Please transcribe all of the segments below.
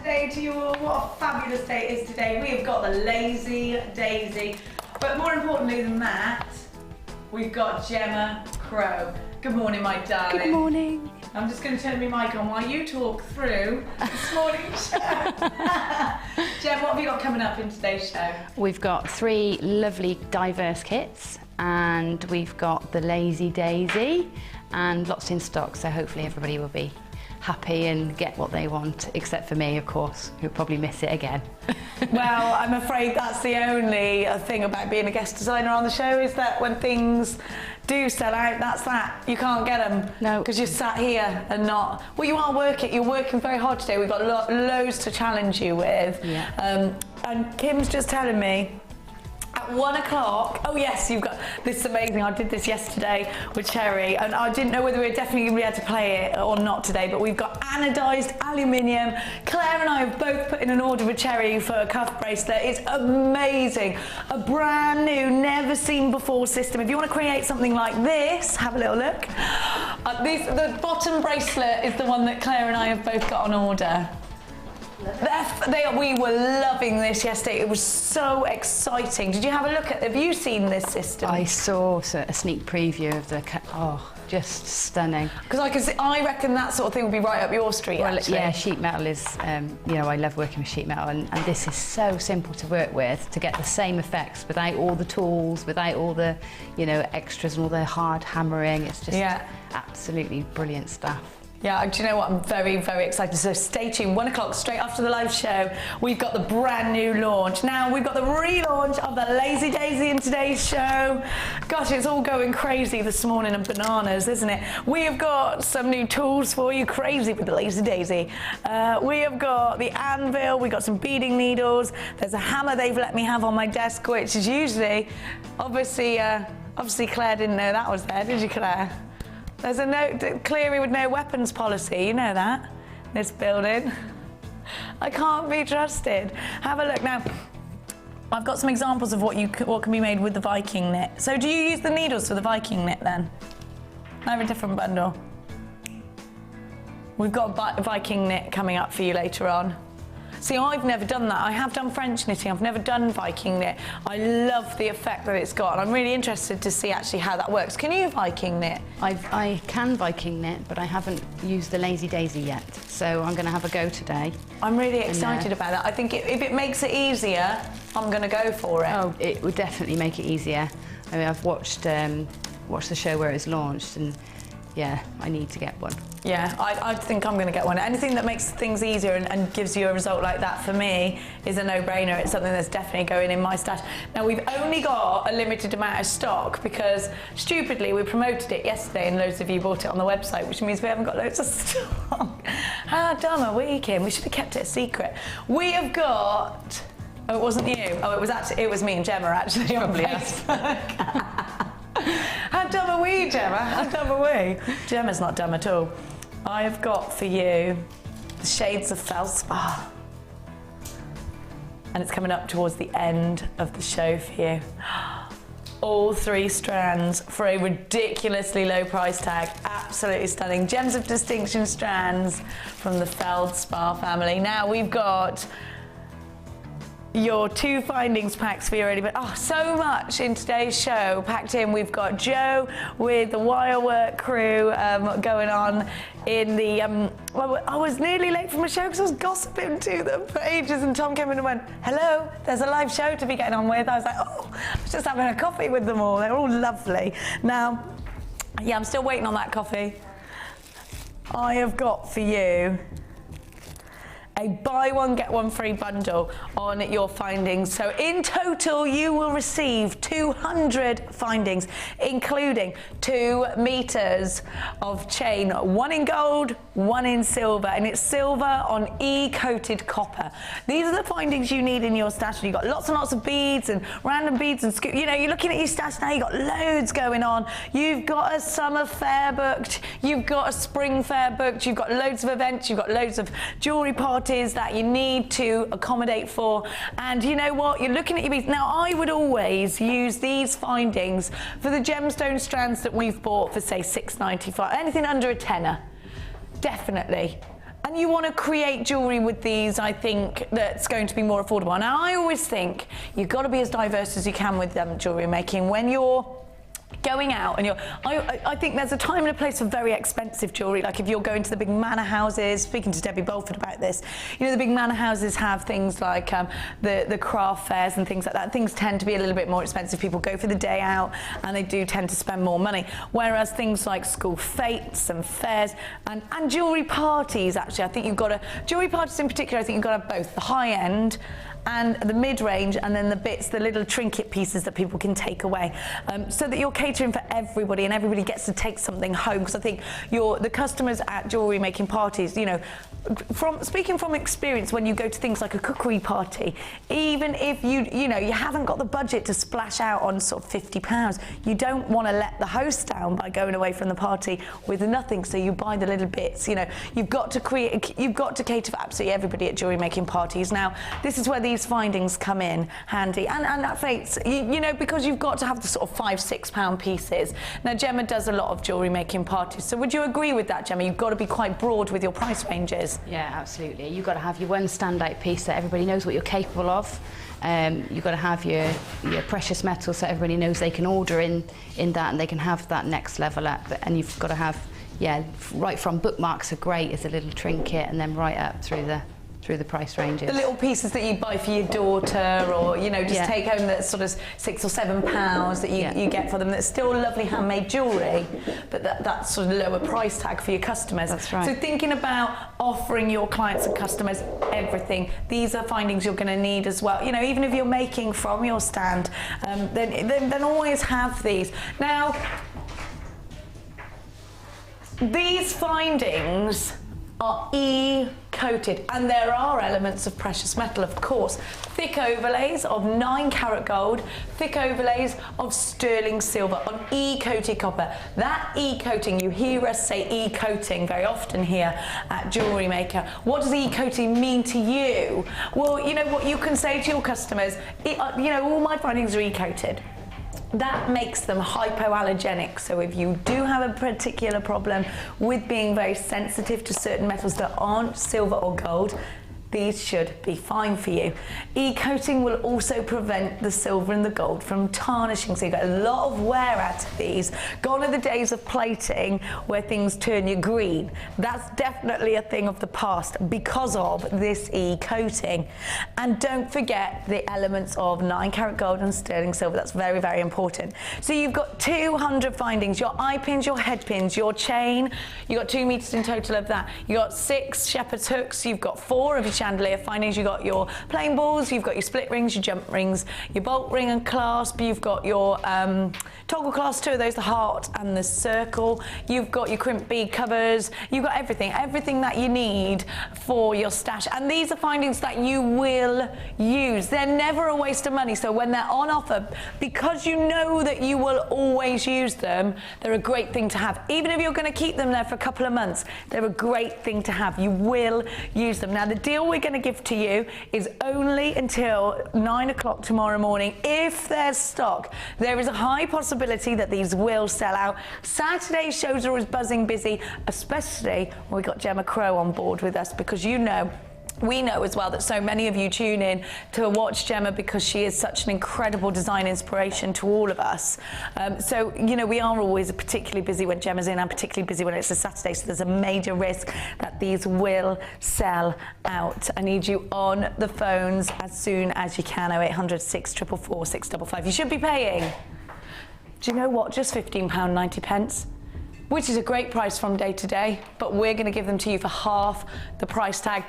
day to you all. What a fabulous day it is today. We have got the Lazy Daisy. But more importantly than that, we've got Gemma Crow. Good morning, my darling. Good morning. I'm just going to turn my mic on while you talk through this morning's show. Gem, what have you got coming up in today's show? We've got 3 lovely diverse kits, and we've got the Lazy Daisy and lots in stock, so hopefully everybody will be happy and get what they want, except for me, of course, who'll probably miss it again. Well, I'm afraid that's the only thing about being a guest designer on the show, is that when things do sell out, that's that. You can't get them. No. Because you're sat here and not... Well, you are working. You're working very hard today. We've got loads to challenge you with. Yeah. And Kim's just telling me, at 1 o'clock, oh yes, you've got, this is amazing, I did this yesterday with Cherry, and I didn't know whether we were definitely going to be able to play it or not today, but we've got anodised aluminium. Claire and I have both put in an order with Cherry for a cuff bracelet. It's amazing. A brand new, never seen before system. If you want to create something like this, have a little look. The bottom bracelet is the one that Claire and I have both got on order. We were loving this yesterday. It was so exciting. Did you have a look at? Have you seen this system? I saw a sneak preview of the. Oh, just stunning. Because I reckon that sort of thing would be right up your street. Well, actually. yeah, sheet metal is. You know, I love working with sheet metal, and this is so simple to work with to get the same effects without all the tools, without all the, you know, extras and all the hard hammering. It's just absolutely brilliant stuff. Yeah, do you know what? I'm very, very excited. So stay tuned. 1 o'clock, straight after the live show, we've got the brand new launch. Now, we've got the relaunch of the Lazy Daisy in today's show. Gosh, it's all going crazy this morning and bananas, isn't it? We have got some new tools for you, crazy with the Lazy Daisy. We have got the anvil, we've got some beading needles. There's a hammer they've let me have on my desk, which is usually, obviously Claire didn't know that was there, did you, Claire? There's a note, Cleary with no weapons policy, you know that, this building. I can't be trusted. Have a look now. I've got some examples of what can be made with the Viking knit. So do you use the needles for the Viking knit then? I have a different bundle. We've got a Viking knit coming up for you later on. See, I've never done that. I have done French knitting. I've never done Viking knit. I love the effect that it's got, and I'm really interested to see actually how that works. Can you Viking knit? I can Viking knit, but I haven't used the Lazy Daisy yet, so I'm going to have a go today. I'm really excited about that. I think if it makes it easier, I'm going to go for it. Oh, it would definitely make it easier. I mean, I've watched the show where it's launched, and yeah, I need to get one. Yeah, I think I'm going to get one. Anything that makes things easier and gives you a result like that, for me, is a no-brainer. It's something that's definitely going in my stash. Now, we've only got a limited amount of stock because, stupidly, we promoted it yesterday and loads of you bought it on the website, which means we haven't got loads of stock. How dumb are we, Kim? We should have kept it a secret. We have got... Oh, it wasn't you. Oh, it was me and Gemma, actually, on Facebook. How dumb are we, Gemma? How dumb are we? Gemma's not dumb at all. I have got for you the shades of Feldspar. And it's coming up towards the end of the show for you. All 3 strands for a ridiculously low price tag. Absolutely stunning. Gems of Distinction strands from the Feldspar family. Now we've got your 2 findings packs for you already, but so much in today's show packed in. We've got Joe with the Wirework crew going on in the well, I was nearly late for my show because I was gossiping to them for ages, and Tom came in and went, hello, there's a live show to be getting on with. I was like, oh, I was just having a coffee with them all. They're all lovely. Now, yeah, I'm still waiting on that coffee. I have got for you a buy one, get one free bundle on your findings. So in total, you will receive 200 findings, including 2 meters of chain, 1 in gold, 1 in silver, and it's silver on E-coated copper. These are the findings you need in your stash. You've got lots and lots of beads and random beads and you know, you're looking at your stash now, you've got loads going on. You've got a summer fair booked, you've got a spring fair booked, you've got loads of events, you've got loads of jewellery parties that you need to accommodate for, and you know what, you're looking at your beads. Now, I would always use these findings for the gemstone strands that we've bought for, say, £6.95, anything under a tenner, definitely. And and you want to create jewellery with these, I think, that's going to be more affordable. And I always think you've got to be as diverse as you can with jewellery making. When you're going out and I think there's a time and a place for very expensive jewellery. Like if you're going to the big manor houses, speaking to Debbie Bolford about this, you know, the big manor houses have things like the craft fairs and things like that. Things tend to be a little bit more expensive. People go for the day out and they do tend to spend more money. Whereas things like school fetes and fairs and jewellery parties, actually, I think you've got to, jewellery parties in particular, I think you've got to have both the high end and the mid-range, and then the bits, the little trinket pieces that people can take away, so that you're catering for everybody and everybody gets to take something home. Because I think the customers at jewellery making parties, you know, speaking from experience, when you go to things like a cookery party, even if you haven't got the budget to splash out on sort of £50, you don't want to let the host down by going away from the party with nothing, so you buy the little bits. You know, you've got to cater for absolutely everybody at jewellery making parties. Now, this is where these findings come in handy, and that fates, you know, because you've got to have the sort of £5-6 pieces. Now, Gemma does a lot of jewellery making parties, so would you agree with that, Gemma? You've got to be quite broad with your price ranges. Yeah, absolutely. You've got to have your one standout piece that everybody knows what you're capable of. You've got to have your precious metals so everybody knows they can order in that and they can have that next level up. And you've got to have, yeah, right from bookmarks are great as a little trinket, and then right up through the price ranges. The little pieces that you buy for your daughter, or, you know, just take home that sort of £6 or £7 that you get for them, that's still lovely handmade jewellery, but that's sort of lower price tag for your customers. That's right. So thinking about offering your clients and customers everything, these are findings you're going to need as well. You know, even if you're making from your stand, then always have these. Now, these findings are coated, and there are elements of precious metal, of course. Thick overlays of 9-carat gold, thick overlays of sterling silver on E-coated copper. That E-coating, you hear us say E-coating very often here at Jewellery Maker. What does E-coating mean to you? Well, you know what you can say to your customers, you know, all my findings are E-coated. That makes them hypoallergenic. So if you do have a particular problem with being very sensitive to certain metals that aren't silver or gold, these should be fine for you. E-coating will also prevent the silver and the gold from tarnishing, so you get a lot of wear out of these. Gone are the days of plating where things turn you green. That's definitely a thing of the past because of this E-coating. And don't forget the elements of 9-carat gold and sterling silver. That's very, very important. So you've got 200 findings, your eye pins, your head pins, your chain. You've got 2 meters in total of that. You've got 6 shepherd's hooks, you've got 4 of your chandelier findings, you've got your plain balls, you've got your split rings, your jump rings, your bolt ring and clasp, you've got your toggle clasp, 2 of those, the heart and the circle, you've got your crimp bead covers, you've got everything that you need for your stash. And these are findings that you will use. They're never a waste of money, so when they're on offer, because you know that you will always use them, they're a great thing to have. Even if you're going to keep them there for a couple of months, they're a great thing to have. You will use them. Now, the deal we're going to give to you is only until 9 o'clock tomorrow morning. If there's stock, there is a high possibility that these will sell out. Saturday shows are always buzzing busy, especially when we got Gemma Crow on board with us, because we know as well that so many of you tune in to watch Gemma because she is such an incredible design inspiration to all of us. So, you know, we are always particularly busy when Gemma's in and particularly busy when it's a Saturday, so there's a major risk that these will sell out. I need you on the phones as soon as you can, 0800 644 655. You should be paying, do you know what, just £15.90, which is a great price from day to day, but we're going to give them to you for half the price tag.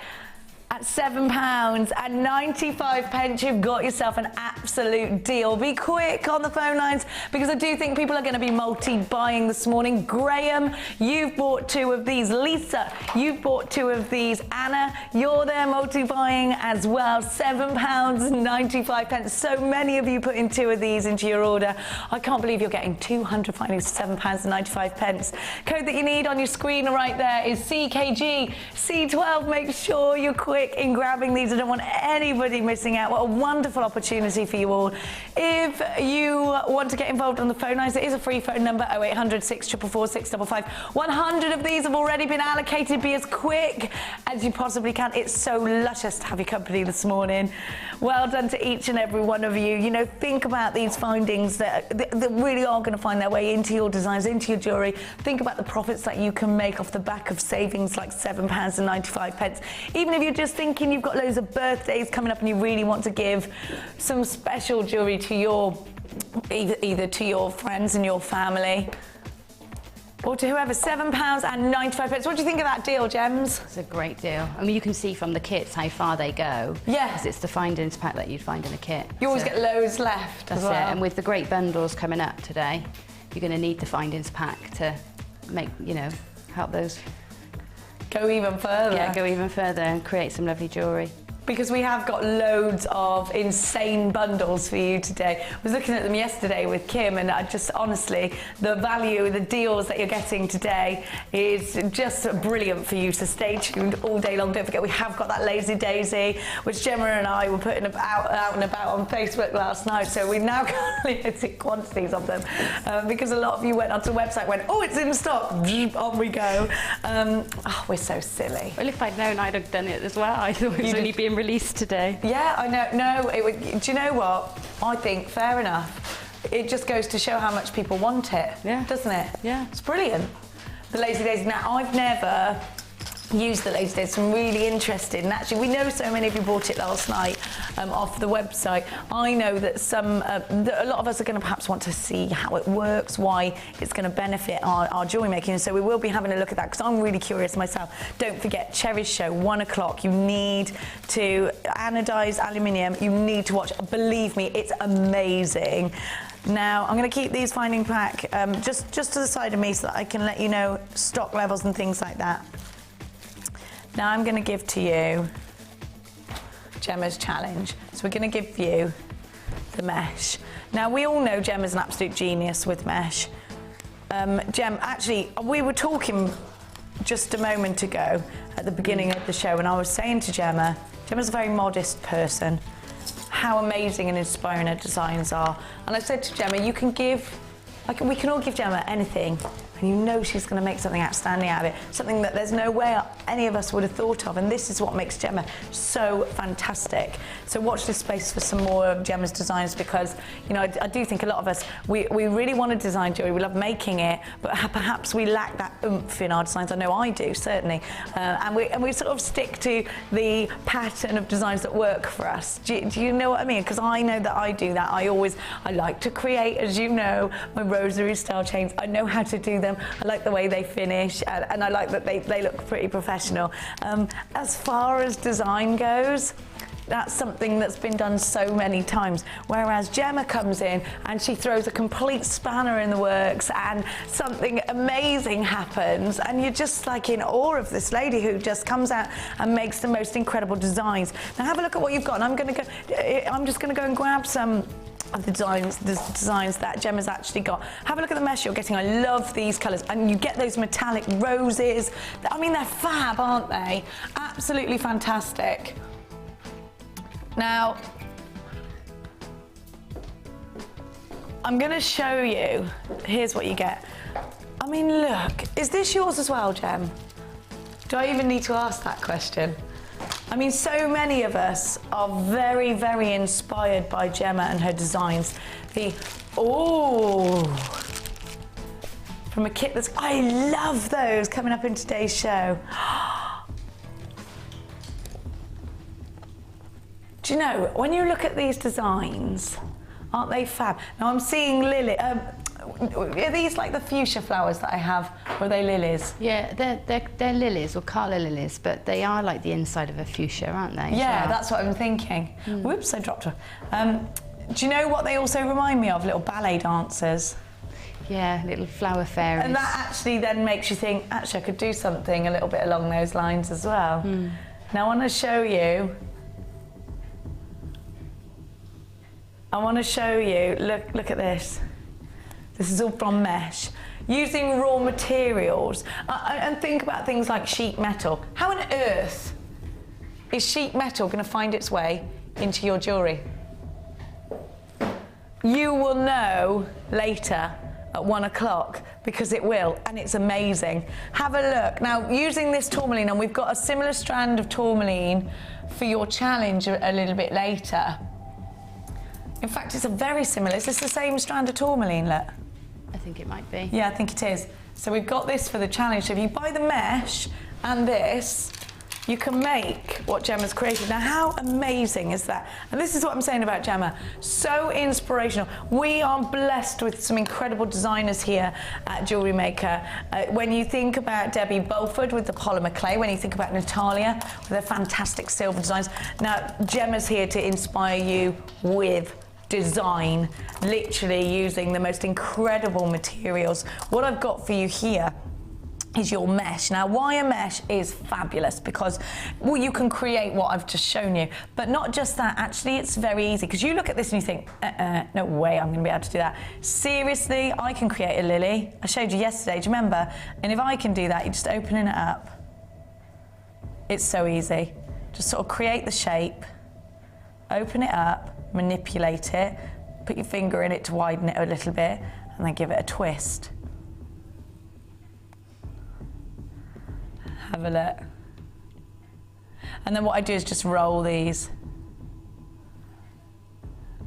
At £7.95, you've got yourself an absolute deal. Be quick on the phone lines, because I do think people are going to be multi-buying this morning. Graham, you've bought 2 of these. Lisa, you've bought 2 of these. Anna, you're there multi-buying as well. £7.95. So many of you putting 2 of these into your order. I can't believe you're getting 200 findings for £7.95. Code that you need on your screen right there is CKG C12. Make sure you're quick. quick in grabbing these. I don't want anybody missing out. What a wonderful opportunity for you all. If you want to get involved on the phone lines, it is a free phone number, 0800 644 655. 100 of these have already been allocated. Be as quick as you possibly can. It's so luscious to have your company this morning. Well done to each and every one of you. You know, think about these findings that really are going to find their way into your designs, into your jewellery. Think about the profits that you can make off the back of savings like £7.95. Even if you're just thinking you've got loads of birthdays coming up and you really want to give some special jewellery to your, either to your friends and your family, or to whoever, £7.95. What do you think of that deal, Gems? It's a great deal. I mean, you can see from the kits how far they go. Yeah. Because it's the findings pack that you'd find in a kit. You always get loads left as well. That's it. And with the great bundles coming up today, you're going to need the findings pack to make, you know, help those go even further. Yeah, go even further and create some lovely jewellery. Because we have got loads of insane bundles for you today. I was looking at them yesterday with Kim, and I just honestly, the value, the deals that you're getting today is just brilliant for you. So stay tuned all day long. Don't forget, we have got that Lazy Daisy, which Gemma and I were putting out and about on Facebook last night. So we've now got limited quantities of them because a lot of you went onto the website, went, oh, it's in stock, on we go. Oh, we're so silly. Well, if I'd known, I'd have done it as well. I thought it was only being released today. Yeah, I know. No, it would, do you know what? I think fair enough. It just goes to show how much people want it, doesn't it? Yeah. It's brilliant. The Lazy Days. Now, I've never used the Lazy Days, so I'm really interested. And actually, we know so many of you bought it last night off the website. I know that a lot of us are going to perhaps want to see how it works, why it's going to benefit our jewellery making. So we will be having a look at that because I'm really curious myself. Don't forget, Cherry's show, 1 o'clock. You need to anodise aluminium. You need to watch. Believe me, it's amazing. Now, I'm going to keep these finding pack just to the side of me so that I can let you know stock levels and things like that. Now I'm going to give to you Gemma's challenge. So we're going to give you the mesh. Now we all know Gemma's an absolute genius with mesh. Gem, actually, we were talking just a moment ago at the beginning of the show, and I was saying to Gemma's a very modest person, how amazing and inspiring her designs are. And I said to Gemma, you can give, we can all give Gemma anything, and you know she's going to make something outstanding out of it, something that there's no way any of us would have thought of, and this is what makes Gemma so fantastic. So watch this space for some more of Gemma's designs, because, you know, I do think a lot of us, we really want to design jewellery, we love making it, but perhaps we lack that oomph in our designs. I know I do, certainly. And we sort of stick to the pattern of designs that work for us. Do you know what I mean? Because I know that I do that. I like to create, as you know, my rosary style chains. I know how to do them. I like the way they finish, and I like that they look pretty professional. As far as design goes, that's something that's been done so many times. Whereas Gemma comes in and she throws a complete spanner in the works and something amazing happens, and you're just like in awe of this lady who just comes out and makes the most incredible designs. Now have a look at what you've got, and I'm just gonna go and grab some of the designs that Gemma's actually got. Have a look at the mesh you're getting. I love these colours, and you get those metallic roses. I mean, they're fab, aren't they? Absolutely fantastic. Now, I'm going to show you. Here's what you get. I mean, look. Is this yours as well, Gem? Do I even need to ask that question? I mean, so many of us are very, very inspired by Gemma and her designs. From a kit that's, I love those coming up in today's show. Do you know, when you look at these designs, aren't they fab? Now I'm seeing lily. Are these like the fuchsia flowers that I have, or are they lilies? Yeah, they're lilies, or calla lilies, but they are like the inside of a fuchsia, aren't they? Yeah, that's what I'm thinking. Whoops, I dropped her. Do you know what they also remind me of? Little ballet dancers. Yeah, little flower fairies. And that actually then makes you think, actually I could do something a little bit along those lines as well. Now I want to show you. Look at this. This is all from mesh. Using raw materials. And think about things like sheet metal. How on earth is sheet metal going to find its way into your jewellery? You will know later at 1 o'clock because it will, and it's amazing. Have a look. Now, using this tourmaline, and we've got a similar strand of tourmaline for your challenge a little bit later. In fact, it's a very similar, is this the same strand of tourmaline, look? I think it might be. Yeah, I think it is. So we've got this for the challenge. So if you buy the mesh and this, you can make what Gemma's created. Now, how amazing is that? And this is what I'm saying about Gemma. So inspirational. We are blessed with some incredible designers here at Jewellery Maker. When you think about Debbie Beauford with the polymer clay, when you think about Natalia with their fantastic silver designs, now Gemma's here to inspire you with design, literally using the most incredible materials. What I've got for you here is your mesh. Now, wire mesh is fabulous because, well, you can create what I've just shown you, but not just that, actually it's very easy because you look at this and you think, no way I'm going to be able to do that. Seriously, I can create a lily. I showed you yesterday, do you remember? And if I can do that, you're just opening it up. It's so easy. Just sort of create the shape, open it up, manipulate it, put your finger in it to widen it a little bit, and then give it a twist. Have a look. And then what I do is just roll these.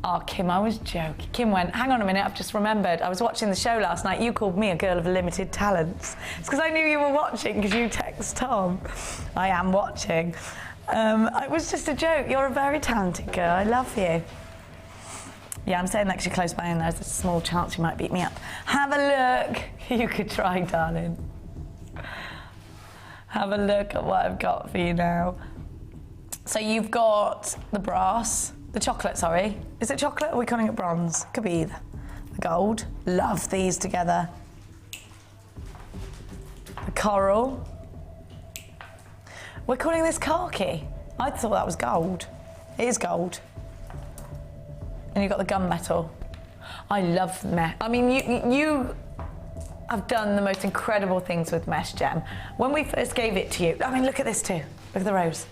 Oh, Kim, I was joking. Kim went, hang on a minute, I've just remembered. I was watching the show last night. You called me a girl of limited talents. It's because I knew you were watching because you text Tom. I am watching. It was just a joke. You're a very talented girl. I love you. Yeah, I'm saying that because you're close by and there's a small chance you might beat me up. Have a look. You could try, darling. Have a look at what I've got for you now. So you've got the brass, the chocolate, sorry. Is it chocolate or are we calling it bronze? Could be either. The gold, love these together. The coral. We're calling this khaki. I thought that was gold. It is gold. And you've got the gunmetal. I love mesh. I mean, you have done the most incredible things with mesh, Gem. When we first gave it to you, I mean, look at this too. Look at the rose.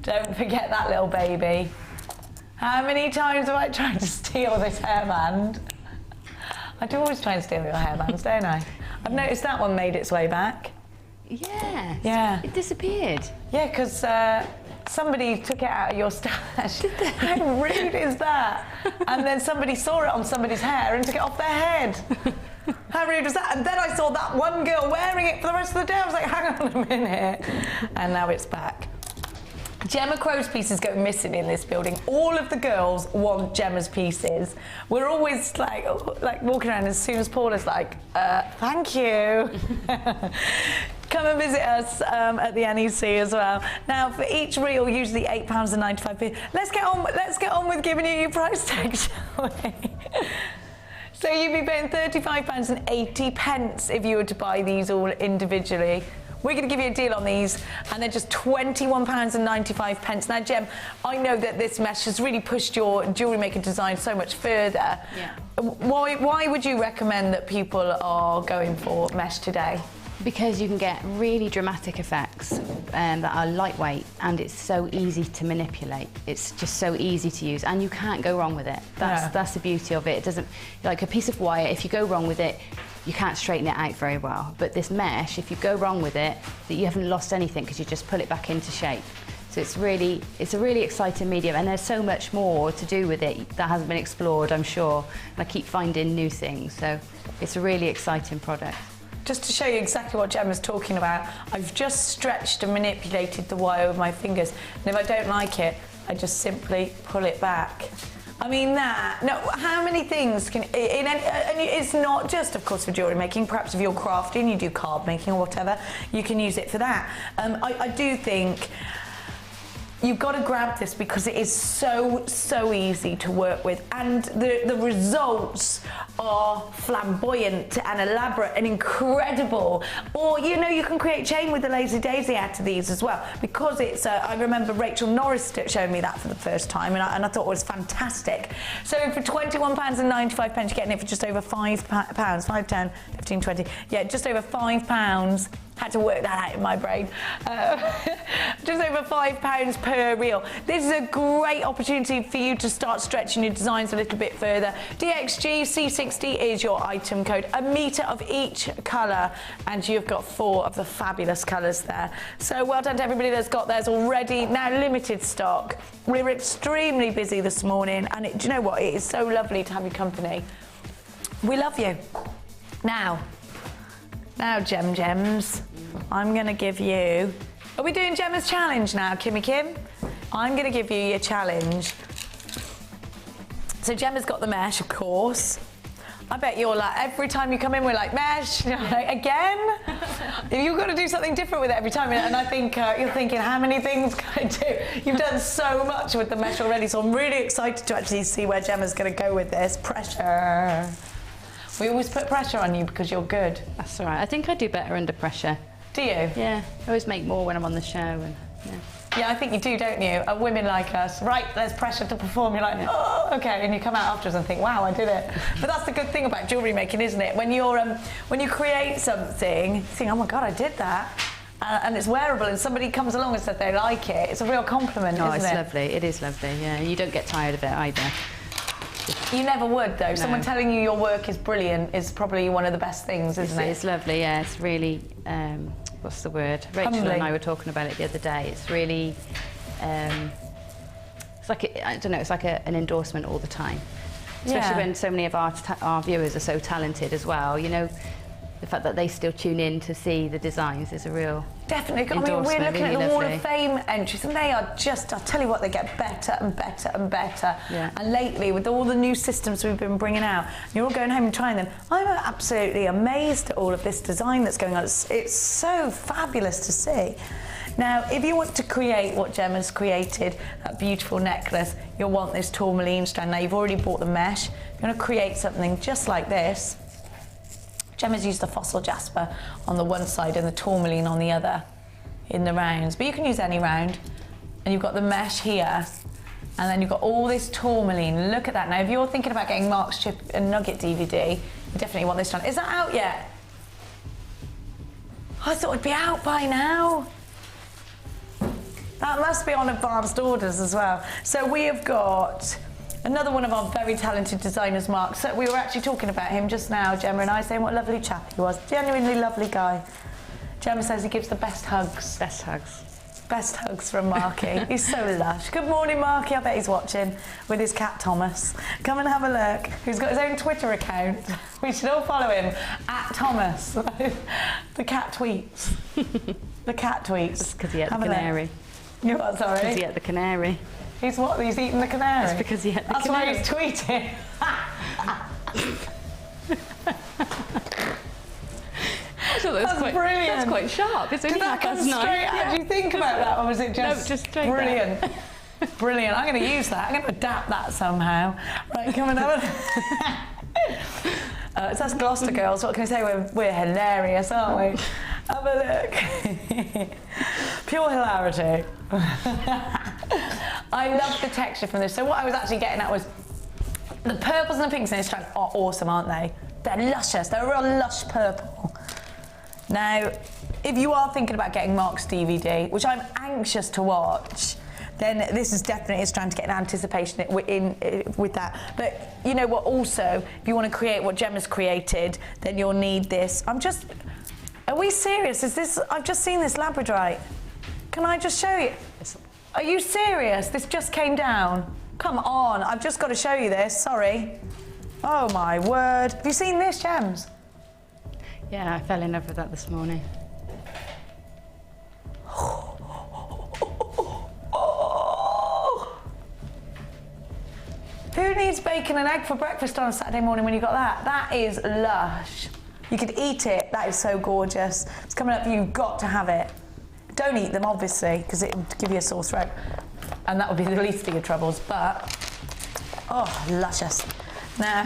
Don't forget that little baby. How many times have I tried to steal this hairband? I do always try and steal your hairbands, don't I? I've noticed that one made its way back. Yeah. Yeah. It disappeared. Yeah, because somebody took it out of your stash. Did they? How rude is that? And then somebody saw it on somebody's hair and took it off their head. How rude was that? And then I saw that one girl wearing it for the rest of the day. I was like, hang on a minute. And now it's back. Gemma Crow's pieces go missing in this building. All of the girls want Gemma's pieces. We're always like walking around as soon as Paula's like, thank you. Come and visit us at the NEC as well. Now, for each reel, usually £8.95. Let's get on with giving you your price tag, shall we? So you'd be paying £35.80 if you were to buy these all individually. We're going to give you a deal on these, and they're just £21.95. Now, Gem, I know that this mesh has really pushed your Jewellery Maker design so much further. Yeah. Why would you recommend that people are going for mesh today? Because you can get really dramatic effects that are lightweight, and it's so easy to manipulate. It's just so easy to use, and you can't go wrong with it. That's the beauty of it. It doesn't, like a piece of wire, if you go wrong with it, you can't straighten it out very well. But this mesh, if you go wrong with it, that you haven't lost anything because you just pull it back into shape. So it's a really exciting medium, and there's so much more to do with it that hasn't been explored, I'm sure. And I keep finding new things, so it's a really exciting product. Just to show you exactly what Gemma's talking about, I've just stretched and manipulated the wire with my fingers, and if I don't like it, I just simply pull it back. I mean how many things can, and it's not just, of course, for jewellery making. Perhaps if you're crafting, you do card making or whatever, you can use it for that. I do think you've got to grab this because it is so easy to work with, and the results are flamboyant and elaborate and incredible. Or, you know, you can create chain with the Lazy Daisy out of these as well, because it's I remember Rachel Norris showing me that for the first time, and I thought it was fantastic. So for £21.95, you're getting it for just over £5, 5, 10, 15, 20, yeah, just over £5 Had to work that out in my brain. Just over £5 per reel. This is a great opportunity for you to start stretching your designs a little bit further. DXG C60 is your item code. A metre of each colour, and you've got 4 of the fabulous colours there. So well done to everybody that's got theirs already. Now limited stock. We were extremely busy this morning, and do you know what? It is so lovely to have your company. We love you. Now, Gems, I'm going to give you... Are we doing Gemma's challenge now, Kimmy Kim? I'm going to give you your challenge. So Gemma's got the mesh, of course. I bet you're like, every time you come in, we're like, mesh, like, again? You've got to do something different with it every time. And I think you're thinking, how many things can I do? You've done so much with the mesh already, so I'm really excited to actually see where Gemma's going to go with this. Pressure. We always put pressure on you because you're good. That's all right. I think I do better under pressure. Do you? Yeah. I always make more when I'm on the show. And, yeah, I think you do, don't you? Women like us, right, there's pressure to perform. You're like, oh, okay. And you come out afterwards and think, wow, I did it. But that's the good thing about jewellery making, isn't it? When you create something, you think, oh my God, I did that. And it's wearable, and somebody comes along and says they like it. It's a real compliment, isn't it? Oh, it's lovely. It is lovely, yeah. You don't get tired of it either. You never would, though. No. Someone telling you your work is brilliant is probably one of the best things, isn't it? It's lovely, yeah. It's really, what's the word? Rachel Humbling. and I were talking about it the other day. It's really, it's like, I don't know, it's like an endorsement all the time. Especially when so many of our viewers are so talented as well. You know, the fact that they still tune in to see the designs is a real Definitely. I mean, we're looking at the Wall of Fame entries, and they are just, I'll tell you what, they get better and better and better. Yeah. And lately, with all the new systems we've been bringing out, you're all going home and trying them. I'm absolutely amazed at all of this design that's going on. It's so fabulous to see. Now, if you want to create what Gemma's created, that beautiful necklace, you'll want this tourmaline strand. Now, you've already bought the mesh. You're going to create something just like this. Gemma's used the fossil jasper on the one side and the tourmaline on the other in the rounds, but you can use any round. And you've got the mesh here, and then you've got all this tourmaline. Look at that. Now, if you're thinking about getting Mark's Chip and Nugget DVD, you definitely want this strand. Is that out yet? I thought it'd be out by now. That must be on advanced orders as well. So we have got another one of our very talented designers, Mark. So we were actually talking about him just now, Gemma and I, saying what a lovely chap he was. Genuinely lovely guy. Gemma says he gives the best hugs. Best hugs. Best hugs from Marky. He's so lush. Good morning, Marky. I bet he's watching with his cat, Thomas. Come and have a look. He's got his own Twitter account. We should all follow him, @Thomas. The cat tweets. The cat tweets. That's because he ate the canary. You what, sorry? Because he ate the canary. He's what? He's eating the canary? That's because he ate the canary. That's why he's tweeting. That's brilliant. That's quite sharp. It's only Did that come 9:30. straight out? Did you think about that, or was it just, no, just straight brilliant? Brilliant. I'm going to use that. I'm going to adapt that somehow. Right, come and have a... it's us Gloucester girls. What can I say? We're hilarious, aren't we? Have a look. Pure hilarity. I love the texture from this. So what I was actually getting at was the purples and the pinks in this strand are awesome, aren't they? They're luscious. They're a real lush purple. Now, if you are thinking about getting Mark's DVD, which I'm anxious to watch, then this is definitely a strand to get an anticipation with that. But you know what, also, if you want to create what Gemma's created, then you'll need this. Are we serious? Is this, I've just seen this labradorite. Can I just show you? Are you serious? This just came down. Come on, I've just got to show you this, sorry. Oh my word. Have you seen this, Gems? Yeah, I fell in love with that this morning. Who needs bacon and egg for breakfast on a Saturday morning when you got that? That is lush. You could eat it. That is so gorgeous. It's coming up, you've got to have it. Don't eat them, obviously, because it would give you a sore throat. And that would be the least of your troubles, but, oh, luscious. Now,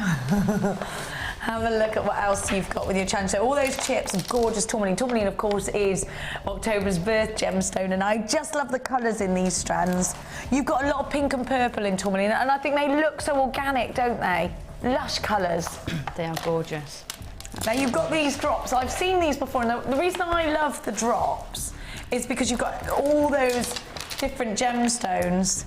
have a look at what else you've got with your challenge. So all those chips, gorgeous tourmaline. Tourmaline, of course, is October's birth gemstone, and I just love the colours in these strands. You've got a lot of pink and purple in tourmaline, and I think they look so organic, don't they? Lush colours. They are gorgeous. Now you've got these drops. I've seen these before, and the reason I love the drops is because you've got all those different gemstones.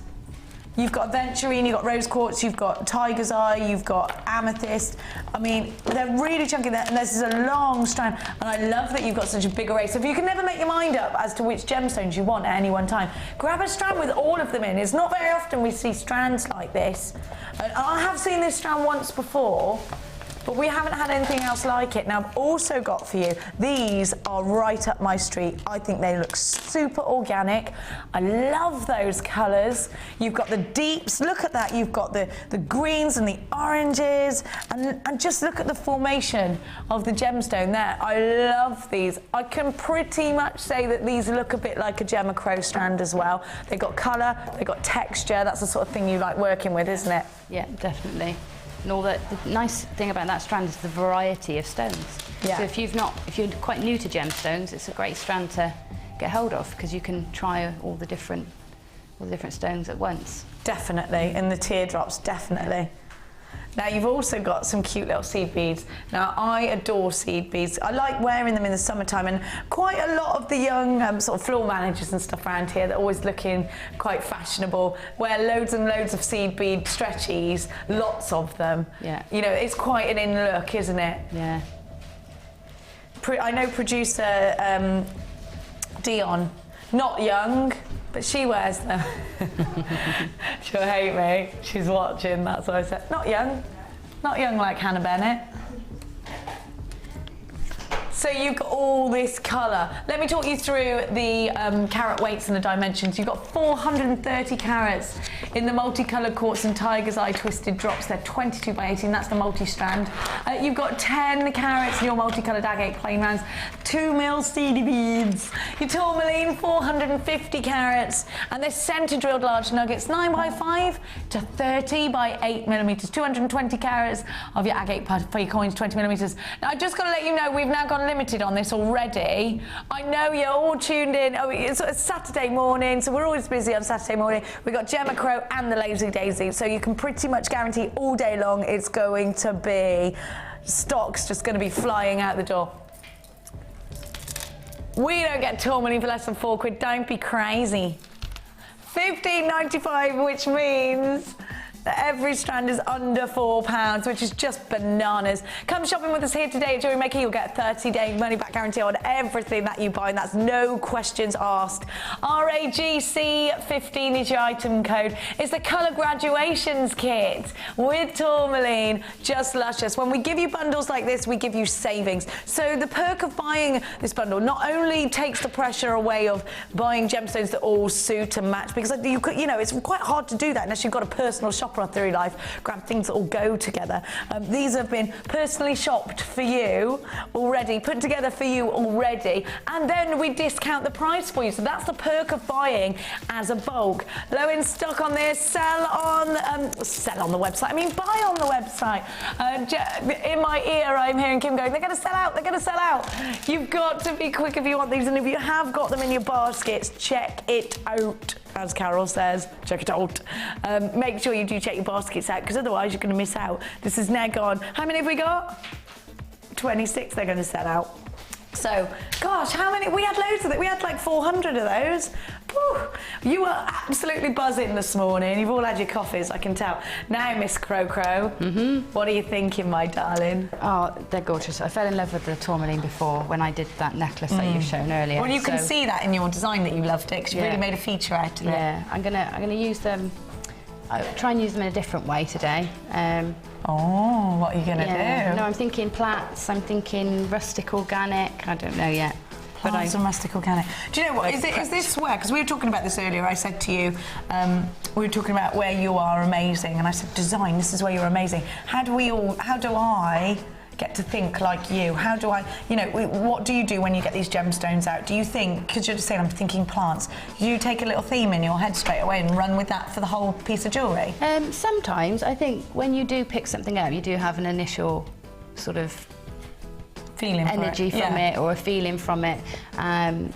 You've got aventurine, you've got rose quartz, you've got tiger's eye, you've got amethyst. I mean, they're really chunky, and this is a long strand, and I love that you've got such a big array. So if you can never make your mind up as to which gemstones you want at any one time, grab a strand with all of them in. It's not very often we see strands like this. And I have seen this strand once before, but we haven't had anything else like it. Now, I've also got for you, these are right up my street. I think they look super organic. I love those colours. You've got the deeps, look at that. You've got the greens and the oranges, and just look at the formation of the gemstone there. I love these. I can pretty much say that these look a bit like a Gemma Crow strand as well. They've got colour, they've got texture. That's the sort of thing you like working with, isn't it? Yeah, definitely. And all the nice thing about that strand is the variety of stones. Yeah. So if you're quite new to gemstones, it's a great strand to get hold of because you can try all the different stones at once. Definitely, and the teardrops, definitely. Now you've also got some cute little seed beads. Now I adore seed beads. I like wearing them in the summertime, and quite a lot of the young sort of floor managers and stuff around here, they're always looking quite fashionable, wear loads and loads of seed bead stretchies, lots of them. Yeah. You know, it's quite an in look, isn't it? Yeah. I know producer Dion, not young, but she wears them. She'll hate me. She's watching, that's what I said. Not young like Hannah Bennett. So you've got all this colour. Let me talk you through the carat weights and the dimensions. You've got 430 carats in the multicoloured quartz and tiger's eye twisted drops. They're 22 by 18, that's the multi-strand. You've got 10 carats in your multicoloured agate plain rounds, 2 mil seedy beads. Your tourmaline, 450 carats, and they're centre drilled large nuggets, 9 by 5 to 30 by 8 millimetres, 220 carats of your agate for your coins, 20 millimetres. Now I've just got to let you know, we've now gone limited on this already. I know you're all tuned in. Oh, it's Saturday morning, so we're always busy on Saturday morning. We've got Gemma Crow and the Lazy Daisy, so you can pretty much guarantee all day long it's going to be stock's just going to be flying out the door. We don't get tourmaline for less than £4. Don't be crazy. £15.95, which means that every strand is under £4, which is just bananas. Come shopping with us here today at Jewellery Maker. You'll get a 30-day money-back guarantee on everything that you buy, and that's no questions asked. RAGC15 is your item code. It's the colour graduations kit with tourmaline, just luscious. When we give you bundles like this, we give you savings. So the perk of buying this bundle not only takes the pressure away of buying gemstones that all suit and match, because you know it's quite hard to do that unless you've got a personal shopper through life, grab things that all go together. These have been personally shopped for you already, put together for you already, and then we discount the price for you. So that's the perk of buying as a bulk. Low in stock on this, sell on the website. I mean, buy on the website. In my ear, I'm hearing Kim going, they're going to sell out, they're going to sell out. You've got to be quick if you want these, and if you have got them in your baskets, check it out. As Carol says, check it out. Make sure you do check your baskets out, because otherwise you're going to miss out. This is now gone. How many have we got? 26 they're going to sell out. So, gosh, how many? We had loads of it. We had like 400 of those. Whew. You were absolutely buzzing this morning. You've all had your coffees, I can tell. Now, Miss Crow, what are you thinking, my darling? Oh, they're gorgeous. I fell in love with the tourmaline before when I did that necklace that you've shown earlier. Well, you can see that in your design that you loved it, because you really made a feature out of it. Yeah, I'm gonna use them. I'll try and use them in a different way today. Oh, what are you going to do? No, I'm thinking plaits, I'm thinking rustic organic, I don't know yet. Plants and rustic organic. Do you know what, is this where, because we were talking about this earlier, I said to you, we were talking about where you are amazing, and I said, design, this is where you're amazing. How do I get to think like you? How do I, you know, what do you do when you get these gemstones out? Do you think, because you're just saying I'm thinking plants, do you take a little theme in your head straight away and run with that for the whole piece of jewellery? Sometimes, I think when you do pick something up, you do have an initial sort of feeling energy from it, or a feeling from it, and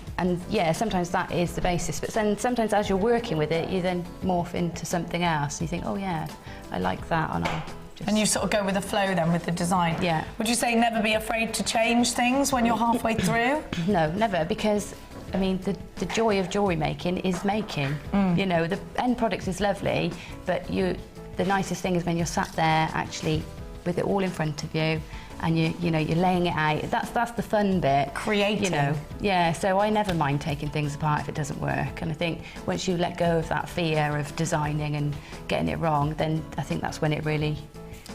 yeah, sometimes that is the basis, but then sometimes as you're working with it, you then morph into something else and you think, oh yeah, I like that, and I'll And you sort of go with the flow then with the design. Yeah. Would you say never be afraid to change things when you're halfway through? No, never, because I mean the joy of jewellery making is making. You know, the end product is lovely, but the nicest thing is when you're sat there actually with it all in front of you, and you know you're laying it out. That's the fun bit. Creating. You know, yeah. So I never mind taking things apart if it doesn't work. And I think once you let go of that fear of designing and getting it wrong, then I think that's when it really,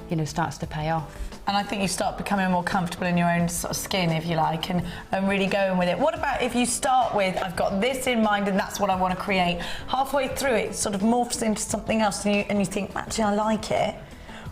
you know, starts to pay off. And I think you start becoming more comfortable in your own sort of skin, if you like, and really going with it. What about if you start with, I've got this in mind and that's what I want to create. Halfway through it sort of morphs into something else and you think, actually, I like it.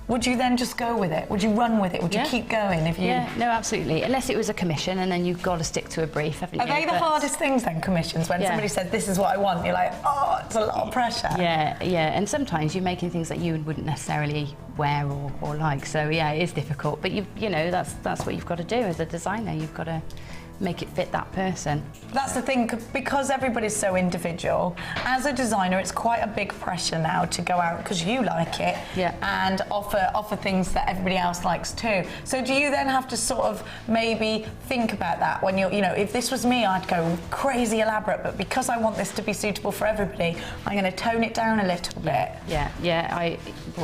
Would you then just go with it? Would you run with it? Would you keep going if you... Yeah, no, absolutely. Unless it was a commission and then you've got to stick to a brief, haven't you? Are they the hardest things then, commissions? When somebody says, this is what I want, you're like, oh, it's a lot of pressure. Yeah, yeah. And sometimes you're making things that you wouldn't necessarily wear or like. So, yeah, it is difficult. But, you know, that's what you've got to do as a designer. You've got to make it fit that person. That's the thing, because everybody's so individual. As a designer, it's quite a big pressure now to go out because you like it and offer things that everybody else likes too. So do you then have to sort of maybe think about that when you're, you know, if this was me, I'd go crazy elaborate, but because I want this to be suitable for everybody, I'm going to tone it down a little bit. Yeah.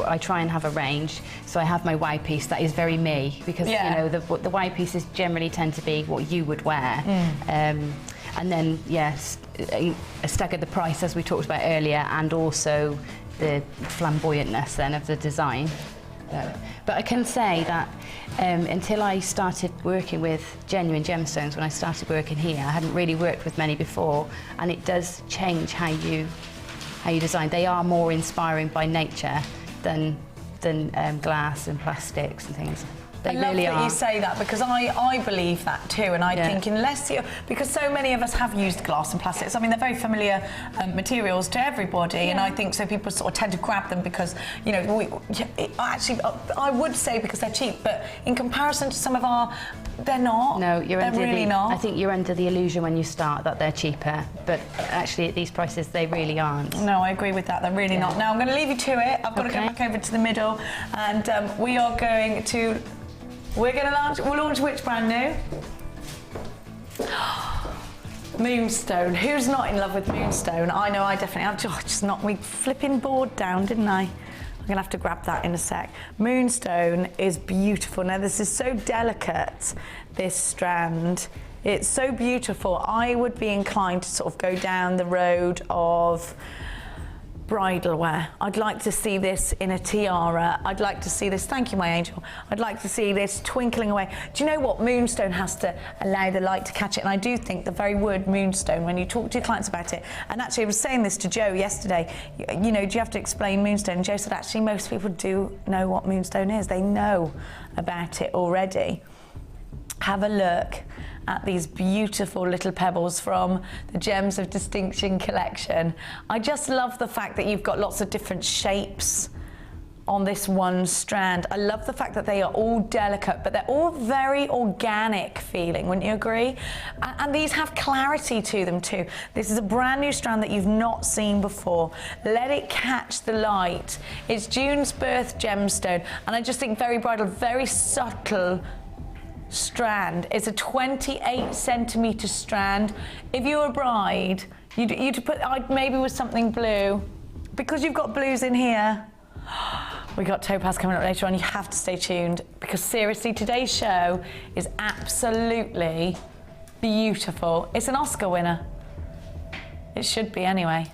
I try and have a range. So I have my Y piece that is very me, because you know the Y pieces generally tend to be what you would wear. And then stagger the price as we talked about earlier, and also the flamboyantness then of the design. But I can say that until I started working with genuine gemstones, when I started working here, I hadn't really worked with many before, and it does change how you design. They are more inspiring by nature than glass and plastics and things. They really are. I love that you say that, because I believe that too, and I think unless you, because so many of us have used glass and plastics. I mean, they're very familiar materials to everybody, and I think so people sort of tend to grab them because, you know, I would say because they're cheap, but in comparison to some of they're not. No, they're really not. I think you're under the illusion when you start that they're cheaper, but actually at these prices they really aren't. No, I agree with that. They're really not. Now I'm going to leave you to it. I've got to go back over to the middle, and we are going to. We'll launch which brand new? Moonstone. Who's not in love with Moonstone? I know I definitely have. Oh, just knocked me flipping board down, didn't I? I'm gonna have to grab that in a sec. Moonstone is beautiful. Now this is so delicate, this strand. It's so beautiful. I would be inclined to sort of go down the road of bridal wear. I'd like to see this in a tiara. I'd like to see this, thank you, my angel. I'd like to see this twinkling away. Do you know what? Moonstone has to allow the light to catch it. And I do think the very word moonstone, when you talk to your clients about it, and actually I was saying this to Joe yesterday, you know, do you have to explain moonstone? And Joe said, actually, most people do know what moonstone is. They know about it already. Have a look at these beautiful little pebbles from the Gems of Distinction collection. I just love the fact that you've got lots of different shapes on this one strand. I love the fact that they are all delicate, but they're all very organic feeling, wouldn't you agree? And these have clarity to them too. This is a brand new strand that you've not seen before. Let it catch the light. It's June's birth gemstone, and I just think very bridal, very subtle strand. It's a 28 centimetre strand. If you're a bride, you'd put maybe with something blue, because you've got blues in here. We got topaz coming up later on. You have to stay tuned, because seriously, today's show is absolutely beautiful. It's an Oscar winner. It should be anyway.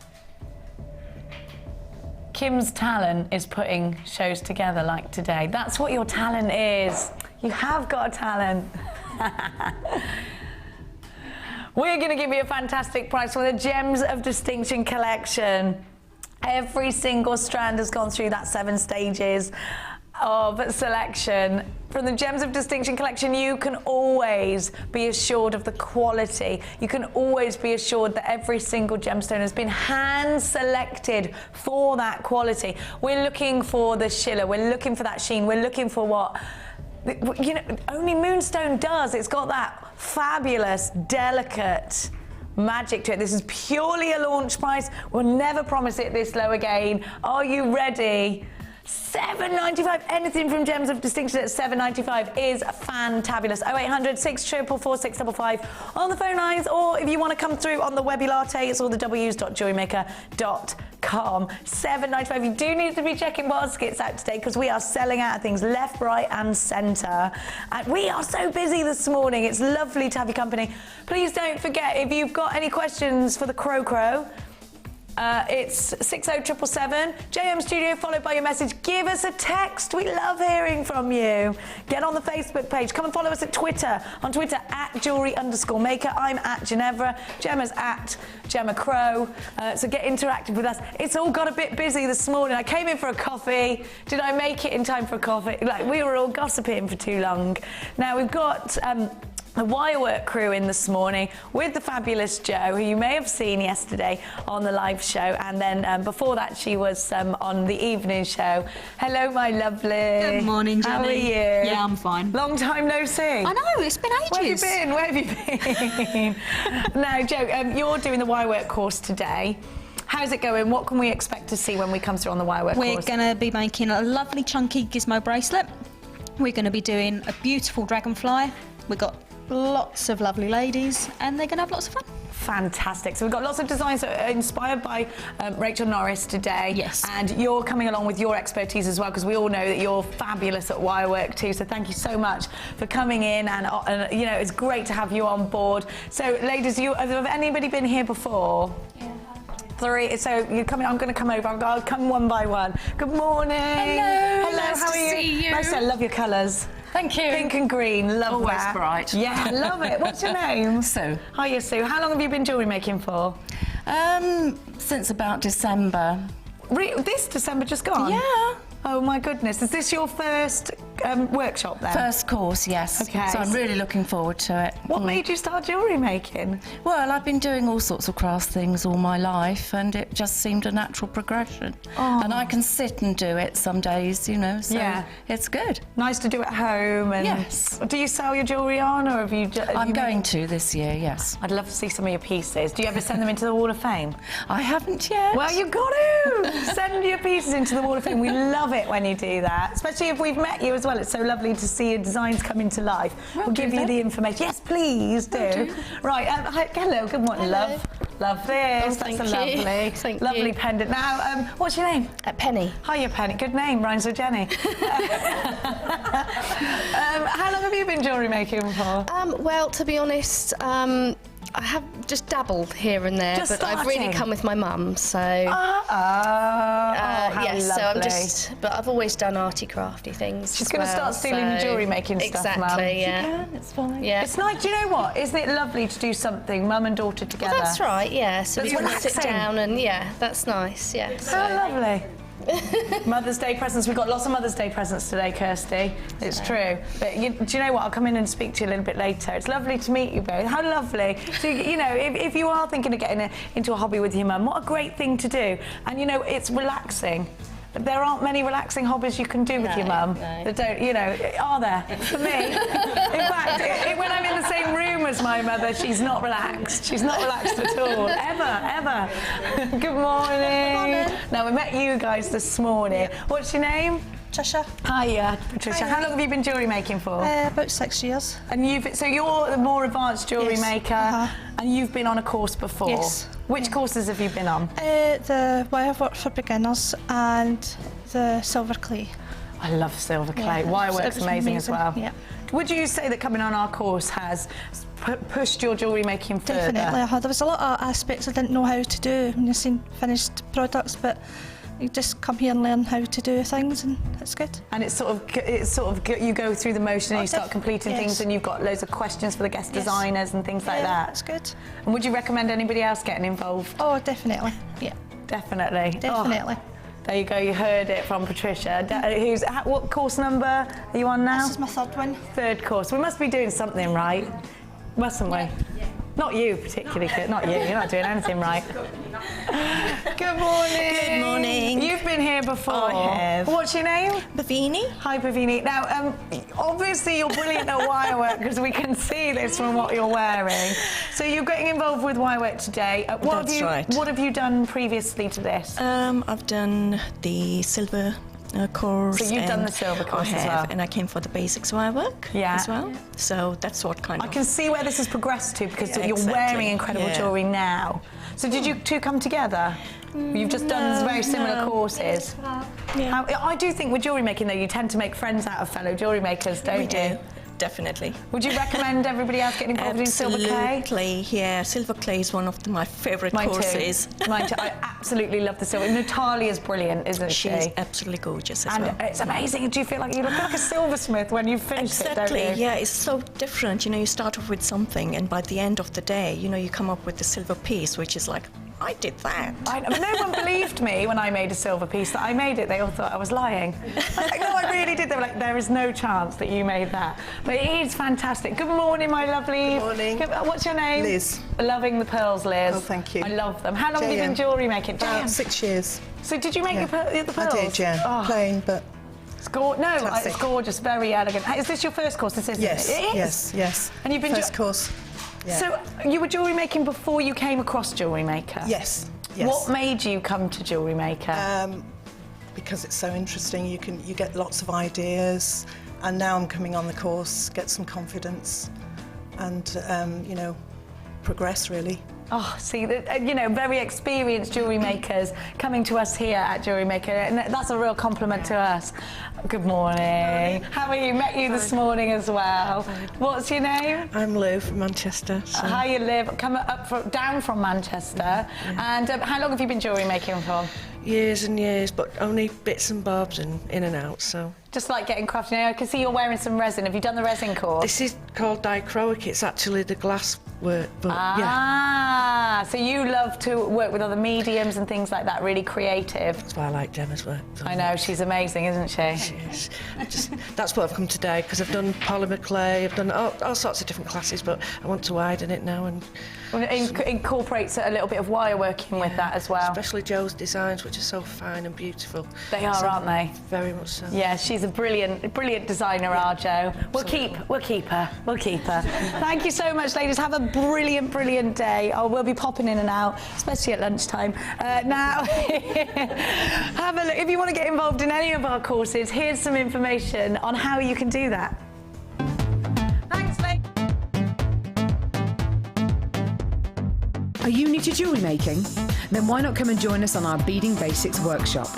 Kim's talent is putting shows together like today. That's what your talent is. You have got a talent. We're going to give you a fantastic price for the Gems of Distinction collection. Every single strand has gone through that 7 stages of selection. From the Gems of Distinction collection, you can always be assured of the quality. You can always be assured that every single gemstone has been hand selected for that quality. We're looking for the shiller, we're looking for that sheen, we're looking for what, you know, only Moonstone does. It's got that fabulous, delicate magic to it. This is purely a launch price. We'll never promise it this low again. Are you ready £7.95. Anything from Gems of Distinction at £7.95 is fantabulous. 0800 644 655 on the phone lines, or if you want to come through on the Webby Latte, it's all the w's.jewellerymaker.com. £7.95. You do need to be checking baskets out today because we are selling out of things left, right and centre. And we are so busy this morning. It's lovely to have your company. Please don't forget, if you've got any questions for the Crow, it's 60777 JM Studio, followed by your message. Give us a text. We love hearing from you. Get on the Facebook page. Come and follow us at Twitter. On Twitter at Jewellery_Maker. I'm at Ginevra. Gemma's at Gemma Crow. So get interactive with us. It's all got a bit busy this morning. I came in for a coffee. Did I make it in time for a coffee? Like, we were all gossiping for too long. Now we've got the Wirework crew in this morning with the fabulous Jo, who you may have seen yesterday on the live show, and then before that she was on the evening show. Hello, my lovely. Good morning, Jenny. How are you? Yeah, I'm fine. Long time no see. I know, it's been ages. Where have you been? Now, Jo, you're doing the Wirework course today. How's it going? What can we expect to see when we come through on the Wirework course? We're going to be making a lovely chunky gizmo bracelet. We're going to be doing a beautiful dragonfly. We've got lots of lovely ladies and they're going to have lots of fun. Fantastic. So we've got lots of designs that are inspired by Rachel Norris today. Yes. And you're coming along with your expertise as well, because we all know that you're fabulous at Wirework too. So thank you so much for coming in, and you know, it's great to have you on board. So ladies, have anybody been here before? Yeah. 3. So you're coming. I'm going to come over. I'll come one by one. Good morning. Hello. Nice How to are you? see you. Nice. I love your colours. Thank you. Pink and green. Love Always that. bright. Yeah, love it. What's your name? Sue. Hiya, Sue. How long have you been jewellery making for? Since about December. This December just gone? Yeah. Oh my goodness. Is this your first workshop then? First course, yes. Okay. So I'm really looking forward to it. What made you start jewellery making? Well, I've been doing all sorts of crafts things all my life, and it just seemed a natural progression. Oh. And I can sit and do it some days, you know, so Yeah. it's good. Nice to do at home. And Yes. Do you sell your jewellery on, or have you? I'm going to this year, yes. I'd love to see some of your pieces. Do you ever send them into the Wall of Fame? I haven't yet. Well, you've got to send your pieces into the Wall of Fame. We love it when you do that, especially if we've met you as well. It's so lovely to see your designs come into life. We'll give you the information. Yes, please do. Right. Hello. Good morning, Hello. love. Love this. Oh, That's thank a you. lovely, Thank lovely you. pendant. Now, what's your name? Penny. Hiya, Penny. Good name. Rhymes with Jenny. How long have you been jewellery making for? Well, to be honest, I have just dabbled here and there, Just but I've really starting? come with my mum, so how yes. lovely. So I'm just, but I've always done arty crafty things. She's as going to well, start stealing the so- jewellery making stuff, Mum. Exactly. Yeah. You can, it's fine. Yeah. It's nice. Do you know what? Isn't it lovely to do something, mum and daughter together? Well, that's right. Yeah. So That's we can sit relaxing. down and that's nice. Yeah. How So. lovely. Mother's Day presents. We've got lots of Mother's Day presents today, Kirsty. It's true. But do you know what? I'll come in and speak to you a little bit later. It's lovely to meet you both. How lovely. So, you know, if you are thinking of getting into a hobby with your mum, what a great thing to do. And, you know, it's relaxing. There aren't many relaxing hobbies you can do with your mum. no. That don't, you know, are there? For me, in fact, when I'm in the same room as my mother, she's not relaxed. She's not relaxed at all, ever. Good morning. Now, we met you guys this morning. What's your name? Trisha. Hiya, Patricia. How long have you been jewellery making for? About 6 years. And so you're the more advanced jewellery Yes, maker, and you've been on a course before. Yes. Which courses have you been on? The Wirework for Beginners and the Silver Clay. I love silver clay. Yeah. Wirework's It was amazing as well. Yeah. Would you say that coming on our course has pushed your jewellery making further? Definitely. There was a lot of aspects I didn't know how to do when you've seen finished products, but you just come here and learn how to do things, and it's good. And it's sort of you go through the motion and you start completing yes. things, and you've got loads of questions for the guest designers and things like that. It's good. And would you recommend anybody else getting involved? Oh, definitely. Yeah, Definitely. definitely. Oh, there you go. You heard it from Patricia. What course number are you on now? This is my third one. Third course. We must be doing something right, mustn't we? Not you particularly, not you. You're not doing anything right. Good morning. Good morning. You've been here before. I have. What's your name? Bavini. Hi, Bavini. Now, obviously you're brilliant at wirework because we can see this from what you're wearing. So you're getting involved with wirework today. That's right. What have you done previously to this? I've done the silver course. So you've done the silver course as well. And I came for the basics wire work as well. So that's what kind of... I can see where this has progressed to because you're exactly. wearing incredible jewellery now. So did you two come together? You've just done very similar courses. Yeah. I do think with jewellery making, though, you tend to make friends out of fellow jewellery makers, don't you? We do. Definitely. Would you recommend everybody else getting involved in silver clay? Absolutely, yeah. Silver clay is one of my favourite courses. Mine too. I absolutely love the silver. Natalia's brilliant, isn't she? She's absolutely gorgeous as well. And it's amazing. Do you feel like you look like a silversmith when you finish it, don't you? Exactly, yeah. It's so different. You know, you start off with something and by the end of the day, you know, you come up with the silver piece, which is like, I did that. No one believed me when I made a silver piece that I made it. They all thought I was lying. I was like, no, I really did. They were like, there is no chance that you made that. But it is fantastic. Good morning, my lovely. Good morning. What's your name? Liz. Loving the pearls, Liz. Oh, thank you. I love them. How long have you been jewellery making? About 6 years. So did you make the pearls? I did, yeah. Oh. Plain, but... It's gorgeous, very elegant. Is this your first course? This isn't yes, it? It yes, is. yes. And you've been first course. Yeah. So you were jewellery making before you came across Jewellery Maker? Yes. Yes. What made you come to Jewellery Maker? Because it's so interesting. You get lots of ideas, and now I'm coming on the course, get some confidence, and you know, progress really. Oh, see, you know, very experienced jewellery makers coming to us here at Jewellery Maker, and that's a real compliment to us. Good morning. How are you? Met you this morning as well. What's your name? I'm Lou from Manchester. So. How you live? Come down from Manchester. And how long have you been jewellery making for? Years and years, but only bits and bobs and in and out, so... Just like getting crafted. I can see you're wearing some resin. Have you done the resin course? This is called dichroic. It's actually the glass work, but so you love to work with other mediums and things like that, really creative. That's why I like Gemma's work. I know, she's amazing, isn't she? She is. That's what I've come today, because I've done polymer clay, I've done all sorts of different classes, but I want to widen it now and... It incorporates a little bit of wire working with that as well. Especially Jo's designs, which are so fine and beautiful. They are, aren't they? Very much so. Yeah, she's a brilliant designer, our Jo. We'll keep her. Thank you so much, ladies. Have a brilliant day. We'll be popping in and out, especially at lunchtime. Now, have a look. If you want to get involved in any of our courses, here's some information on how you can do that. Thanks, mate. Are you new to jewellery making? Then why not come and join us on our Beading Basics workshop?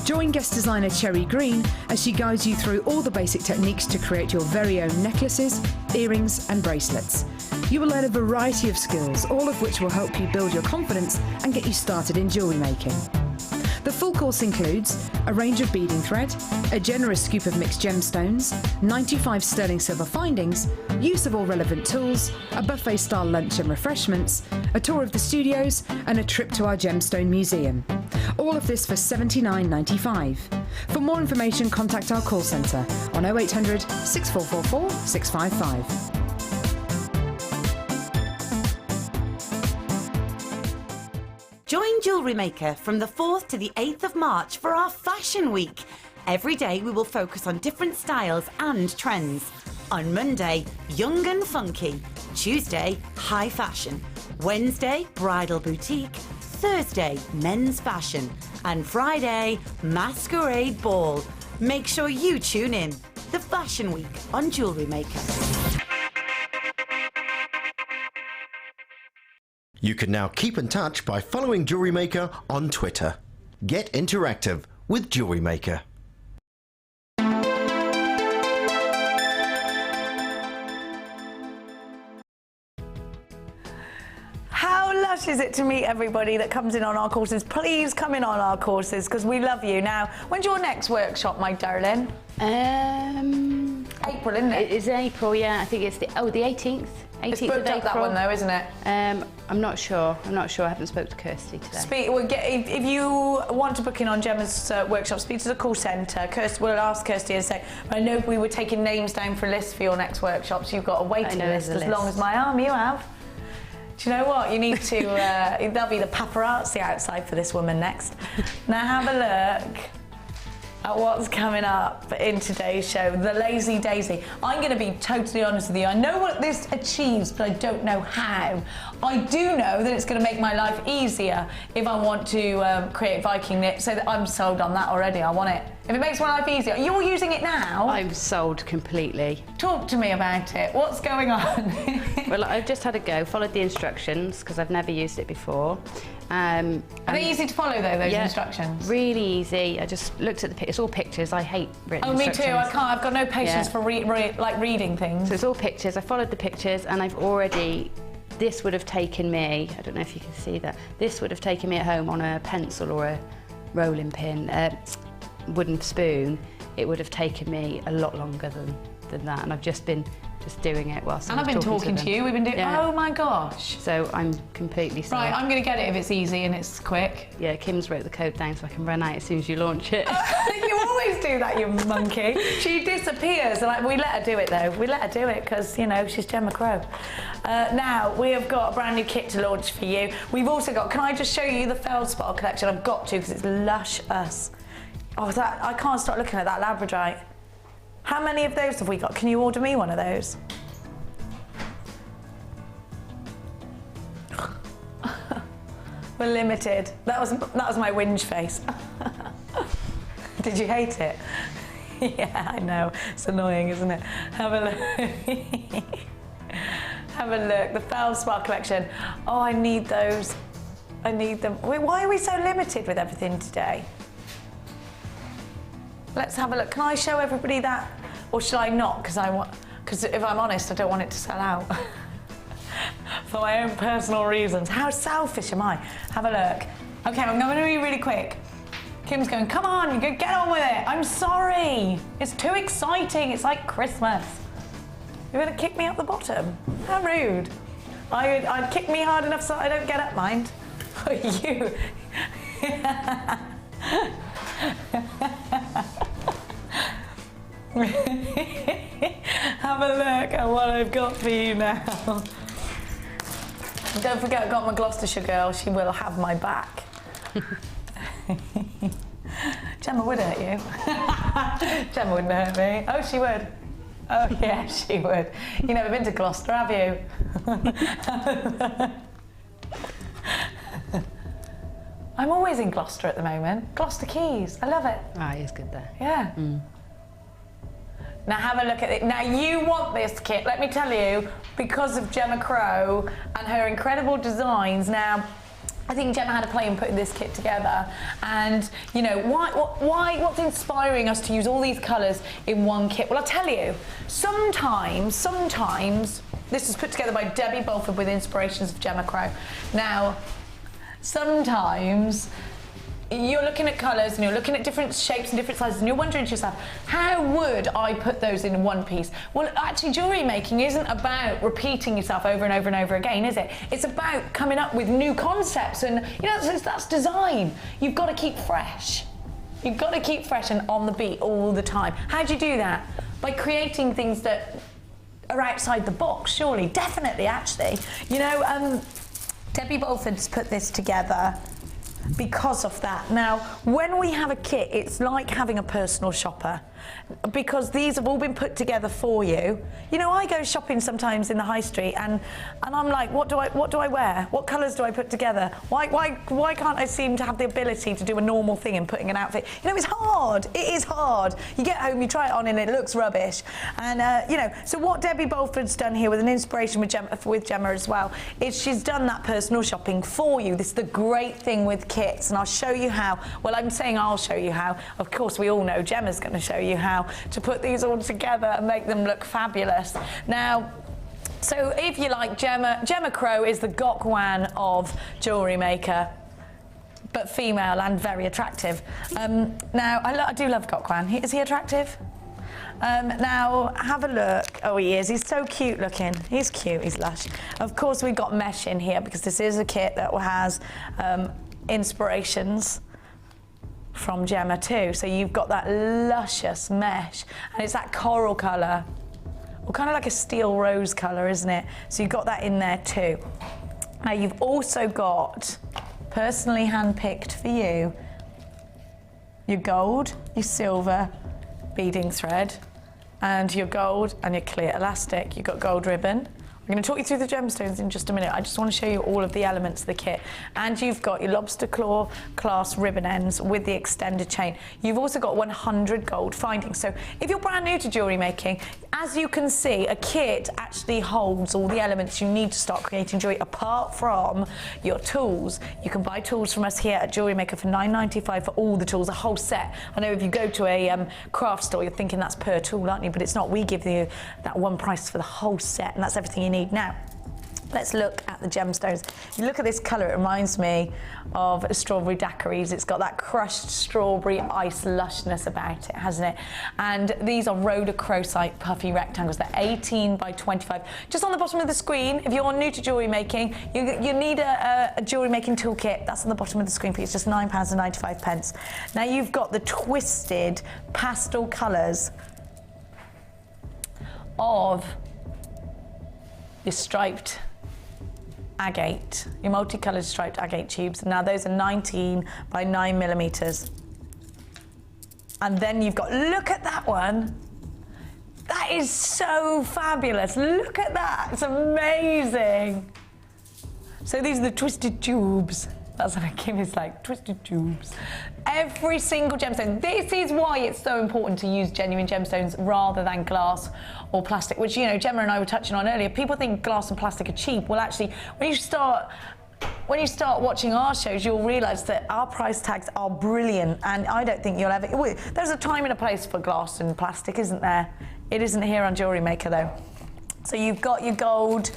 Join guest designer Cherry Green as she guides you through all the basic techniques to create your very own necklaces, earrings and bracelets. You will learn a variety of skills, all of which will help you build your confidence and get you started in jewellery making. The full course includes a range of beading thread, a generous scoop of mixed gemstones, 95 sterling silver findings, use of all relevant tools, a buffet-style lunch and refreshments, a tour of the studios and a trip to our gemstone museum. All of this for $79.95. For more information, contact our call centre on 0800 6444 655. Join Jewellery Maker from the 4th to the 8th of March for our Fashion Week. Every day we will focus on different styles and trends. On Monday, young and funky. Tuesday, high fashion. Wednesday, bridal boutique. Thursday, men's fashion. And Friday, masquerade ball. Make sure you tune in. The Fashion Week on Jewellery Maker. You can now keep in touch by following Jewellery Maker on Twitter. Get interactive with Jewellery Maker. How lush is it to meet everybody that comes in on our courses? Please come in on our courses because we love you. Now, when's your next workshop, my darling? April, isn't it? It's April, yeah. I think it's the 18th. 18th It's booked of up April. that one though, isn't it? I'm not sure. I haven't spoke to Kirsty today. If you want to book in on Gemma's workshop, speak to the call centre. We'll ask Kirsty and say, I know we were taking names down for lists for your next workshop, so you've got a waiting list as long as my arm. You have. Do you know what? You need to. There'll be the paparazzi outside for this woman next. Now have a look at what's coming up in today's show, the Lazy Daisy. I'm going to be totally honest with you. I know what this achieves, but I don't know how. I do know that it's going to make my life easier if I want to create Viking knit, so that I'm sold on that already. I want it. If it makes my life easier. You're using it now? I'm sold completely. Talk to me about it. What's going on? Well, I've just had a go, followed the instructions because I've never used it before. Are they easy to follow though, those instructions? Really easy. I just looked at the it's all pictures. I hate written instructions. Me too. I can't. I've got no patience for reading things. So it's all pictures. I followed the pictures, and I've already. This would have taken me. I don't know if you can see that. This would have taken me at home on a pencil or a rolling pin, wooden spoon. It would have taken me a lot longer than that, and I've just been doing it whilst and I've been talking to you. We've been doing. Yeah. Oh my gosh! So I'm completely sold. Right, I'm going to get it if it's easy and it's quick. Yeah, Kim's wrote the code down so I can run out as soon as you launch it. You always do that, you monkey. She disappears. Like, we let her do it though. We let her do it because you know she's Gemma Crow. Now we have got a brand new kit to launch for you. We've also got. Can I just show you the feldspar collection? I've got to because it's lush-us. Oh, that I can't stop looking at that labradorite. How many of those have we got? Can you order me one of those? We're limited. That was my whinge face. Did you hate it? Yeah, I know. It's annoying, isn't it? Have a look. Have a look. The feldspar collection. Oh, I need those. I need them. Wait, why are we so limited with everything today? Let's have a look. Can I show everybody that? Or should I not? Because if I'm honest, I don't want it to sell out. For my own personal reasons. How selfish am I? Have a look. Okay, I'm going to be really quick. Kim's going, come on, you get on with it. I'm sorry. It's too exciting. It's like Christmas. You're going to kick me up the bottom? How rude. I'd kick me hard enough so I don't get up, mind. You. Have a look at what I've got for you now. Don't forget, I've got my Gloucestershire girl. She will have my back. Gemma would hurt you. Gemma wouldn't hurt me. Oh, she would. Oh, yeah, she would. You've never been to Gloucester, have you? I'm always in Gloucester at the moment. Gloucester Quays. I love it. Ah, it's good there. Yeah. Now have a look at it. Now you want this kit, let me tell you, because of Gemma Crow and her incredible designs. Now, I think Gemma had a play in putting this kit together, and you know, what's inspiring us to use all these colours in one kit? Well, I'll tell you, sometimes, this was put together by Debbie Bolford with inspirations of Gemma Crow. Now, sometimes you're looking at colours and you're looking at different shapes and different sizes and you're wondering to yourself, how would I put those in one piece? Well, actually, jewellery making isn't about repeating yourself over and over and over again, is it? It's about coming up with new concepts, and you know, that's design. You've got to keep fresh. You've got to keep fresh and on the beat all the time. How do you do that? By creating things that are outside the box, surely. Definitely, actually. You know, Debbie Bolford's put this together because of that. Now, when we have a kit, it's like having a personal shopper, because these have all been put together for you. You know, I go shopping sometimes in the high street and I'm like, what do I wear? What colours do I put together? Why can't I seem to have the ability to do a normal thing in putting an outfit? You know, it's hard. It is hard. You get home, you try it on and it looks rubbish. And, you know, so what Debbie Bolford's done here with an inspiration with Gemma as well, is she's done that personal shopping for you. This is the great thing with kits, and I'll show you how. Well, I'm saying I'll show you how. Of course, we all know Gemma's going to show you how to put these all together and make them look fabulous. Now, so if you like, Gemma Crow is the Gokwan of Jewellery Maker, but female and very attractive. Now, I do love Gokwan. Is he attractive? Now, have a look. Oh, he is. He's so cute looking. He's cute. He's lush. Of course, we've got mesh in here because this is a kit that has inspirations from Gemma too. So you've got that luscious mesh, and it's that coral colour, or kind of like a steel rose colour, isn't it? So you've got that in there too. Now you've also got, personally hand-picked for you, your gold, your silver beading thread, and your gold and your clear elastic. You've got gold ribbon We're going to talk you through the gemstones in just a minute. I just want to show you all of the elements of the kit. And you've got your lobster claw clasp ribbon ends with the extended chain. You've also got 100 gold findings. So if you're brand new to jewellery making, as you can see, a kit actually holds all the elements you need to start creating jewellery apart from your tools. You can buy tools from us here at Jewellery Maker for £9.95 for all the tools, a whole set. I know if you go to a craft store, you're thinking that's per tool, aren't you? But it's not. We give you that one price for the whole set, and that's everything you need. Now, let's look at the gemstones. If you look at this colour, it reminds me of strawberry daiquiris. It's got that crushed strawberry ice lushness about it, hasn't it? And these are rhodochrosite puffy rectangles. They're 18 by 25. Just on the bottom of the screen, if you're new to jewellery making, you need a jewellery making toolkit. That's on the bottom of the screen for you. It's just £9.95. Now you've got the twisted pastel colours of your striped agate, your multicoloured striped agate tubes. Now those are 19 by 9 millimetres. And then you've got, look at that one. That is so fabulous. Look at that, it's amazing. So these are the twisted tubes. That's what Kimmy's like, twisted tubes. Every single gemstone. This is why it's so important to use genuine gemstones rather than glass or plastic, which, you know, Gemma and I were touching on earlier. People think glass and plastic are cheap. Well, actually, when you start watching our shows, you'll realise that our price tags are brilliant, and I don't think you'll ever... There's a time and a place for glass and plastic, isn't there? It isn't here on Jewellery Maker, though. So you've got your gold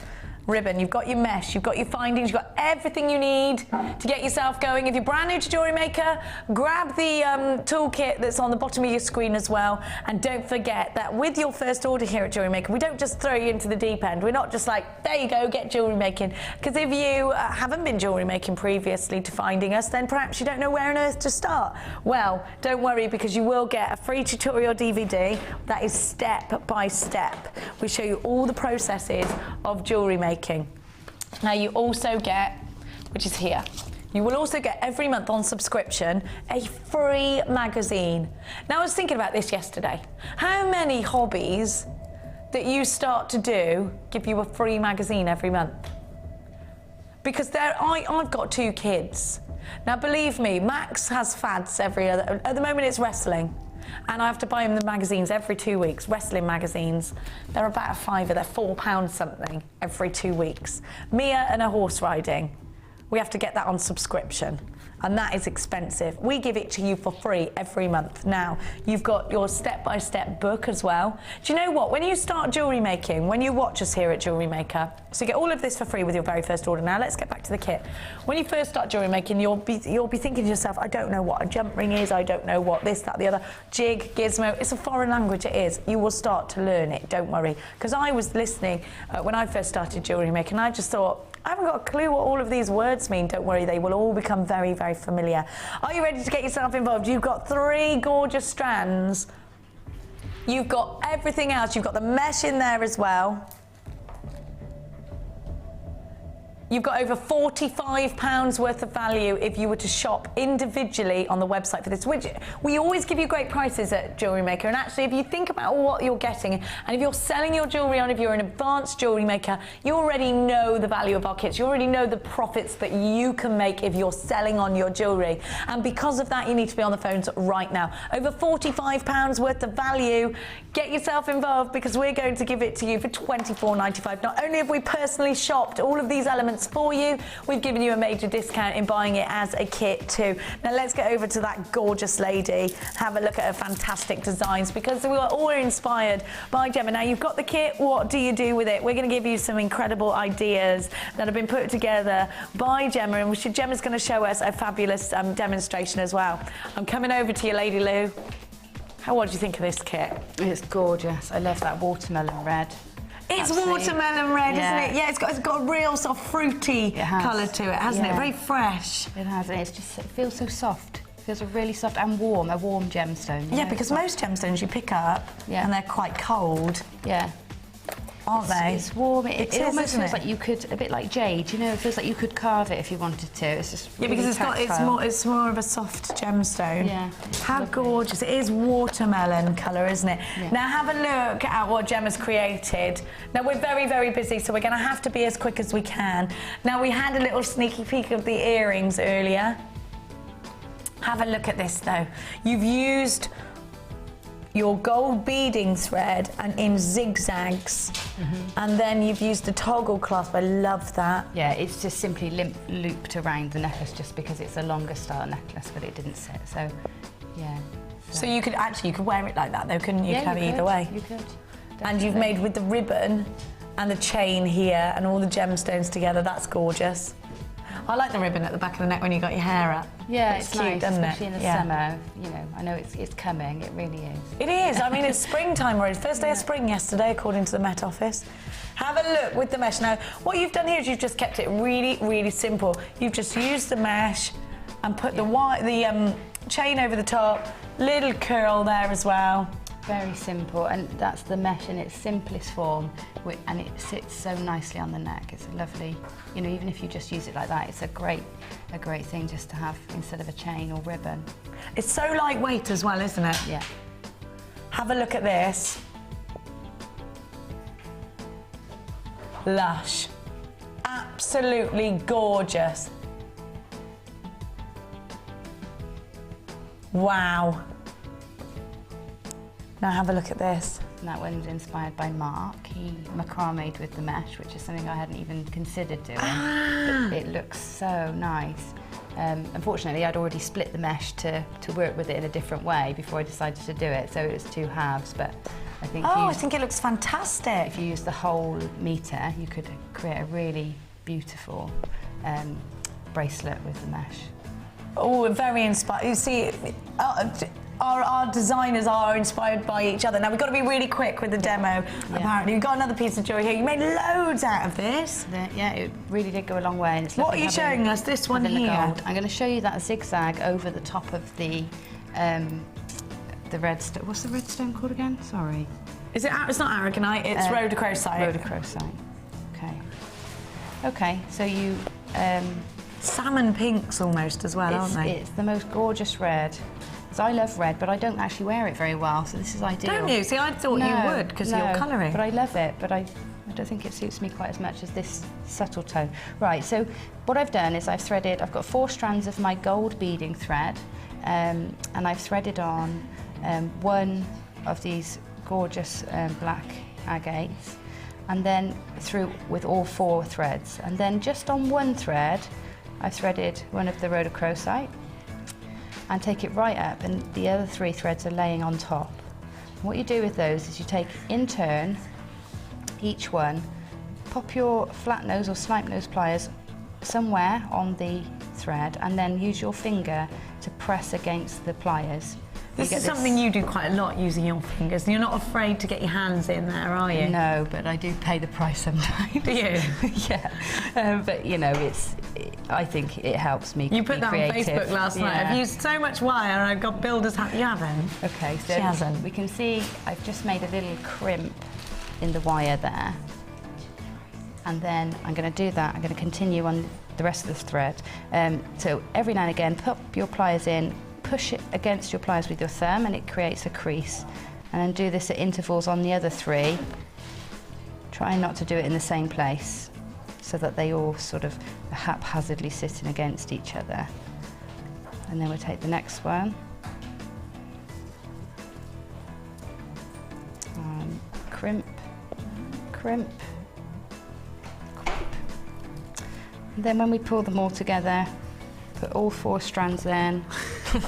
ribbon, you've got your mesh, you've got your findings, you've got everything you need to get yourself going. If you're brand new to Jewellery Maker, grab the toolkit that's on the bottom of your screen as well. And don't forget that with your first order here at Jewellery Maker, we don't just throw you into the deep end. We're not just like, there you go, get jewellery making. Because if you haven't been jewellery making previously to finding us, then perhaps you don't know where on earth to start. Well, don't worry, because you will get a free tutorial DVD that is step by step. We show you all the processes of jewellery making. Now you also get, which is here, you will also get every month on subscription a free magazine. Now I was thinking about this yesterday. How many hobbies that you start to do give you a free magazine every month? Because I've got 2 kids. Now believe me, Max has fads at the moment it's wrestling. And I have to buy him the magazines every 2 weeks, wrestling magazines. They're about a £5, they're £4 something every 2 weeks. Mia and her horse riding, we have to get that on subscription. And that is expensive. We give it to you for free every month. Now, you've got your step-by-step book as well. Do you know what? When you start jewellery making, when you watch us here at Jewellery Maker, so you get all of this for free with your very first order. Now, let's get back to the kit. When you first start jewellery making, you'll be thinking to yourself, I don't know what a jump ring is, I don't know what this, that, the other, jig, gizmo. It's a foreign language, it is. You will start to learn it, don't worry. Because I was listening when I first started jewellery making, and I just thought, I haven't got a clue what all of these words mean. Don't worry, they will all become very, very familiar. Are you ready to get yourself involved? You've got 3 gorgeous strands. You've got everything else. You've got the mesh in there as well. You've got over £45 worth of value if you were to shop individually on the website for this, which we always give you great prices at Jewellery Maker. And actually, if you think about what you're getting, and if you're selling your jewellery on, if you're an advanced jewellery maker, you already know the value of our kits. You already know the profits that you can make if you're selling on your jewellery. And because of that, you need to be on the phones right now. Over £45 worth of value. Get yourself involved, because we're going to give it to you for £24.95. Not only have we personally shopped all of these elements for you, we've given you a major discount in buying it as a kit too. Now let's get over to that gorgeous lady, have a look at her fantastic designs, because we are all inspired by Gemma. Now you've got the kit, what do you do with it? We're going to give you some incredible ideas that have been put together by Gemma, and Gemma's going to show us a fabulous demonstration as well. I'm coming over to you, Lady Lou. What do you think of this kit? It's gorgeous. I love that watermelon red. It's watermelon red, isn't it? Yeah, it's got a real sort of fruity colour to it, hasn't it? Very fresh. It has, and it feels so soft. It feels really soft and warm, a warm gemstone. Yeah, because most gemstones you pick up and they're quite cold. Yeah. aren't they? It's warm. It is, almost isn't feels it? like you could, a bit like jade, you know, it feels like you could carve it if you wanted to. It's just Yeah, really because tactile. it's more of a soft gemstone. Yeah. How gorgeous. It is watermelon colour, isn't it? Yeah. Now have a look at what Gemma's created. Now we're very, very busy, so we're going to have to be as quick as we can. Now we had a little sneaky peek of the earrings earlier. Have a look at this though. You've used your gold beading thread and in zigzags, and then you've used the toggle clasp. I love that. Yeah, it's just simply looped around the necklace just because it's a longer style necklace, but it didn't sit. So, yeah. So you could wear it like that though, couldn't you? Yeah, You could have you it either way. You could. And you've made with the ribbon and the chain here and all the gemstones together. That's gorgeous. I like the ribbon at the back of the neck when you got your hair up. Yeah, it's it's cute, nice, doesn't it? especially in the summer. You know, I know it's coming. It really is. It is. I mean, it's springtime already. First day of spring yesterday, according to the Met Office. Have a look with the mesh. Now, what you've done here is you've just kept it really, really simple. You've just used the mesh and put the chain over the top. Little curl there as well. Very simple, and that's the mesh in its simplest form, and it sits so nicely on the neck. It's a lovely, you know, even if you just use it like that, it's a great thing just to have instead of a chain or ribbon. It's so lightweight as well, isn't it? Yeah. Have a look at this. Lush. Absolutely gorgeous. Wow. Now have a look at this. And that one's inspired by Mark. He macrame'd with the mesh, which is something I hadn't even considered doing. But it looks so nice. Unfortunately, I'd already split the mesh to work with it in a different way before I decided to do it, so it was 2 halves. But I think I think it looks fantastic. If you use the whole meter, you could create a really beautiful bracelet with the mesh. Oh, very inspired. You see, our designers are inspired by each other. Now, we've got to be really quick with the demo, apparently. We've got another piece of jewellery here. You made loads out of this. Yeah, it really did go a long way. And it's what are you showing us? This one here? Gold. I'm going to show you that zigzag over the top of the redstone. What's the redstone called again? Sorry. Is it? It's not aragonite. It's rhodochrosite. Rhodochrosite. Okay. Okay. So you. Salmon pinks almost as well, aren't they? It's the most gorgeous red. So I love red, but I don't actually wear it very well, so this is ideal. Don't you? See, I thought you would because of your colouring. But I love it, but I don't think it suits me quite as much as this subtle tone. Right, so what I've done is I've got 4 strands of my gold beading thread, and I've threaded on 1 of these gorgeous black agates, and then through with all 4 threads. And then just on 1 thread, I've threaded 1 of the rhodochrosite, and take it right up, and the other 3 threads are laying on top. And what you do with those is you take, in turn, each one, pop your flat nose or snipe nose pliers somewhere on the thread, and then use your finger to press against the pliers. This is something you do quite a lot, using your fingers. You're not afraid to get your hands in there, are you? No, but I do pay the price sometimes. Do you? Yeah. But, you know, I think it helps me. You put that creative. on Facebook last night. I've used so much wire and I've got builders happy. You haven't? Okay, so she hasn't. We can see I've just made a little crimp in the wire there. And then I'm going to do that. I'm going to continue on the rest of the thread. So every now and again, pop your pliers in, push it against your pliers with your thumb, and it creates a crease. And then do this at intervals on the other 3. Try not to do it in the same place, so that they all sort of haphazardly sitting against each other. And then we'll take the next one. Crimp, crimp, crimp. And then when we pull them all together, put all 4 strands in.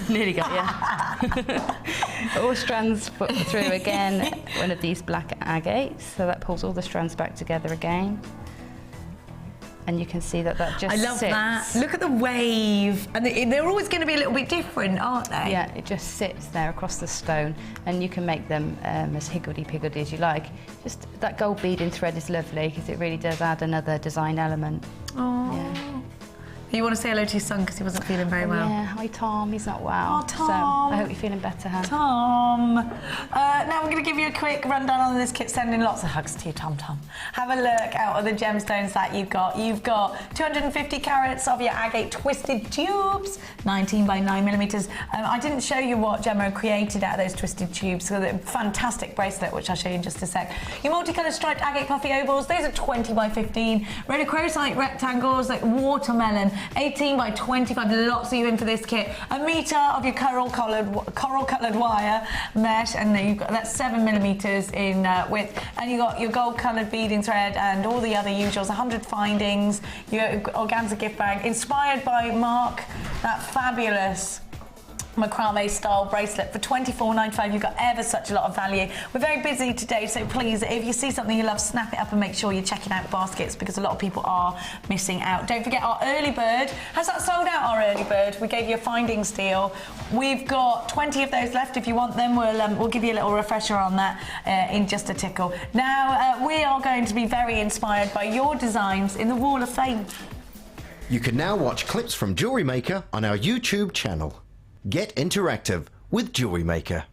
Nearly got you. All strands put through again, 1 of these black agates, so that pulls all the strands back together again. And you can see that just sits. I love that. Look at the wave. And they're always going to be a little bit different, aren't they? Yeah, it just sits there across the stone, and you can make them as higgledy-piggledy as you like. Just that gold beading thread is lovely because it really does add another design element. Oh. Yeah. You want to say hello to your son because he wasn't feeling very well. Yeah, hi Tom, he's not well. Oh, Tom. So I hope you're feeling better, huh? Tom. Now we're going to give you a quick rundown on this kit, sending lots of hugs to you, Tom. Have a look out of the gemstones that you've got. You've got 250 carats of your agate twisted tubes, 19 by 9 millimeters. I didn't show you what Gemma created out of those twisted tubes, so the fantastic bracelet, which I'll show you in just a sec. Your multicoloured striped agate puffy ovals, those are 20 by 15. Rhodochrosite rectangles, like watermelon, 18 by 25, lots of you in for this kit. A metre of your coral-coloured wire mesh, and then you've got that's 7 millimeters in width, and you got your gold-coloured beading thread and all the other usuals. 100 findings. Your organza gift bag, inspired by Mark, that fabulous macrame style bracelet for $24.95. You've got ever such a lot of value. We're very busy today, so please, if you see something you love, snap it up and make sure you're checking out baskets, because a lot of people are missing out. Don't forget our early bird. Has that sold out, our early bird? We gave you a findings deal. We've got 20 of those left. If you want them, we'll give you a little refresher on that in just a tickle. Now, we are going to be very inspired by your designs in the Wall of Fame. You can now watch clips from Jewellery Maker on our YouTube channel. Get interactive with Jewellery Maker.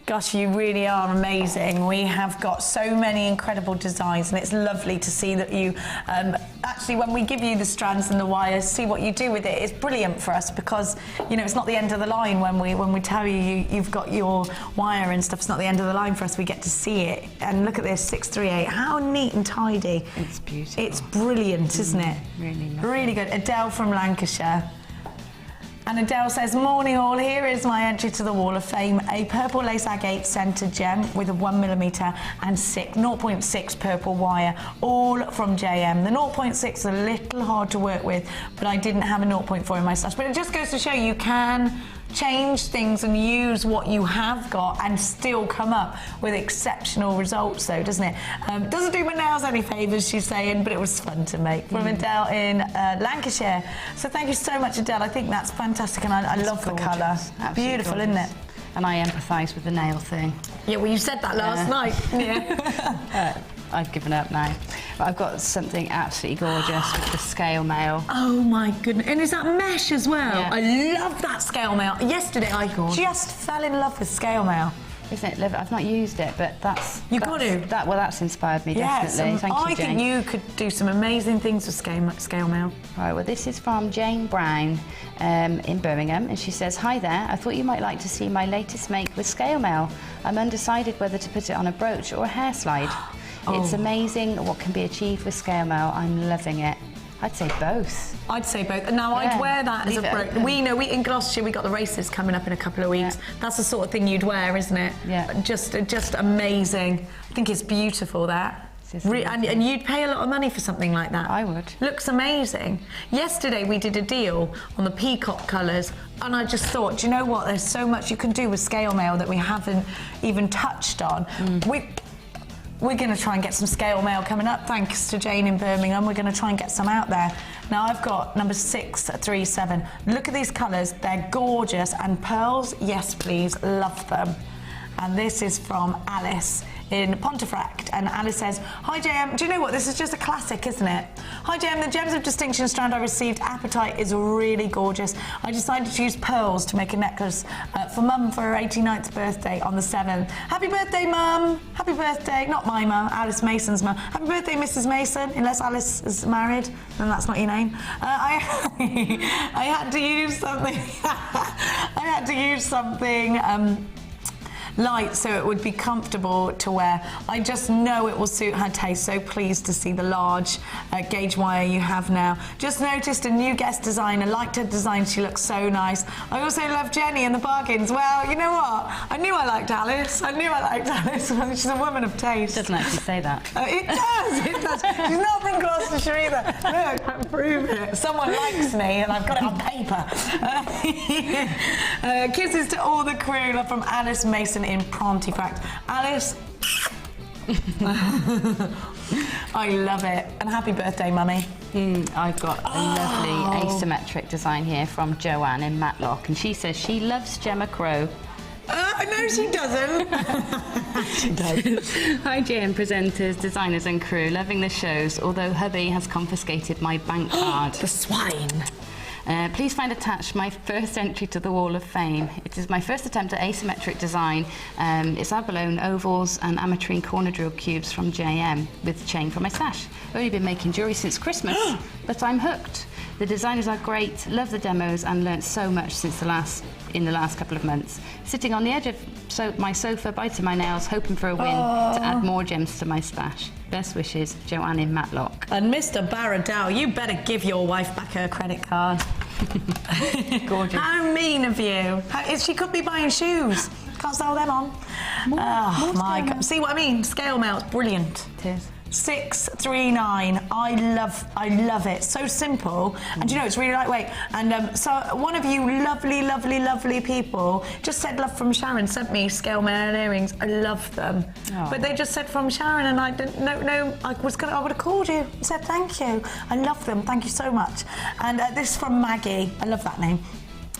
Gosh, you really are amazing. We have got so many incredible designs, and it's lovely to see that you actually, when we give you the strands and the wires, see what you do with it. It's brilliant for us because, you know, it's not the end of the line when we tell you've got your wire and stuff. It's not the end of the line for us. We get to see it. And look at this, 638. How neat and tidy. It's beautiful. It's brilliant, isn't it? Really lovely. Really good. Adele from Lancashire. And Adele says, morning all, here is my entry to the Wall of Fame. A purple lace agate centre gem with a 1mm and 0.6 purple wire, all from JM. The 0.6 is a little hard to work with, but I didn't have a 0.4 in my stash. But it just goes to show you can change things and use what you have got and still come up with exceptional results, though, doesn't it? Doesn't do my nails any favours, she's saying, but it was fun to make. From Adele in Lancashire. So thank you so much, Adele. I think that's fantastic, and I love the colour. Beautiful, gorgeous. Isn't it? And I empathise with the nail thing. Yeah, well, you said that last night. Yeah. I've given up now. But I've got something absolutely gorgeous with the scale mail. Oh my goodness. And is that mesh as well? Yeah. I love that scale mail. Yesterday I just fell in love with scale mail. Isn't it? I've not used it, but that's... You've got to. That's inspired me, yes, definitely. Thank you, Jane. I think you could do some amazing things with scale mail. Right, well, this is from Jane Brown in Birmingham, and she says, hi there, I thought you might like to see my latest make with scale mail. I'm undecided whether to put it on a brooch or a hair slide. It's amazing what can be achieved with scale mail. I'm loving it. I'd say both. I'd say both. Now, I'd wear that as a brooch. We in Gloucestershire, we got the races coming up in a couple of weeks. Yeah. That's the sort of thing you'd wear, isn't it? Yeah. Just amazing. I think it's beautiful, that. And you'd pay a lot of money for something like that. I would. Looks amazing. Yesterday we did a deal on the peacock colours, and I just thought, do you know what? There's so much you can do with scale mail that we haven't even touched on. We're going to try and get some scale mail coming up, thanks to Jane in Birmingham. We're going to try and get some out there. Now, I've got number 637. Look at these colours. They're gorgeous. And pearls, yes, please. Love them. And this is from Alice in Pontefract, and Alice says, hi JM, do you know what, this is just a classic, isn't it? Hi JM, the Gems of Distinction strand I received, Appetite, is really gorgeous. I decided to use pearls to make a necklace for Mum for her 89th birthday on the 7th. Happy birthday, Mum! Happy birthday, not my mum, Alice Mason's mum. Happy birthday, Mrs. Mason, unless Alice is married, then that's not your name. I had to use something, light so it would be comfortable to wear. I just know it will suit her taste, so pleased to see the large gauge wire you have now. Just noticed a new guest designer, liked her design, she looks so nice. I also love Jenny and the bargains. Well, you know what? I knew I liked Alice. She's a woman of taste. It doesn't actually say that. It does. She's not from Gloucestershire either. Look, I can prove it. Someone likes me and I've got it on paper. Kisses to all the crew from Alice Mason in Pontefract. Alice, I love it. And happy birthday, Mummy. I've got a lovely asymmetric design here from Joanne in Matlock, and she says she loves Gemma Crow. No, she doesn't. She does. Hi, GM presenters, designers and crew. Loving the shows, although hubby has confiscated my bank card. The swine. Please find attached my first entry to the Wall of Fame. It is my first attempt at asymmetric design. It's abalone ovals and ametrine corner drill cubes from JM with chain for my stash. I've only been making jewellery since Christmas, but I'm hooked. The designers are great, love the demos and learnt so much since in the last couple of months. Sitting on the edge of my sofa, biting my nails, hoping for a win to add more gems to my stash. Best wishes, Joanne in Matlock. And Mr. Baradell, you better give your wife back her credit card. Gorgeous. How mean of you. She could be buying shoes. Can't sell them on. More my God. See what I mean? Scale mail's brilliant. It is. 639. I love it. So simple, and you know it's really lightweight. And so one of you lovely people just said love from Sharon. Sent me scale mail earrings. I love them, but they just said from Sharon, and I didn't. No. I would have called you. And said thank you. I love them. Thank you so much. And this from Maggie. I love that name.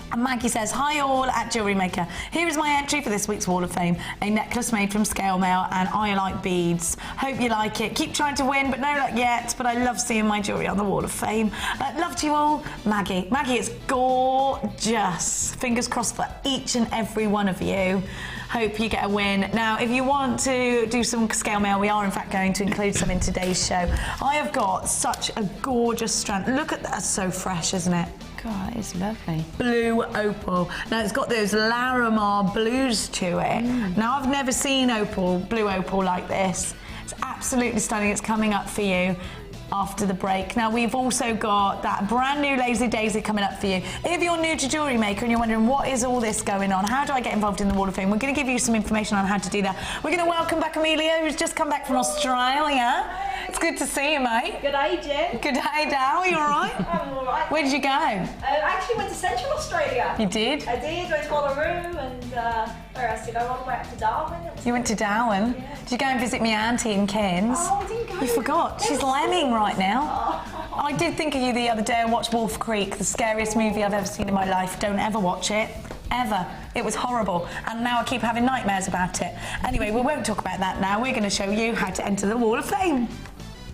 And Maggie says, hi all at Jewellery Maker. Here is my entry for this week's Wall of Fame. A necklace made from scale mail and I like beads. Hope you like it. Keep trying to win, but no luck yet. But I love seeing my jewellery on the Wall of Fame. Love to you all, Maggie. Maggie is gorgeous. Fingers crossed for each and every one of you. Hope you get a win. Now, if you want to do some scale mail, we are in fact going to include some in today's show. I have got such a gorgeous strand. Look at that, that's so fresh, isn't it? God, it's lovely. Blue opal. Now it's got those Larimar blues to it. Now I've never seen blue opal like this. It's absolutely stunning. It's coming up for you after the break. Now we've also got that brand new Lazy Daisy coming up for you. If you're new to Jewellery Maker and you're wondering what is all this going on, how do I get involved in the Wall of Fame, we're going to give you some information on how to do that. We're going to welcome back Amelia, who's just come back from Australia. It's good to see you, mate. Good day, Jen. Good day, Dal. You all right? I'm all right. Where did you go? I actually went to Central Australia. You did? I did. Went to Wallaroo and where else did I go? All the way up to Darwin. You went to Darwin? Yeah. Did you go and visit my auntie in Cairns? Oh, I didn't go. You forgot. She's lambing right now. Oh. I did think of you the other day and watched Wolf Creek, the scariest movie I've ever seen in my life. Don't ever watch it. Ever. It was horrible. And now I keep having nightmares about it. Anyway, we won't talk about that now. We're going to show you how to enter the Wall of Fame.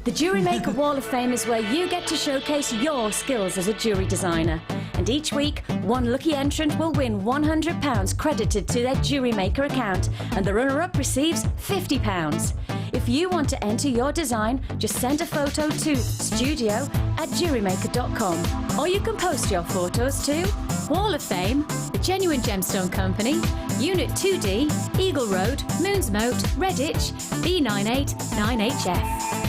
The Jewellery Maker Wall of Fame is where you get to showcase your skills as a jewellery designer. And each week, one lucky entrant will win £100 credited to their Jewellery Maker account, and the runner-up receives £50. If you want to enter your design, just send a photo to studio@jewellerymaker.com, or you can post your photos to Wall of Fame, The Genuine Gemstone Company, Unit 2D, Eagle Road, Moonsmoat, Redditch, B989HF.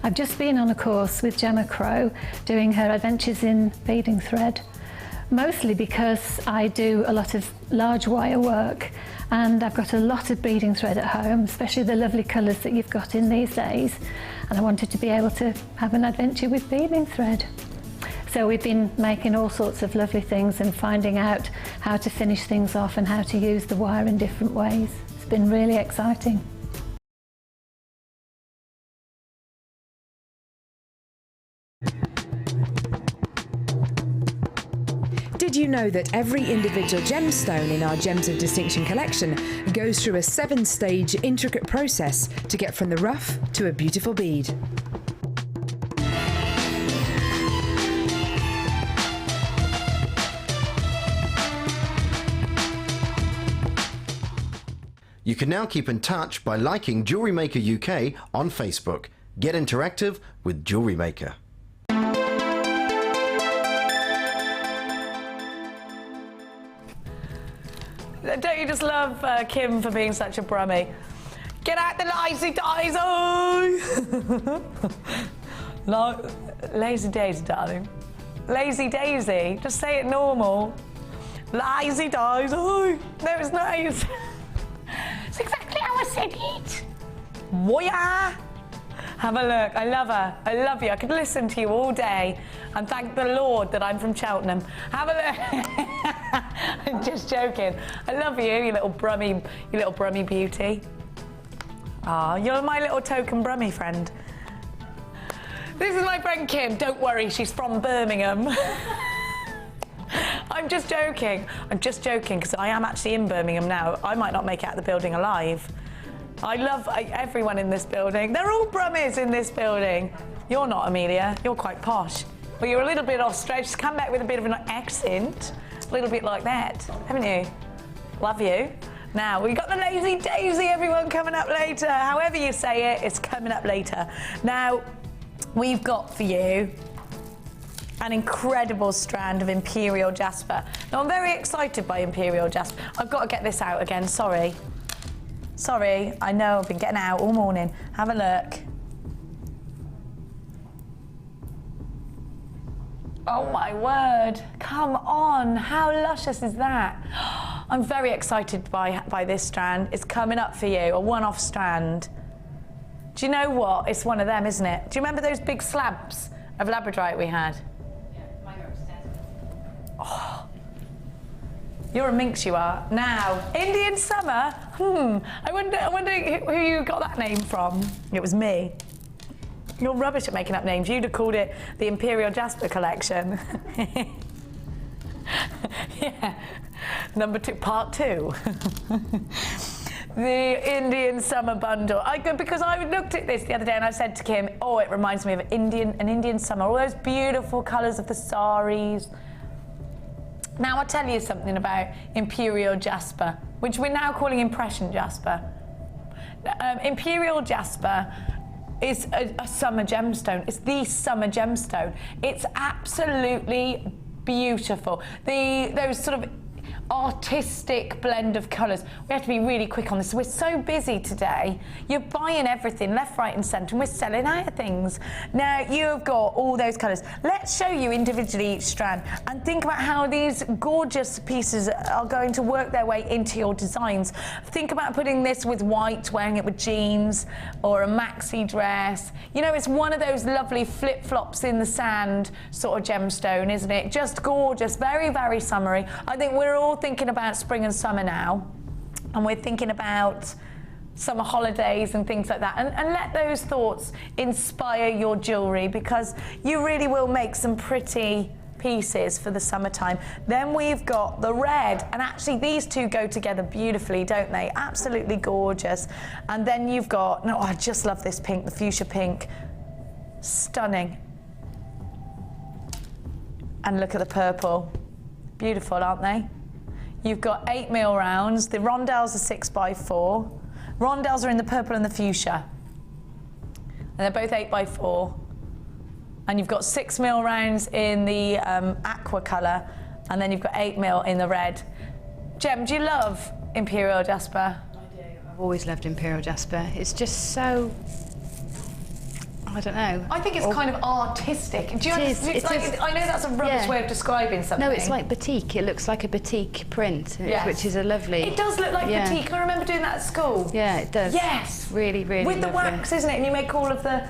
I've just been on a course with Gemma Crow doing her adventures in beading thread, mostly because I do a lot of large wire work and I've got a lot of beading thread at home, especially the lovely colours that you've got in these days, and I wanted to be able to have an adventure with beading thread. So we've been making all sorts of lovely things and finding out how to finish things off and how to use the wire in different ways. It's been really exciting. Did you know that every individual gemstone in our Gems of Distinction collection goes through a 7-stage intricate process to get from the rough to a beautiful bead? You can now keep in touch by liking Jewellery Maker UK on Facebook. Get interactive with Jewellery Maker. Don't you just love Kim for being such a brummie? Get out the lazy daisy! Lazy daisy, darling. Lazy daisy. Just say it normal. Lazy daisy. No, it's nice. It's exactly how I said it. Woya! Have a look. I love her. I love you. I could listen to you all day and thank the Lord that I'm from Cheltenham. Have a look. I'm just joking. I love you, you little Brummy beauty. Ah, you're my little token Brummy friend. This is my friend Kim. Don't worry, she's from Birmingham. I'm just joking. I'm just joking because I am actually in Birmingham now. I might not make it out of the building alive. I love everyone in this building. They're all Brummies in this building. You're not, Amelia. You're quite posh. But you're a little bit Australian. Just come back with a bit of an accent. A little bit like that, haven't you? Love you. Now, we've got the Lazy Daisy, everyone, coming up later. However you say it, it's coming up later. Now, we've got for you an incredible strand of Imperial Jasper. Now, I'm very excited by Imperial Jasper. I've got to get this out again, sorry. Sorry, I know I've been getting out all morning. Have a look. Oh my word, come on, how luscious is that? I'm very excited by this strand. It's coming up for you, a one-off strand. Do you know what? It's one of them, isn't it? Do you remember those big slabs of labradorite we had? Yeah, mine are upstairs. Oh. You're a minx, you are. Now, Indian Summer. I wonder who you got that name from. It was me. You're rubbish at making up names. You'd have called it the Imperial Jasper Collection. Yeah. Number 2, part 2. The Indian Summer Bundle. Because I looked at this the other day and I said to Kim, oh, it reminds me of an Indian summer. All those beautiful colours of the saris. Now, I'll tell you something about Imperial Jasper, which we're now calling Impression Jasper. Imperial Jasper is a summer gemstone. It's the summer gemstone. It's absolutely beautiful. Those sort of artistic blend of colours. We have to be really quick on this. We're so busy today. You're buying everything left, right and centre and we're selling out of things. Now you've got all those colours. Let's show you individually each strand and think about how these gorgeous pieces are going to work their way into your designs. Think about putting this with white, wearing it with jeans or a maxi dress. You know, it's one of those lovely flip-flops in the sand sort of gemstone, isn't it? Just gorgeous, very, very summery. I think we're all thinking about spring and summer now, and we're thinking about summer holidays and things like that, and let those thoughts inspire your jewellery, because you really will make some pretty pieces for the summertime. Then we've got the red, and actually these two go together beautifully, don't they? Absolutely gorgeous. And then you've got, no, I just love this pink, the fuchsia pink. Stunning. And look at the purple. Beautiful, aren't they? You've got 8mm rounds. The rondelles are 6x4. Rondelles are in the purple and the fuchsia. And they're both 8x4. And you've got 6mm rounds in the aqua colour, and then you've got 8mm in the red. Gem, do you love Imperial Jasper? I do. I've always loved Imperial Jasper. It's just so, I don't know. I think it's kind of artistic. Do you understand? It is. I know that's a rubbish way of describing something. No, it's like batik. It looks like a batik print, Yes. which is a lovely... It does look like batik. I remember doing that at school. Yeah, it does. Yes. Really, really With the lovely. wax, isn't it? And you make all of the...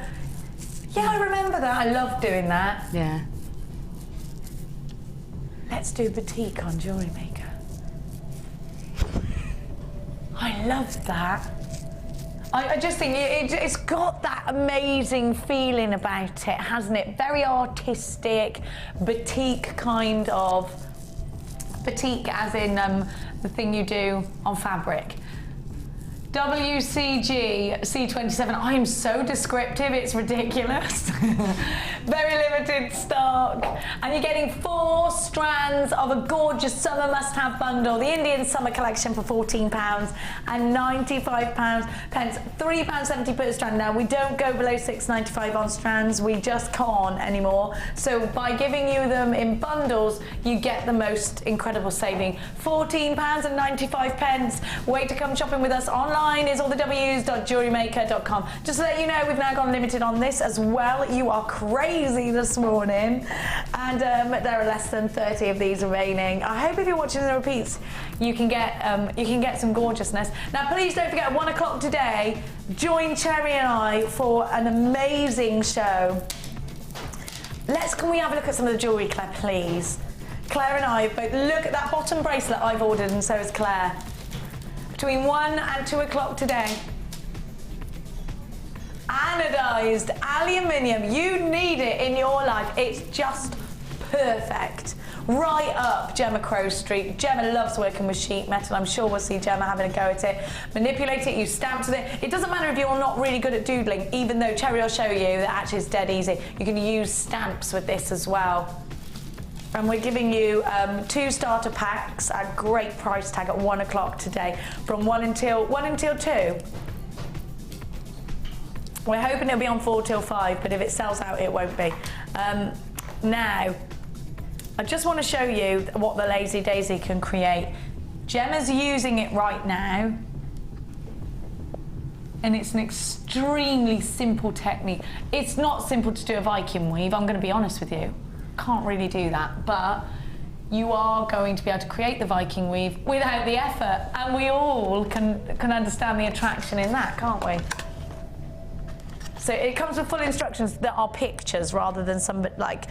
Yeah, I remember that. I love doing that. Yeah. Let's do batik on Jewellery Maker. I love that. I just think it's got that amazing feeling about it, hasn't it? Very artistic, batik kind of. Batik as in the thing you do on fabric. WCG C27. I am so descriptive, it's ridiculous. Very limited stock. And you're getting 4 strands of a gorgeous summer must-have bundle. The Indian Summer Collection for £14 and 95 pence. £3.70 per strand. Now, we don't go below £6.95 on strands. We just can't anymore. So by giving you them in bundles, you get the most incredible saving. £14 and 95 pence. Way to come shopping with us online online is all the w's.jewellerymaker.com. Just to let you know, we've now gone limited on this as well. You are crazy this morning. And there are less than 30 of these remaining. I hope if you're watching the repeats, you can get some gorgeousness. Now, please don't forget, at 1 o'clock today, join Cherry and I for an amazing show. Can we have a look at some of the jewellery, Claire, please? Claire and I both look at that bottom bracelet I've ordered, and so has Claire. Between 1 and 2 o'clock today. Anodised aluminium, you need it in your life. It's just perfect. Right up Gemma Crow Street. Gemma loves working with sheet metal. I'm sure we'll see Gemma having a go at it. Manipulate it, use stamps with it. It doesn't matter if you're not really good at doodling, even though Cherry will show you that actually it's dead easy. You can use stamps with this as well. And we're giving you 2 starter packs at great price tag at 1 o'clock today, from 1 until 2. We're hoping it'll be on 4 till 5, but if it sells out, it won't be. Now, I just want to show you what the Lazy Daisy can create. Gemma's using it right now, and it's an extremely simple technique. It's not simple to do a Viking weave, I'm going to be honest with you. Can't really do that, but you are going to be able to create the Viking weave without the effort, and we all can understand the attraction in that, can't we? So it comes with full instructions that are pictures rather than some, like,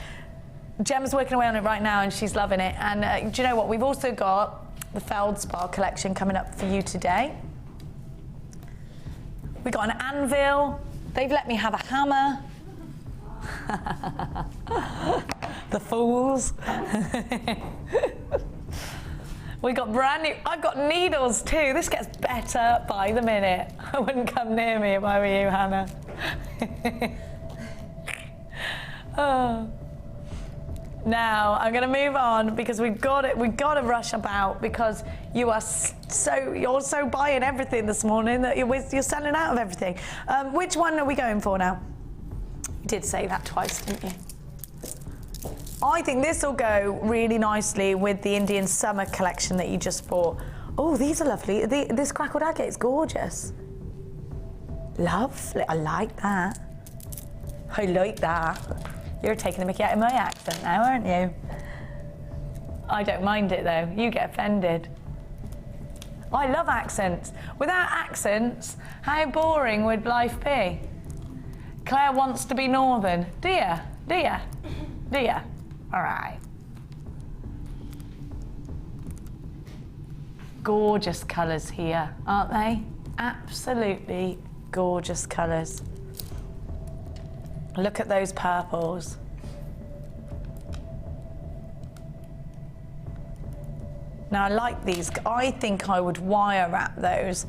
Gemma's working away on it right now and she's loving it. And do you know what? We've also got the Feldspar collection coming up for you today. We've got an anvil. They've let me have a hammer. The fools. We got brand new, I've got needles too. This gets better by the minute. I wouldn't come near me if I were you, Hannah. Oh. Now I'm going to move on because we've got to rush about because you're so buying everything this morning that you're selling out of everything. Which one are we going for now? You did say that twice, didn't you? I think this will go really nicely with the Indian Summer collection that you just bought. Oh, these are lovely. This crackled agate is gorgeous. Lovely. I like that. I like that. You're taking the mickey out of my accent now, aren't you? I don't mind it though. You get offended. I love accents. Without accents, how boring would life be? Claire wants to be northern. Do you? Do you? Do you? All right. Gorgeous colours here, aren't they? Absolutely gorgeous colours. Look at those purples. Now I like these. I think I would wire wrap those.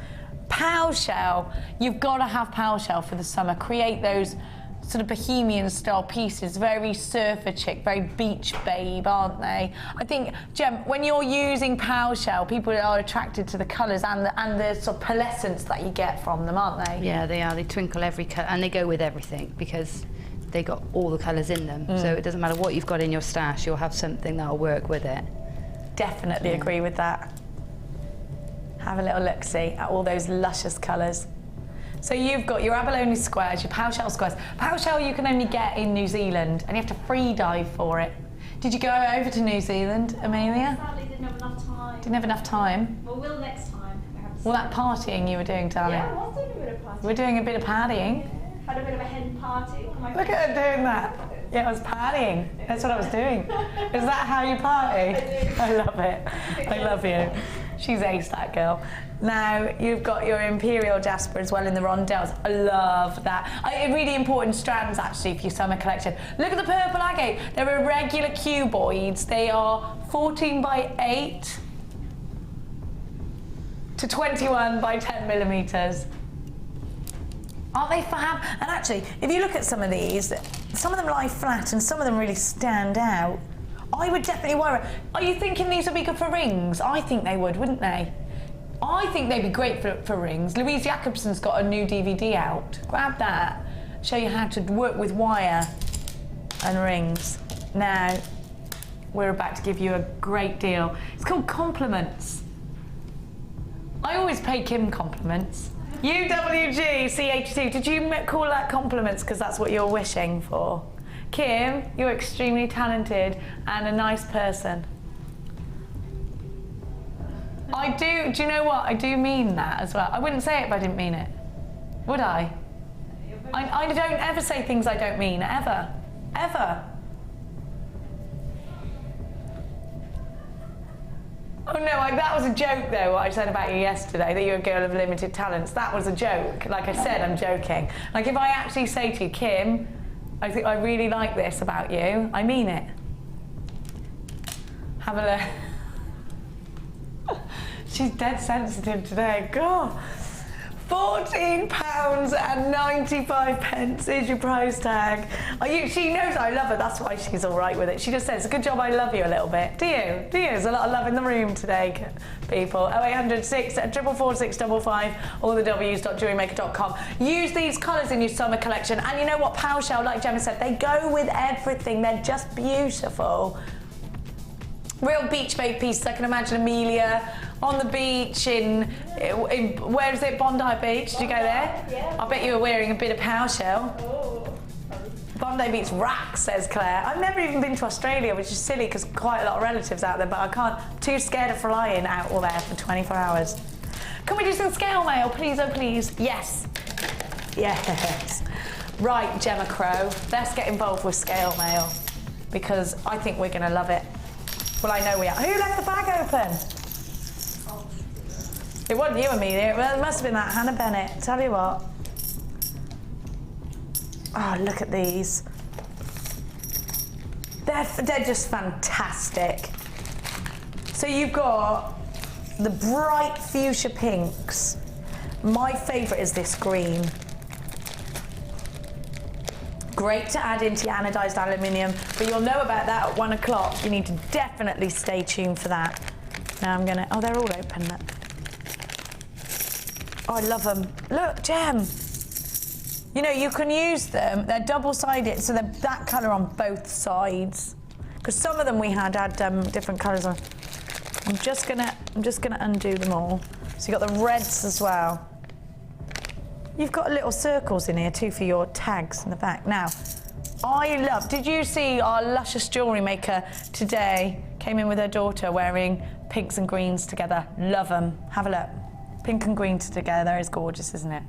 Pow shell. You've got to have pow shell for the summer. Create those sort of bohemian style pieces, very surfer chic, very beach babe, aren't they? I think, Gem, when you're using pow shell, people are attracted to the colours and the sort of pearlescence that you get from them, aren't they? Yeah, they are. They twinkle every colour, and they go with everything because they got all the colours in them. So it doesn't matter what you've got in your stash, you'll have something that'll work with it. Definitely agree with that. Have a little look-see at all those luscious colours. So you've got your abalone squares, your pow shell squares. Pow shell you can only get in New Zealand, and you have to free dive for it. Did you go over to New Zealand, Amelia? Sadly, didn't have enough time. Didn't have enough time? Well, we'll next time. All that partying you were doing, darling? Yeah, I was doing a bit of partying. We're doing a bit of partying. Yeah. Had a bit of a hen party. Look at her doing that. Yeah, I was partying. That's what I was doing. Is that how you party? I love it. I love you. She's ace, that girl. Now, you've got your Imperial Jasper as well in the rondelles. I love that. Really important strands, actually, for your summer collection. Look at the purple agate. They're irregular cuboids. They are 14 by 8 to 21 by 10 millimetres. Aren't they fab? And actually, if you look at some of these, some of them lie flat and some of them really stand out. I would definitely wear it. Are you thinking these would be good for rings? I think they would, wouldn't they? I think they'd be great for rings. Louise Jacobson's got a new DVD out. Grab that. Show you how to work with wire and rings. Now, we're about to give you a great deal. It's called Compliments. I always pay Kim compliments. UWGCH2, did you call that compliments because that's what you're wishing for? Kim, you're extremely talented and a nice person. Do you know what? I do mean that as well. I wouldn't say it if I didn't mean it. Would I? I don't ever say things I don't mean, ever. Ever. Oh no, that was a joke though, what I said about you yesterday, that you're a girl of limited talents. That was a joke. Like I said, I'm joking. Like if I actually say to you, Kim, I think I really like this about you, I mean it. Have a look. She's dead sensitive today, God. £14.95 is your price tag. She knows I love her, that's why she's all right with it. She just says, good job I love you a little bit. Do you? There's a lot of love in the room today, people. 0800 444 655 or the w's.jewellerymaker.com. Use these colours in your summer collection. And you know what, Power Shell, like Gemma said, they go with everything. They're just beautiful. Real beach babe pieces. I can imagine Amelia on the beach in where is it? Bondi Beach. Did you go there? Yeah. I bet you were wearing a bit of Power Shell. Oh. Bondi Beach rack, says Claire. I've never even been to Australia, which is silly because quite a lot of relatives out there, but I can't. Too scared of flying out all there for 24 hours. Can we do some scale mail, please? Oh, please. Yes. Yes. Right, Gemma Crow. Let's get involved with scale mail because I think we're going to love it. Well, I know we are. Who left the bag open? It wasn't you, Amelia. Well, it must have been that Hannah Bennett. Tell you what. Oh, look at these. They're just fantastic. So you've got the bright fuchsia pinks. My favourite is this green. Great to add into your anodised aluminium, but you'll know about that at 1 o'clock. You need to definitely stay tuned for that. Now I'm gonna, oh, they're all open. Look. Oh, I love them. Look, Gem. You know, you can use them. They're double-sided, so they're that colour on both sides. Because some of them we had different colours on. I'm just gonna undo them all. So you've got the reds as well. You've got little circles in here too for your tags in the back. Now, did you see our luscious jewellery maker today came in with her daughter wearing pinks and greens together? Love them. Have a look. Pink and green together is gorgeous, isn't it?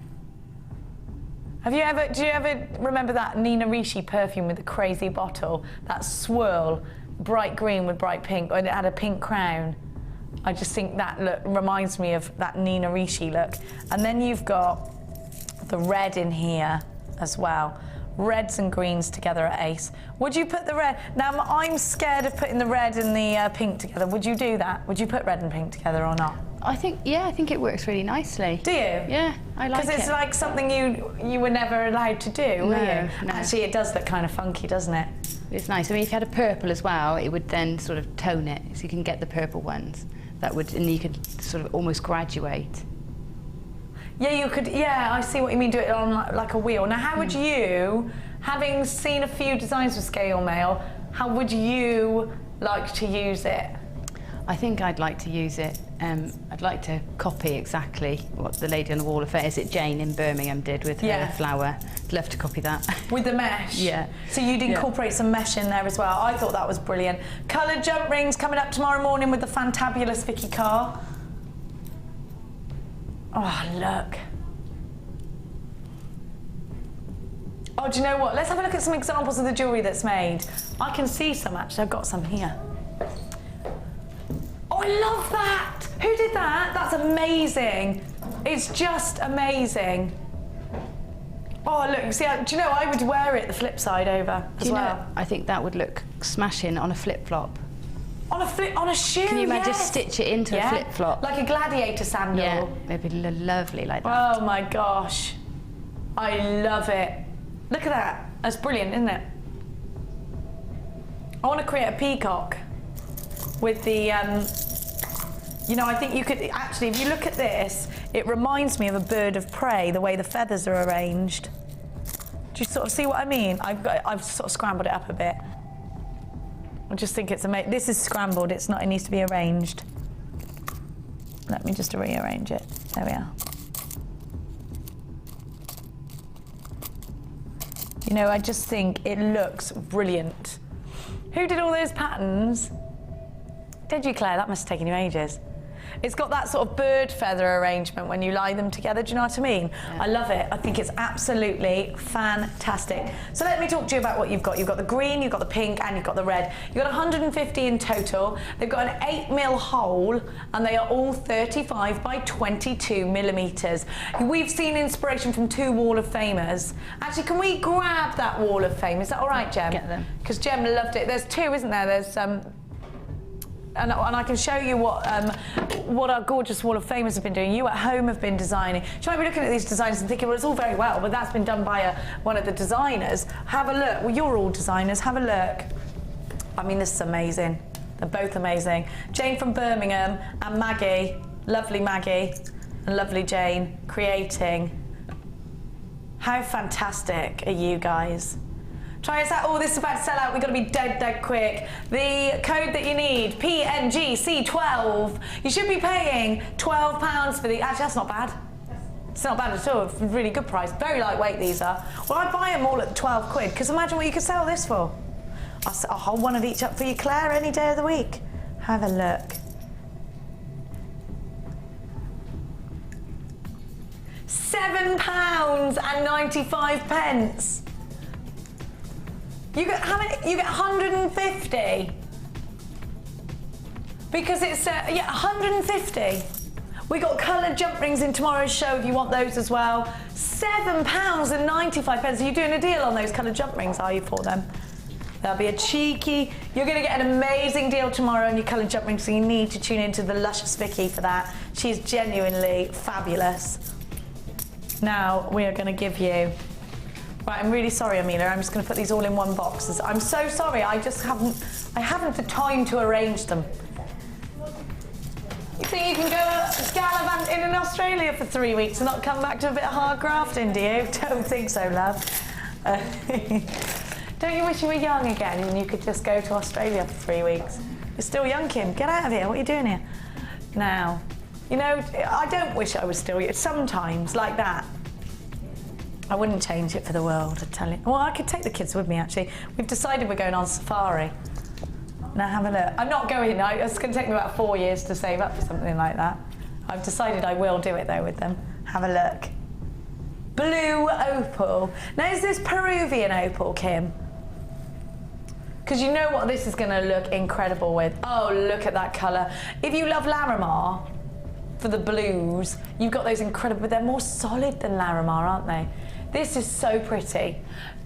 Do you ever remember that Nina Ricci perfume with the crazy bottle? That swirl, bright green with bright pink, and it had a pink crown. I just think that look reminds me of that Nina Ricci look. And then you've got the red in here as well. Reds and greens together at Ace. Would you put the red? Now, I'm scared of putting the red and the pink together. Would you do that? Would you put red and pink together or not? I think it works really nicely. Do you? Yeah, I like it. Because it's like something you were never allowed to do, were you? No. Actually, it does look kind of funky, doesn't it? It's nice. I mean, if you had a purple as well, it would then sort of tone it, so you can get the purple ones. And you could sort of almost graduate. Yeah, you could. Yeah, I see what you mean. Do it on like a wheel. Now, how would you, having seen a few designs with scale mail, how would you like to use it? I think I'd like to use it. I'd like to copy exactly what the lady on the wall of fame, is it Jane in Birmingham, did with her flower. I'd love to copy that. With the mesh? Yeah. So you'd incorporate some mesh in there as well. I thought that was brilliant. Coloured jump rings coming up tomorrow morning with the fantabulous Vicky Carr. Oh, look. Oh, do you know what? Let's have a look at some examples of the jewellery that's made. I can see some, actually. I've got some here. Oh, I love that! Who did that? That's amazing. It's just amazing. Oh, look, see, do you know, I would wear it the flip side over as well. I think that would look smashing on a flip-flop. On a shoe, Can you imagine yes. stitch it into a flip-flop? Like a gladiator sandal. Yeah, it'd be lovely like that. Oh my gosh. I love it. Look at that. That's brilliant, isn't it? I want to create a peacock with the, you know, I think you could, actually, if you look at this, it reminds me of a bird of prey, the way the feathers are arranged. Do you sort of see what I mean? I've sort of scrambled it up a bit. I just think it's amazing. This is scrambled, it's not, it needs to be arranged. Let me just rearrange it. There we are. You know, I just think it looks brilliant. Who did all those patterns? Did you, Claire? That must have taken you ages. It's got that sort of bird feather arrangement when you lie them together, do you know what I mean? Yeah. I love it. I think it's absolutely fantastic. So let me talk to you about what you've got. You've got the green, you've got the pink, and you've got the red. You've got 150 in total. They've got an 8mm hole, and they are all 35 by 22 millimeters. We've seen inspiration from 2 Wall of Famers. Actually, can we grab that Wall of Fame? Is that all right, Gem? Get them. Because Gem loved it. There's 2, isn't there? There's and I can show you what our gorgeous Wall of Famers have been doing. You at home have been designing. You might be looking at these designs and thinking, well, it's all very well, but that's been done by one of the designers. Have a look. Well, you're all designers. Have a look. I mean, this is amazing. They're both amazing. Jane from Birmingham and Maggie, lovely Maggie, and lovely Jane, creating. How fantastic are you guys? Try us out. Oh, this is about to sell out. We've got to be dead quick. The code that you need, PNGC12. You should be paying £12 for the... Actually, that's not bad. It's not bad at all. It's a really good price. Very lightweight, these are. Well, I'd buy them all at 12 quid, because imagine what you could sell this for. I'll hold one of each up for you, Claire, any day of the week. Have a look. £7.95. You get how many? You get 150. Because it's, yeah, 150. We got coloured jump rings in tomorrow's show if you want those as well. £7.95. Are you doing a deal on those coloured jump rings, are you, for them? That'll be a cheeky... You're going to get an amazing deal tomorrow on your coloured jump rings, so you need to tune into the Luscious Vicky for that. She's genuinely fabulous. Now, we are going to give you... Right, I'm really sorry, Amelia. I'm just going to put these all in one box. I'm so sorry. I haven't the time to arrange them. You think you can go gallivanting in Australia for 3 weeks and not come back to a bit of hard grafting, do you? Don't think so, love. Don't you wish you were young again and you could just go to Australia for 3 weeks? You're still young, Kim. Get out of here. What are you doing here? Now, you know, I don't wish I was still young. Sometimes, like that. I wouldn't change it for the world, I tell you. Well, I could take the kids with me, actually. We've decided we're going on safari. Now, have a look. I'm not going. It's going to take me about 4 years to save up for something like that. I've decided I will do it, though, with them. Have a look. Blue opal. Now, is this Peruvian opal, Kim? Because you know what this is going to look incredible with. Oh, look at that colour. If you love Larimar for the blues, you've got those incredible, but they're more solid than Larimar, aren't they? This is so pretty,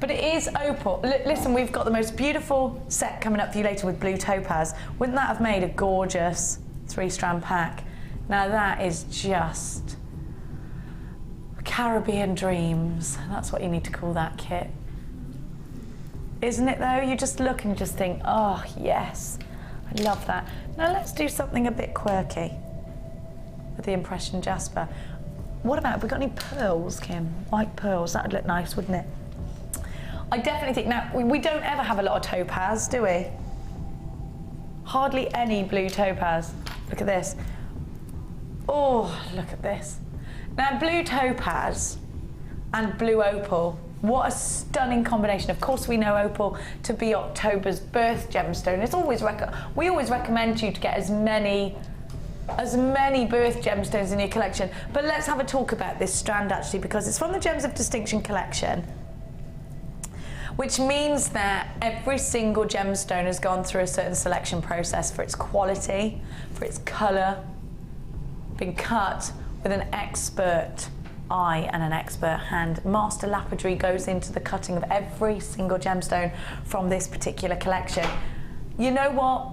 but it is opal. Listen, we've got the most beautiful set coming up for you later with blue topaz. Wouldn't that have made a gorgeous 3-strand pack? Now that is just Caribbean dreams. That's what you need to call that kit. Isn't it though? You just look and just think, oh yes, I love that. Now let's do something a bit quirky with the impression jasper. What about, have we got any pearls, Kim? White pearls, that would look nice, wouldn't it? I definitely think, now, we don't ever have a lot of topaz, do we? Hardly any blue topaz. Look at this. Oh, look at this. Now, blue topaz and blue opal, what a stunning combination. Of course, we know opal to be October's birth gemstone. It's always we always recommend you to get as many birth gemstones in your collection. But let's have a talk about this strand, actually, because it's from the Gems of Distinction collection, which means that every single gemstone has gone through a certain selection process for its quality, for its colour, been cut with an expert eye and an expert hand. Master lapidary goes into the cutting of every single gemstone from this particular collection. You know what?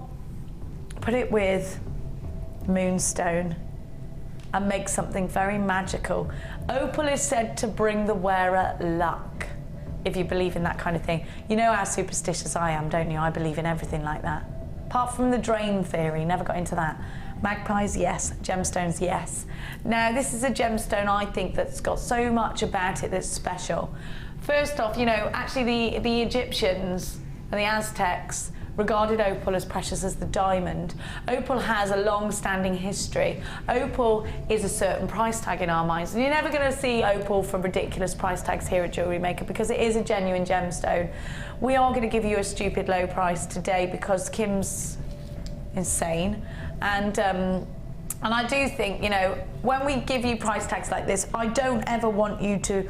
Put it with moonstone and make something very magical. Opal is said to bring the wearer luck, if you believe in that kind of thing. You know how superstitious I am, don't you? I believe in everything like that. Apart from the drain theory, never got into that. Magpies, yes. Gemstones, yes. Now, this is a gemstone, I think, that's got so much about it that's special. First off, you know, actually the Egyptians and the Aztecs regarded opal as precious as the diamond. Opal has a long-standing history. Opal is a certain price tag in our minds, and you're never going to see opal for ridiculous price tags here at Jewellery Maker because it is a genuine gemstone. We are going to give you a stupid low price today because Kim's insane, and I do think, you know, when we give you price tags like this, I don't ever want you to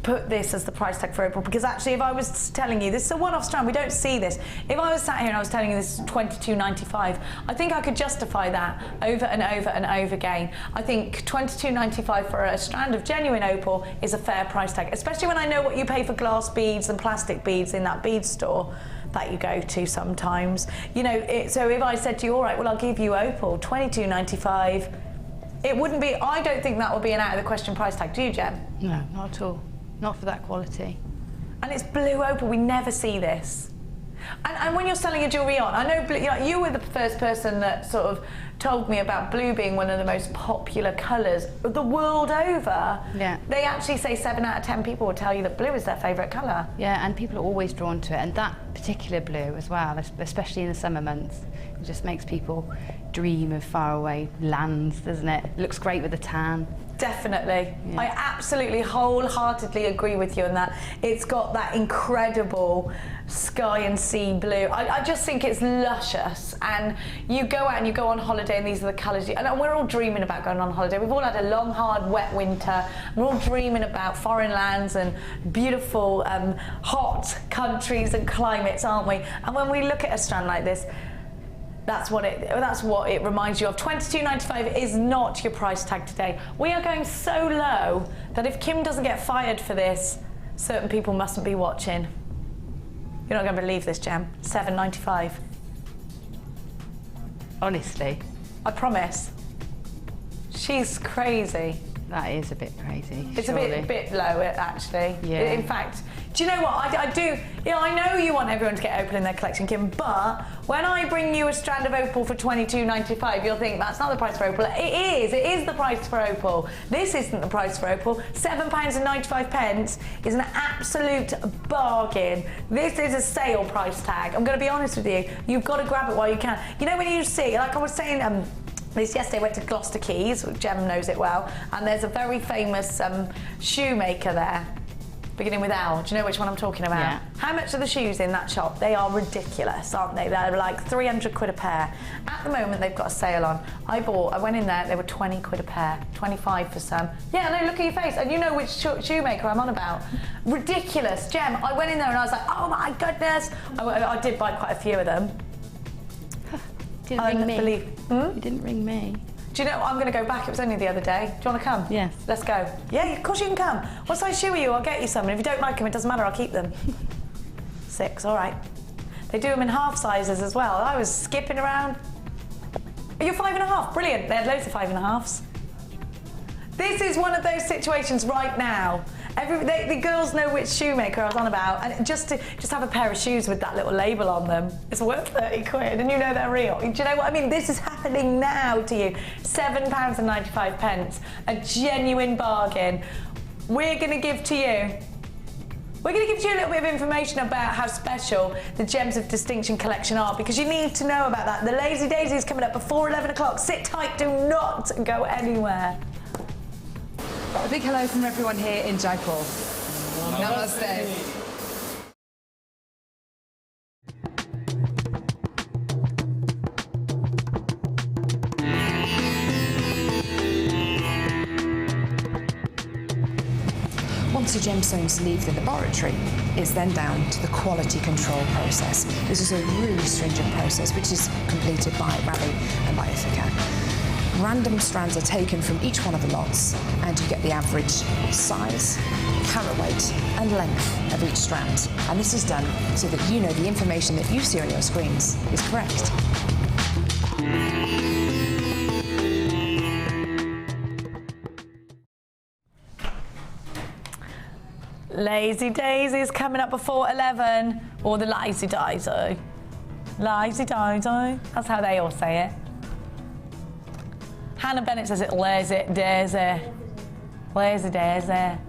put this as the price tag for opal, because actually if I was telling you this is a one-off strand, we don't see this. If I was sat here and I was telling you this is $22.95, I think I could justify that over and over and over again. I think $22.95 for a strand of genuine opal is a fair price tag, especially when I know what you pay for glass beads and plastic beads in that bead store that you go to sometimes. You know, so if I said to you, all right, well, I'll give you opal, $22.95, it wouldn't be, I don't think that would be an out of the question price tag, do you, Jem? No, not at all. Not for that quality. And it's blue opal, we never see this. And when you're selling your jewellery on, I know blue, you were the first person that sort of told me about blue being one of the most popular colours the world over. Yeah. They actually say 7 out of 10 people will tell you that blue is their favourite colour. Yeah, and people are always drawn to it, and that particular blue as well, especially in the summer months. It just makes people dream of faraway lands, doesn't it? It looks great with the tan. Definitely. Yeah. I absolutely wholeheartedly agree with you on that. It's got that incredible sky and sea blue. I just think it's luscious, and you go out and you go on holiday and these are the colours, and we're all dreaming about going on holiday. We've all had a long, hard, wet winter. We're all dreaming about foreign lands and beautiful, hot countries and climates, aren't we? And when we look at a strand like this, that's what it reminds you of. $22.95 is not your price tag today. We are going so low that if Kim doesn't get fired for this, certain people mustn't be watching. You're not going to believe this, Gem. $7.95. Honestly. I promise. She's crazy. That is a bit crazy. It's surely. a bit low, actually. Yeah. In fact, do you know what? I do. You know, I know you want everyone to get opal in their collection, Kim, but when I bring you a strand of opal for $22.95, you'll think that's not the price for opal. It is. It is the price for opal. This isn't the price for opal. £7.95 is an absolute bargain. This is a sale price tag. I'm going to be honest with you. You've got to grab it while you can. You know, when you see, like I was saying, this yesterday I went to Gloucester Quays, Gem knows it well, and there's a very famous shoemaker there, beginning with L. Do you know which one I'm talking about? Yeah. How much are the shoes in that shop? They are ridiculous, aren't they? They're like 300 quid a pair. At the moment, they've got a sale on. I went in there, they were 20 quid a pair, 25 for some. Yeah, no, look at your face, and you know which shoemaker I'm on about. Ridiculous. Gem, I went in there and I was like, oh my goodness. I did buy quite a few of them. You didn't ring me. You didn't ring me. Do you know, I'm going to go back. It was only the other day. Do you want to come? Yes. Let's go. Yeah, of course you can come. What size shoe are you? I'll get you some. And if you don't like them, it doesn't matter. I'll keep them. 6, all right. They do them in half sizes as well. I was skipping around. You're 5.5. Brilliant. They had loads of 5.5s. This is one of those situations right now. The girls know which shoemaker I was on about, and just have a pair of shoes with that little label on them, it's worth 30 quid, and you know they're real. Do you know what I mean? This is happening now to you. £7.95, a genuine bargain. We're going to give to you. We're going to give you a little bit of information about how special the Gems of Distinction collection are, because you need to know about that. The Lazy Daisy is coming up before 11 o'clock. Sit tight, do not go anywhere. A big hello from everyone here in Jaipur. Namaste. Once your gemstones leave the laboratory, it's then down to the quality control process. This is a really stringent process which is completed by Ravi and by Ithaca. Random strands are taken from each one of the lots, and you get the average size, carat weight and length of each strand. And this is done so that you know the information that you see on your screens is correct. Lazy Daisy is coming up before 11, or the Lazy Daisy. Lazy Daisy, that's how they all say it. Hannah Bennett says it, Lazy Daisy. Lazy Daisy.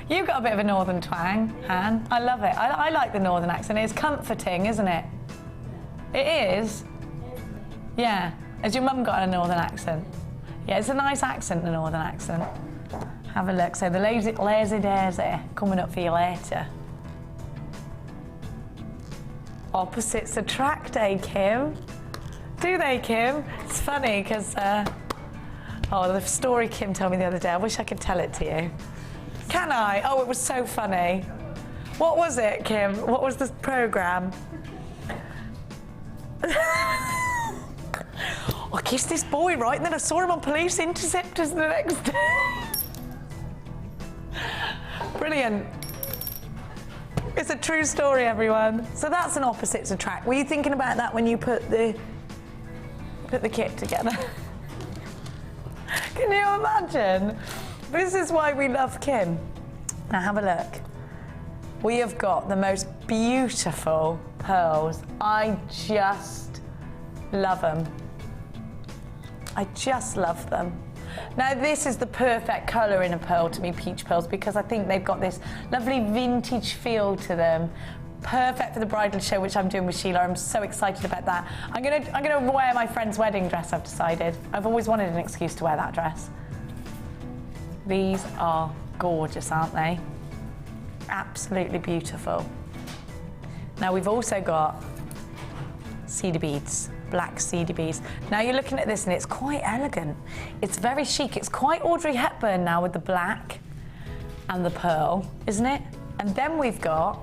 You've got a bit of a northern twang, Han. I love it. I like the northern accent. It's comforting, isn't it? It is? Yeah. Has your mum got a northern accent? Yeah, it's a nice accent, the northern accent. Have a look. So the lazy daisy coming up for you later. Opposites attract, eh, Kim? Do they, Kim? It's funny because, the story Kim told me the other day, I wish I could tell it to you. Can I? Oh, it was so funny. What was it, Kim? What was the programme? I kissed this boy, right? And then I saw him on Police Interceptors the next day. Brilliant. It's a true story, everyone. So that's an opposites attract. Were you thinking about that when you put the kit together? Can you imagine? This is why we love Kim. Now have a look. We have got the most beautiful pearls. I just love them. I just love them. Now this is the perfect colour in a pearl to me, peach pearls, because I think they've got this lovely vintage feel to them. Perfect for the bridal show, which I'm doing with Sheila. I'm so excited about that. I'm gonna wear my friend's wedding dress, I've decided. I've always wanted an excuse to wear that dress. These are gorgeous, aren't they? Absolutely beautiful. Now we've also got cedar beads, black cedar beads. Now you're looking at this and it's quite elegant. It's very chic. It's quite Audrey Hepburn now with the black and the pearl, isn't it? And then we've got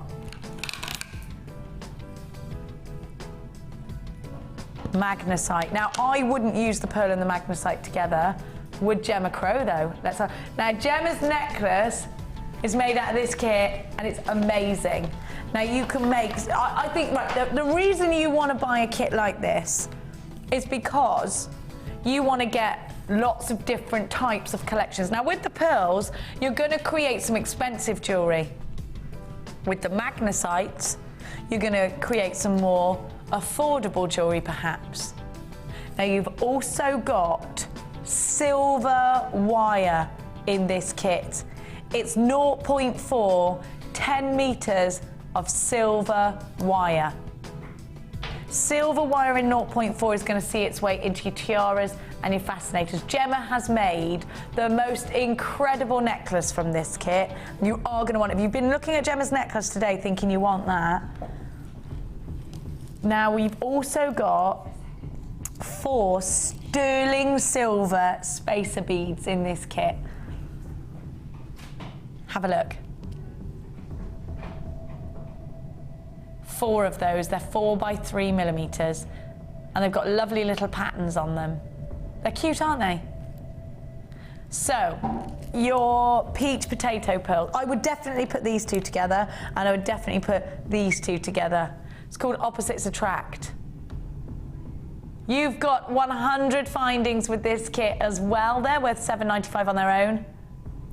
magnesite. Now I wouldn't use the pearl and the magnesite together. Would Gemma Crow though? Now Gemma's necklace is made out of this kit and it's amazing. Now you can make, I think, right, the reason you want to buy a kit like this is because you want to get lots of different types of collections. Now with the pearls, you're going to create some expensive jewellery. With the magnesites, you're going to create some more affordable jewellery perhaps. Now you've also got silver wire in this kit. It's 0.4, 10 metres of silver wire. Silver wire in 0.4 is going to see its way into your tiaras and your fascinators. Gemma has made the most incredible necklace from this kit. You are going to want it. If you've been looking at Gemma's necklace today thinking you want that. Now we've also got 4 sterling silver spacer beads in this kit. Have a look. 4 of those, they're 4 by 3 millimeters, and they've got lovely little patterns on them. They're cute, aren't they? So, your peach potato pearl, I would definitely put these two together, and I would definitely put these two together. It's called Opposites Attract. You've got 100 findings with this kit as well. They're worth $7.95 on their own.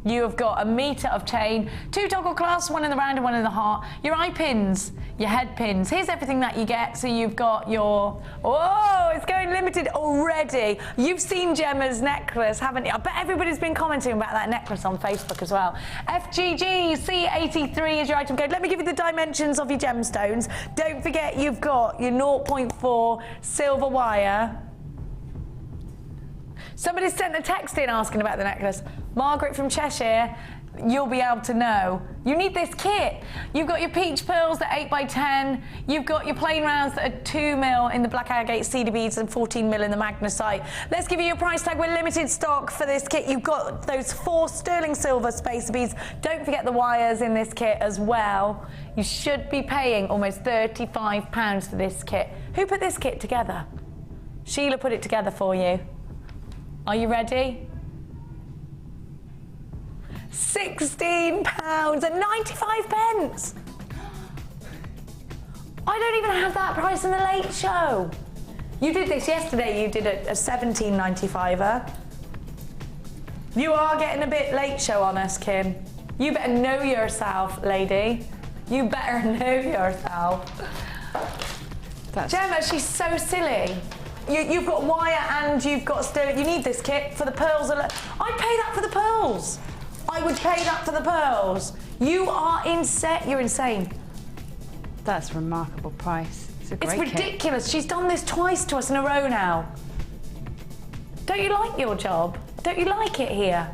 You have got a metre of chain, 2 toggle clasps, 1 in the round and 1 in the heart, your eye pins, your head pins. Here's everything that you get. So you've got your, oh, it's going limited already. You've seen Gemma's necklace, haven't you? I bet everybody's been commenting about that necklace on Facebook as well. FGG C83 is your item code. Let me give you the dimensions of your gemstones. Don't forget you've got your 0.4 silver wire. Somebody sent a text in asking about the necklace. Margaret from Cheshire, you'll be able to know. You need this kit. You've got your peach pearls that are 8 by 10. You've got your plain rounds that are 2 mil in the black agate cedar beads and 14 mil in the magnesite. Let's give you your price tag. We're limited stock for this kit. You've got those 4 sterling silver spacer beads. Don't forget the wires in this kit as well. You should be paying almost £35 for this kit. Who put this kit together? Sheila put it together for you. Are you ready? £16.95. I don't even have that price in the late show. You did this yesterday, you did a £17.95. You are getting a bit late show on us, Kim. You better know yourself, lady. You better know yourself. Gemma, she's so silly. You've got wire and you've got sterling. You need this kit for the pearls. I'd pay that for the pearls. I would pay that for the pearls. You are insane. You're insane. That's a remarkable price. It's a great It's ridiculous. She's done this twice to us in a row now. Don't you like your job? Don't you like it here?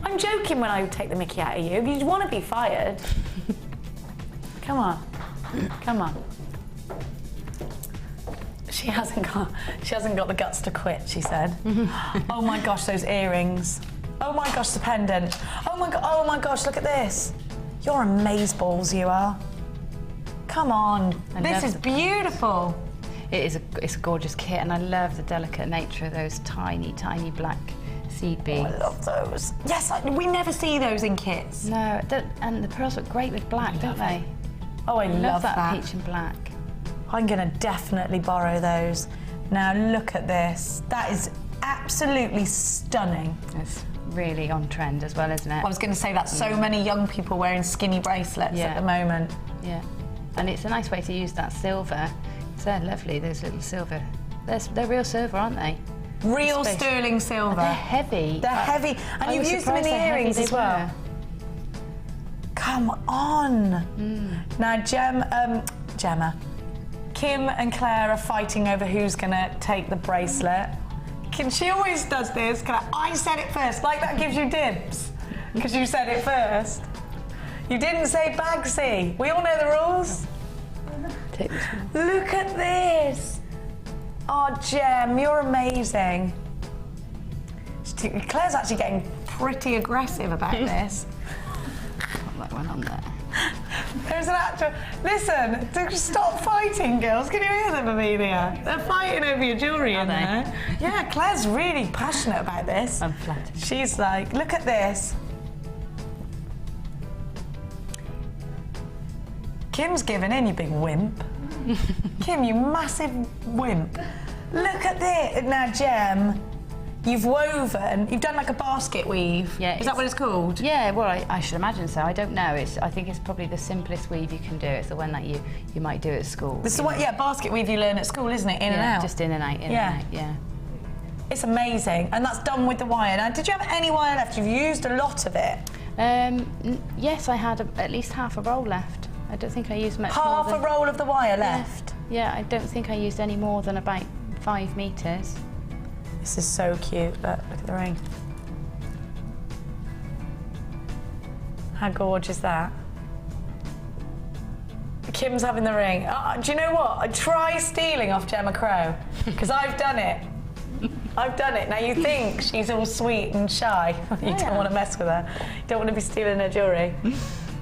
I'm joking when I take the mickey out of you. You want to be fired. Come on. Come on. She hasn't got the guts to quit, she said. Oh my gosh, those earrings. Oh my gosh, the pendant. Oh my gosh, look at this. You're amazeballs, you are. Come on. This is beautiful. It's a gorgeous kit, and I love the delicate nature of those tiny, tiny black seed beads. Oh, I love those. Yes, we never see those in kits. No, and the pearls look great with black, don't they? Oh, I love that peach and black. I'm gonna definitely borrow those. Now look at this. That is absolutely stunning. It's really on trend as well, isn't it? I was gonna say that so many young people wearing skinny bracelets at the moment. Yeah, and it's a nice way to use that silver. They're lovely, those little silver. They're real silver, aren't they? Real sterling silver. They're heavy. They're heavy, and you've used them in the earrings as well. Come on. Now, Gemma, Kim and Claire are fighting over who's gonna take the bracelet. She always does this. I said it first, like that gives you dibs, because you said it first. You didn't say Bagsy. We all know the rules. Take this one. Look at this. Oh, Gem, you're amazing. Claire's actually getting pretty aggressive about this. Put that one on there. There's an actual... Listen, stop fighting, girls. Can you hear them, Amelia? They're fighting over your jewellery in there. Yeah, Claire's really passionate about this. I'm flattered. She's like, look at this. Kim's giving in, you big wimp. Kim, you massive wimp. Look at this. Now, Gem, you've done like a basket weave. Yeah. Is that what it's called? Yeah, well, I should imagine so. I don't know. I think it's probably the simplest weave you can do. It's the one that you might do at school. This is what, basket weave you learn at school, isn't it? In and out. Just in and out, in and out, yeah. It's amazing, and that's done with the wire. Now, did you have any wire left? You've used a lot of it. Yes, I had at least half a roll left. I don't think I used much Half more a roll of the wire left? Yeah, I don't think I used any more than about 5 metres. This is so cute. Look at the ring. How gorgeous is that? Kim's having the ring. Do you know what? Try stealing off Gemma Crow, because I've done it. I've done it. Now you think she's all sweet and shy. You don't want to mess with her. You don't want to be stealing her jewellery.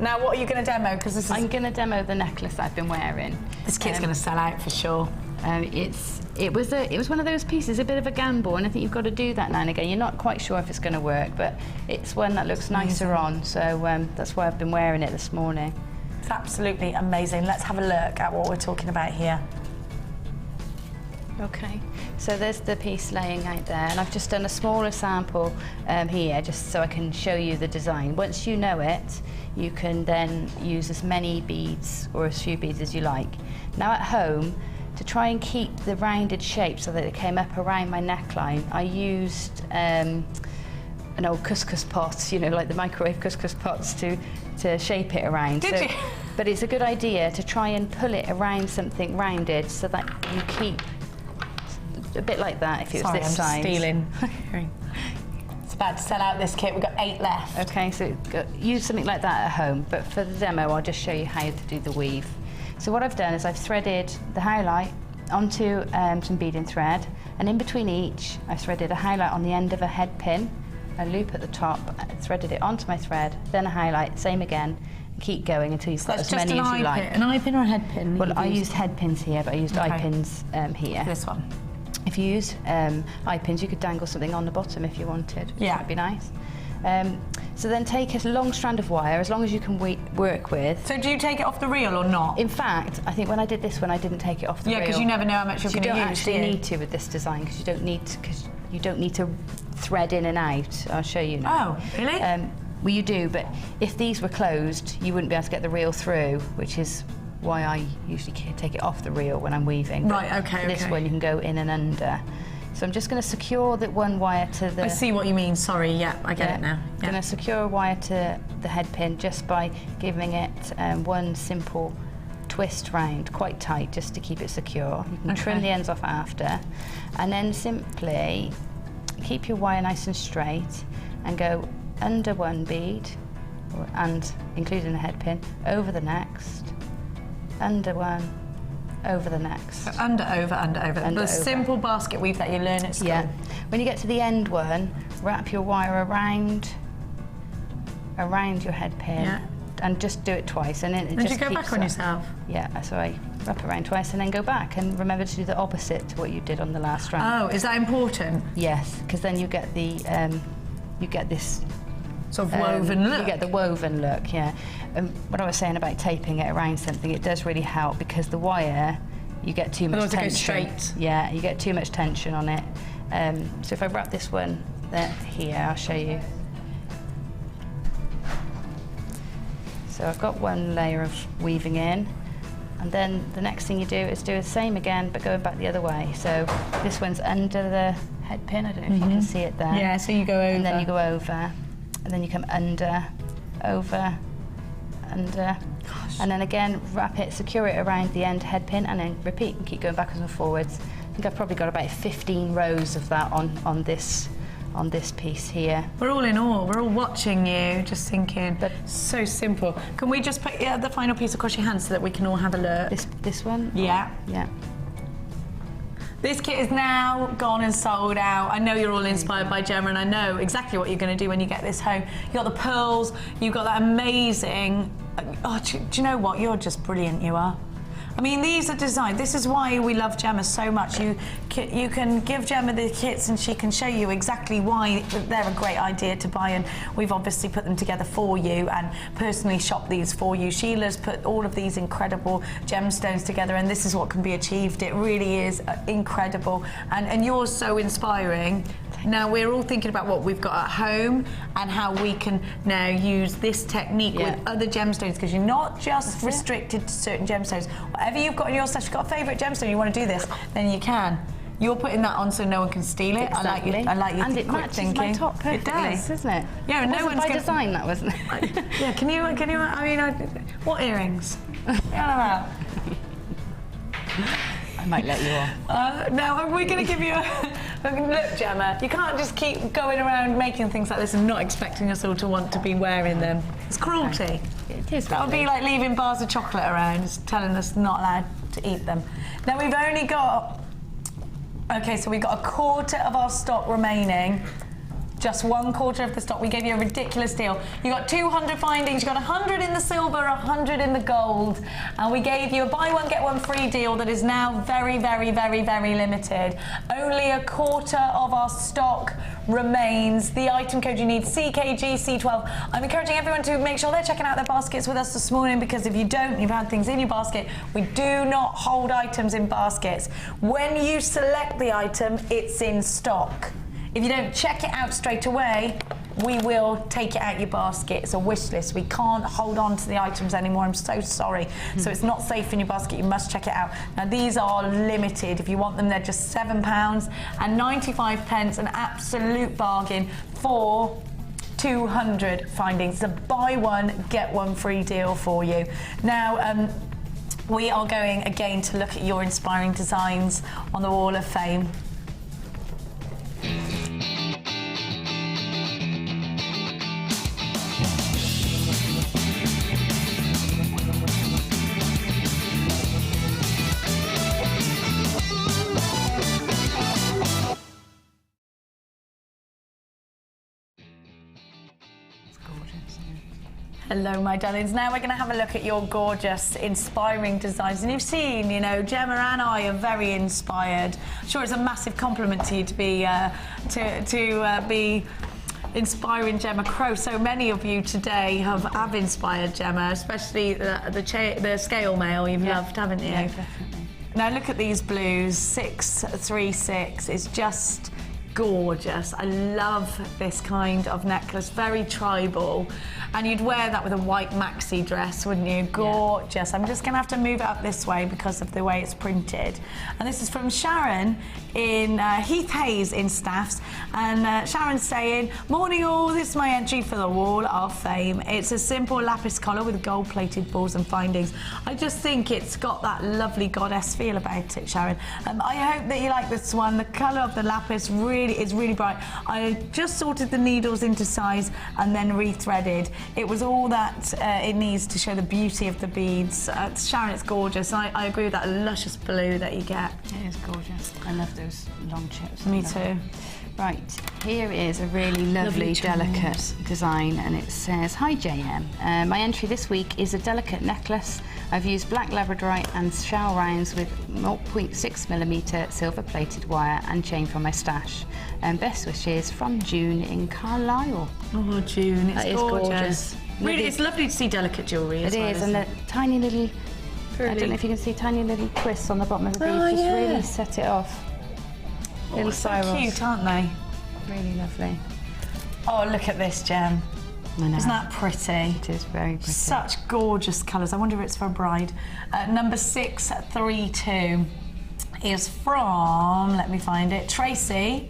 Now, what are you going to demo? Because this is... I'm going to demo the necklace I've been wearing. This kit's going to sell out for sure. It was one of those pieces, a bit of a gamble, and I think you've got to do that now and again. You're not quite sure if it's going to work, but it's one that looks nicer on, so that's why I've been wearing it this morning. It's absolutely amazing. Let's have a look at what we're talking about here. Okay, so there's the piece laying out there, and I've just done a smaller sample here, just so I can show you the design. Once you know it, you can then use as many beads or as few beads as you like. Now at home, to try and keep the rounded shape so that it came up around my neckline, I used an old couscous pot, you know, like the microwave couscous pots to shape it around. Did you? But it's a good idea to try and pull it around something rounded so that you keep a bit like that if it was this size. Sorry, I'm stealing. It's about to sell out this kit. We've got 8 left. Okay, so use something like that at home, but for the demo, I'll just show you how to do the weave. So what I've done is I've threaded the highlight onto some beading thread, and in between each, I've threaded a highlight on the end of a head pin, a loop at the top, threaded it onto my thread, then a highlight, same again, and keep going until you've got as many as you like. An eye pin or a head pin? Well, I used head pins here, but I used eye pins here. This one. If you use eye pins, you could dangle something on the bottom if you wanted, which might be nice. So then take a long strand of wire, as long as you can work with. So do you take it off the reel or not? In fact, I think when I did this one, I didn't take it off the reel. Yeah, because you never know how much you're going to use. You don't actually need to with this design, because you don't need to thread in and out. I'll show you now. Oh, really? Well, you do, but if these were closed, you wouldn't be able to get the reel through, which is why I usually take it off the reel when I'm weaving. Right, okay, This one you can go in and under. So I'm just going to secure the one wire to the... I see what you mean, sorry, yeah, I get it now. I'm going to secure a wire to the head pin just by giving it one simple twist round, quite tight, just to keep it secure. You can trim the ends off after, and then simply keep your wire nice and straight and go under one bead, and including the head pin, over the next, under one, over the next. So under, over. Simple basket weave that you learn at school. Yeah. When you get to the end one, wrap your wire around your head pin, and just do it twice, and then it just you go back on yourself? Yeah, so I wrap around twice and then go back, and remember to do the opposite to what you did on the last round. Oh, is that important? Yes, because then you get the you get this sort of woven look. You get the woven look, yeah. What I was saying about taping it around something, it does really help, because the wire, you get too much tension. It goes straight. Yeah, you get too much tension on it. So if I wrap this one here, I'll show you. So I've got one layer of weaving in, and then the next thing you do is do the same again, but going back the other way. So this one's under the head pin. I don't know if you can see it there. Yeah, so you go over. And then you go over, and then you come under, over, under, and then again wrap it, secure it around the end head pin, and then repeat and keep going backwards and forwards. I think I've probably got about 15 rows of that on this piece here. We're all in awe. We're all watching you, just thinking. But so simple. Can we just put the final piece across your hand so that we can all have a look? This one? Yeah. Yeah. This kit is now gone and sold out. I know you're all inspired by Gemma, and I know exactly what you're going to do when you get this home. You've got the pearls, you've got that amazing... Oh, do you know what? You're just brilliant, you are. I mean, these are designed. This is why we love Gemma so much. You can give Gemma the kits and she can show you exactly why they're a great idea to buy, and we've obviously put them together for you and personally shopped these for you. Sheila's put all of these incredible gemstones together, and this is what can be achieved. It really is incredible, and you're so inspiring. Now we're all thinking about what we've got at home and how we can now use this technique with other gemstones, because you're not just restricted to certain gemstones. Whatever you've got in your stash, you've got a favourite gemstone, you want to do this, then you can. You're putting that on so no one can steal it. Exactly. I like your and it quick matches thinking. my top perfectly, it does, doesn't it? Yeah, It no wasn't one's by design, that wasn't it? Yeah, can you? I mean, what earrings? Yeah, I might let you on. Now, we're going to give you a... Look, Gemma, you can't just keep going around making things like this and not expecting us all to want to be wearing them. It's cruelty. It is. That would be like leaving bars of chocolate around, just telling us not allowed to eat them. Now, we've only got... OK, so we've got a quarter of our stock remaining. Just 1/4 of the stock. We gave you a ridiculous deal. You got 200 findings, you got 100 in the silver, 100 in the gold, and we gave you a buy one get one free deal that is now very, very, very, very limited. Only a quarter of our stock remains. The item code you need, CKGC12. I'm encouraging everyone to make sure they're checking out their baskets with us this morning, because if you don't, you've had things in your basket. We do not hold items in baskets. When you select the item, it's in stock. If you don't check it out straight away, we will take it out your basket. It's a wish list. We can't hold on to the items anymore. I'm so sorry. So it's not safe in your basket. You must check it out. Now, these are limited. If you want them, they're just £7.95, an absolute bargain for 200 findings. It's a buy one, get one free deal for you. Now, we are going again to look at your inspiring designs on the Wall of Fame. Hello, my darlings. Now we're going to have a look at your gorgeous, inspiring designs. And you've seen, you know, Gemma and I are very inspired. I'm sure it's a massive compliment to you to be be inspiring Gemma Crow. So many of you today have inspired Gemma, especially the scale mail you've loved, haven't you? Yeah, definitely. Now look at these blues. 636 is just gorgeous. I love this kind of necklace, very tribal. And you'd wear that with a white maxi dress, wouldn't you? Gorgeous. I'm just gonna have to move it up this way because of the way it's printed. And this is from Sharon in Heath Hayes in Staffs. And Sharon's saying, morning all, this is my entry for the Wall of Fame. It's a simple lapis collar with gold-plated balls and findings. I just think it's got that lovely goddess feel about it, Sharon. I hope that you like this one. The colour of the lapis is really bright. I just sorted the needles into size and then rethreaded. It was all that it needs to show the beauty of the beads. Sharon, it's gorgeous. I agree with that luscious blue that you get. It is gorgeous. I love those long chips. Me too. Right, here is a really lovely delicate design, and it says, hi JM, my entry this week is a delicate necklace. I've used black labradorite and shell rounds with 0.6mm silver plated wire and chain from my stash. Best wishes from June in Carlisle. Oh, June, it's that is gorgeous. Really, it's lovely to see delicate jewellery as well. It is, and the tiny little, I don't know if you can see, tiny little twists on the bottom of the beads just really set it off. Little spirals. So cute, aren't they? Really lovely. Oh, look at this, Gem. I know. Isn't that pretty? It is very pretty. Such gorgeous colours. I wonder if it's for a bride. Number 632 is from, let me find it, Tracy.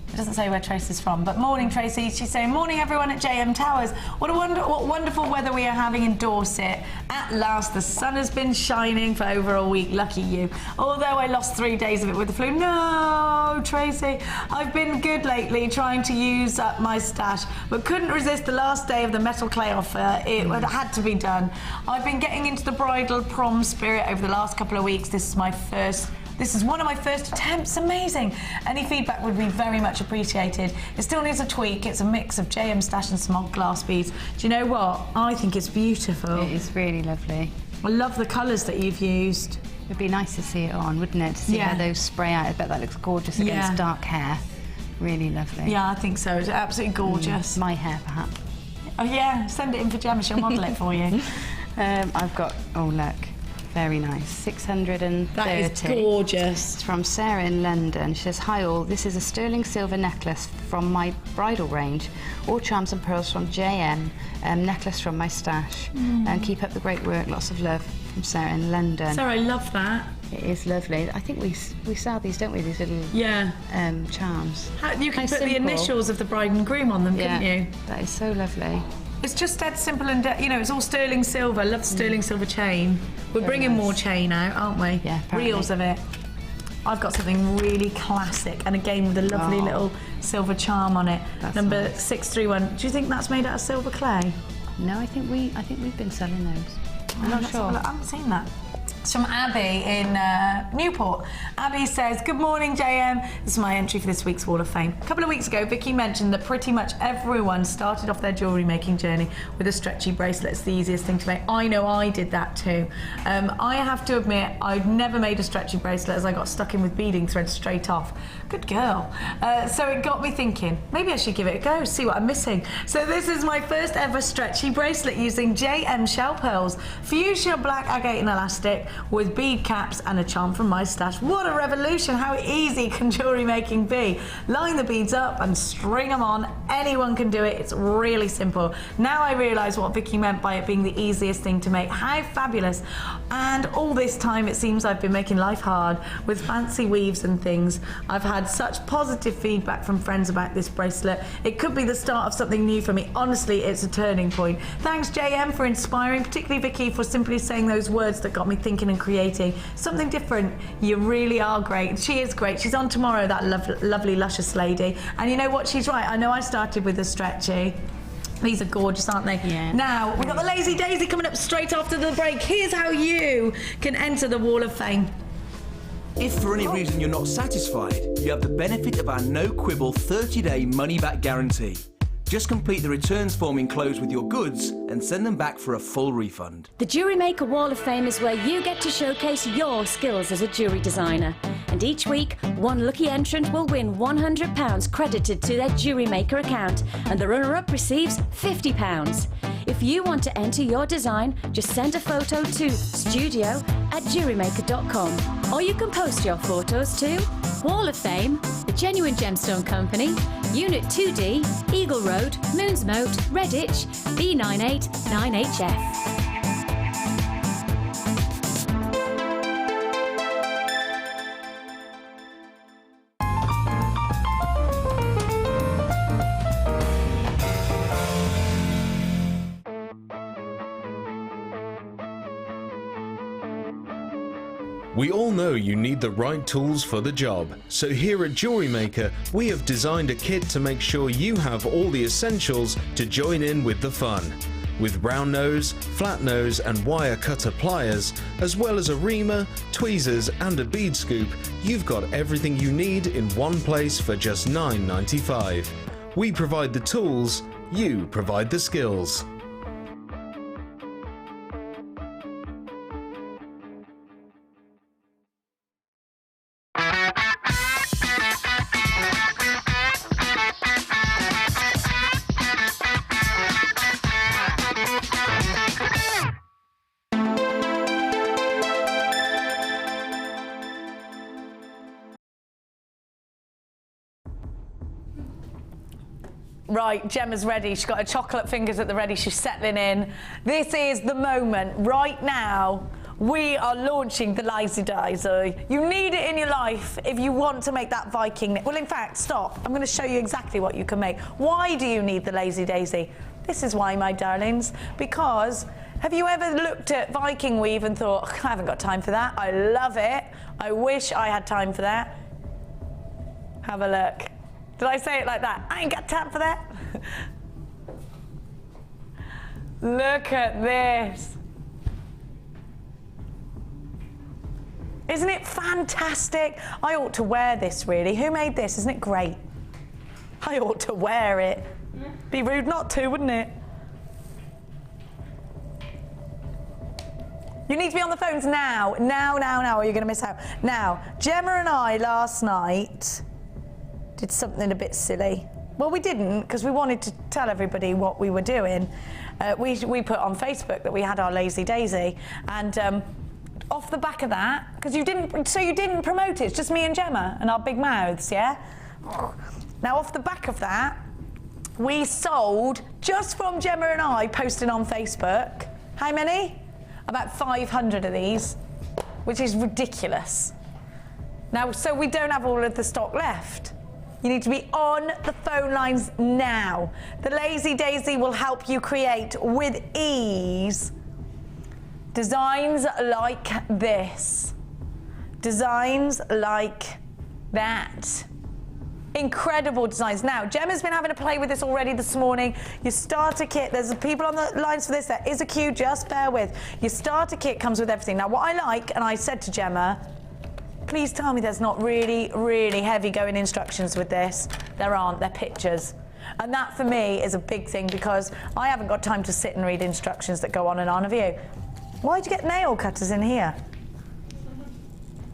It doesn't say where Tracy's from, but morning, Tracy. She's saying, morning, everyone at JM Towers. What wonderful weather we are having in Dorset. At last, the sun has been shining for over a week. Lucky you. Although I lost 3 days of it with the flu. No, Tracy. I've been good lately, trying to use up my stash, but couldn't resist the last day of the metal clay offer. It had to be done. I've been getting into the bridal prom spirit over the last couple of weeks. This is one of my first attempts. Amazing. Any feedback would be very much appreciated. It still needs a tweak. It's a mix of JM stash and small glass beads. Do you know what? I think it's beautiful. It is really lovely. I love the colours that you've used. It'd be nice to see it on, wouldn't it? To see how those spray out. I bet that looks gorgeous against dark hair. Really lovely. Yeah, I think so. It's absolutely gorgeous. My hair, perhaps. Oh yeah, send it in for Gemma. She'll model it for you. I've got, oh look. Very nice, 630. That is gorgeous. It's from Sarah in London. She says, hi all, this is a sterling silver necklace from my bridal range. All charms and pearls from JM, necklace from my stash. And keep up the great work, lots of love from Sarah in London. Sarah, I love that. It is lovely. I think we sell these, don't we, these little charms. You can put the initials of the bride and groom on them, couldn't you? That is so lovely. It's just dead simple and, it's all sterling silver. I love the sterling silver chain. We're bringing more chain out, aren't we? Yeah, apparently. Reels of it. I've got something really classic, and again with a lovely little silver charm on it. That's Number nice. 631. Do you think that's made out of silver clay? No, I think we've been selling those. I'm not sure. I haven't seen that. It's from Abby in Newport. Abby says, good morning, JM. This is my entry for this week's Wall of Fame. A couple of weeks ago, Vicky mentioned that pretty much everyone started off their jewellery making journey with a stretchy bracelet. It's the easiest thing to make. I know I did that too. I have to admit, I've never made a stretchy bracelet as I got stuck in with beading thread straight off. Good girl. So it got me thinking, maybe I should give it a go, see what I'm missing. So this is my first ever stretchy bracelet using JM shell pearls, fuchsia black agate and elastic, with bead caps and a charm from my stash. What a revolution! How easy can jewellery making be? Line the beads up and string them on. Anyone can do it. It's really simple. Now I realise what Vicky meant by it being the easiest thing to make. How fabulous. And all this time it seems I've been making life hard with fancy weaves and things. I've had such positive feedback from friends about this bracelet. It could be the start of something new for me. Honestly, it's a turning point. Thanks JM for inspiring, particularly Vicky for simply saying those words that got me thinking and creating something different. You really are great. She is great. She's on tomorrow, that lovely luscious lady. And you know what, she's right. I know I started with the stretchy. These are gorgeous, aren't they? Yeah. Now, we've got the Lazy Daisy coming up straight after the break. Here's how you can enter the Wall of Fame. If for any reason you're not satisfied, you have the benefit of our no-quibble 30-day money-back guarantee. Just complete the returns form enclosed with your goods and send them back for a full refund. The Jewellery Maker Wall of Fame is where you get to showcase your skills as a jewellery designer. And each week, one lucky entrant will win £100 credited to their Jewellery Maker account, and the runner-up receives £50. If you want to enter your design, just send a photo to studio@jewellerymaker.com, or you can post your photos to Wall of Fame, The Genuine Gemstone Company, Unit 2D, Eagle Road, Moons Moat, Redditch, B989HF. We all know you need the right tools for the job, so here at Jewellery Maker we have designed a kit to make sure you have all the essentials to join in with the fun. With round nose, flat nose and wire cutter pliers, as well as a reamer, tweezers and a bead scoop, you've got everything you need in one place for just $9.95. We provide the tools, you provide the skills. Right, Gemma's ready. She's got her chocolate fingers at the ready. She's settling in. This is the moment. Right now, we are launching the Lazy Daisy. You need it in your life if you want to make that Viking. Well, in fact, stop. I'm going to show you exactly what you can make. Why do you need the Lazy Daisy? This is why, my darlings. Because have you ever looked at Viking weave and thought, I haven't got time for that. I love it. I wish I had time for that. Have a look. Did I say it like that? I ain't got time for that. Look at this. Isn't it fantastic? I ought to wear this, really. Who made this? Isn't it great? I ought to wear it. Be rude not to, wouldn't it? You need to be on the phones now. Now, or you're going to miss out. Now, Gemma and I last night did something a bit silly. Well, we didn't, because we wanted to tell everybody what we were doing. We put on Facebook that we had our Lazy Daisy, and off the back of that, because you didn't promote it, it's just me and Gemma and our big mouths, yeah? Now, off the back of that, we sold, just from Gemma and I posting on Facebook, how many? About 500 of these, which is ridiculous. Now, so we don't have all of the stock left. You need to be on the phone lines now. The Lazy Daisy will help you create with ease designs like this, designs like that. Incredible designs. Now, Gemma's been having a play with this already this morning. Your starter kit, there's people on the lines for this. There is a queue, just bear with. Your starter kit comes with everything. Now, what I like, and I said to Gemma, please tell me there's not really, really heavy going instructions with this. There aren't, they're pictures. And that for me is a big thing because I haven't got time to sit and read instructions that go on and on, have you? Why'd you get nail cutters in here?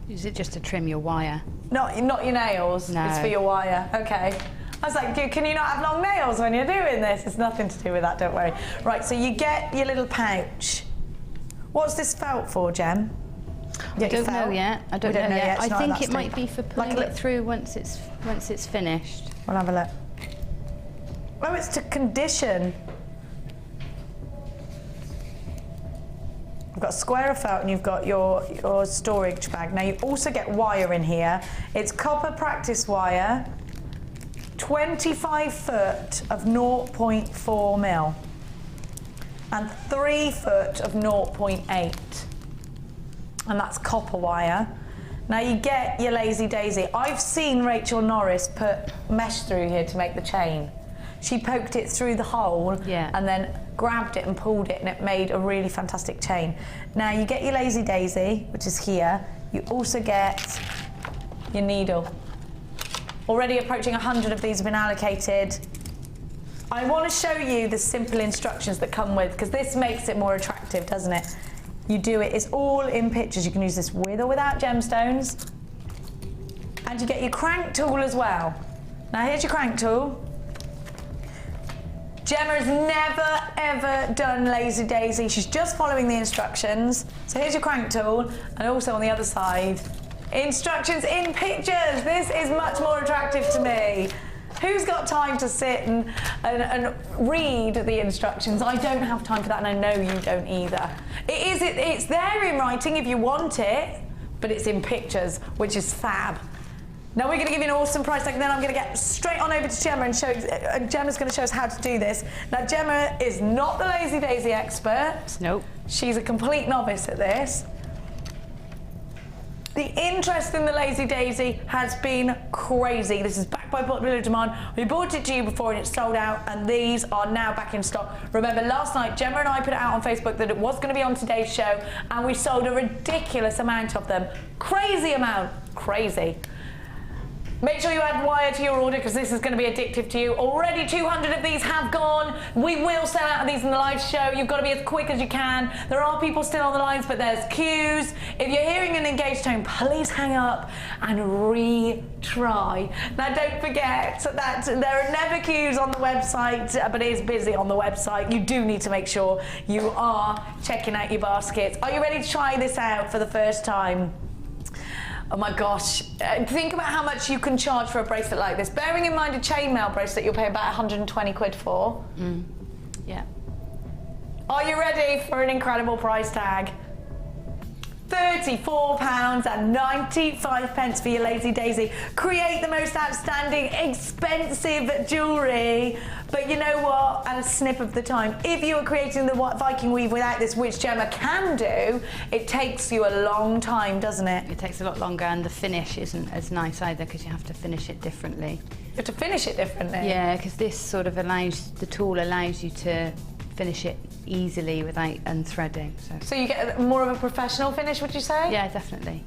Is it just to trim your wire? Not your nails, no. It's for your wire, okay. I was like, can you not have long nails when you're doing this? It's nothing to do with that, don't worry. Right, so you get your little pouch. What's this felt for, Gem? I don't know yet. I don't know yet. I think it might be for pulling like it through once it's finished. We'll have a look. Oh, it's to condition. You've got a square of felt and you've got your storage bag. Now you also get wire in here. It's copper practice wire, 25 foot of 0.4 mil and 3 foot of 0.8. And that's copper wire. Now you get your Lazy Daisy. I've seen Rachel Norris put mesh through here to make the chain. She poked it through the hole and then grabbed it and pulled it and it made a really fantastic chain. Now you get your Lazy Daisy, which is here. You also get your needle. Already approaching 100 of these have been allocated. I want to show you the simple instructions that come with, because this makes it more attractive, doesn't it? You do it, it's all in pictures. You can use this with or without gemstones. And you get your crank tool as well. Now here's your crank tool. Gemma has never, ever done Lazy Daisy. She's just following the instructions. So here's your crank tool, and also on the other side, Instructions in pictures. This is much more attractive to me. Who's got time to sit and read the instructions? I don't have time for that, and I know you don't either. It's there in writing if you want it, but it's in pictures, which is fab. Now we're going to give you an awesome price tag, and then I'm going to get straight on over to Gemma and Gemma's going to show us how to do this. Now Gemma is not the Lazy Daisy expert. Nope. She's a complete novice at this. The interest in the Lazy Daisy has been crazy. This is backed by popular demand. We brought it to you before and it's sold out, and these are now back in stock. Remember, last night Gemma and I put it out on Facebook that it was going to be on today's show, and we sold a ridiculous amount of them. Crazy amount. Crazy. Make sure you add wire to your order because this is going to be addictive to you. Already 200 of these have gone. We will sell out of these in the live show. You've got to be as quick as you can. There are people still on the lines, but there's queues. If you're hearing an engaged tone, please hang up and retry. Now don't forget that there are never queues on the website, but it is busy on the website. You do need to make sure you are checking out your baskets. Are you ready to try this out for the first time? Oh my gosh, think about how much you can charge for a bracelet like this. Bearing in mind a chainmail bracelet you'll pay about 120 quid for. Yeah. Are you ready for an incredible price tag? £34.95 for your Lazy Daisy. Create the most outstanding, expensive jewellery. But you know what? At a snip of the time, if you are creating the Viking weave without this, which Gemma can do, it takes you a long time, doesn't it? It takes a lot longer, and the finish isn't as nice either because you have to finish it differently. You have to finish it differently? Yeah, because this sort of the tool allows you to finish it easily without unthreading. So you get more of a professional finish, would you say? Yeah, definitely.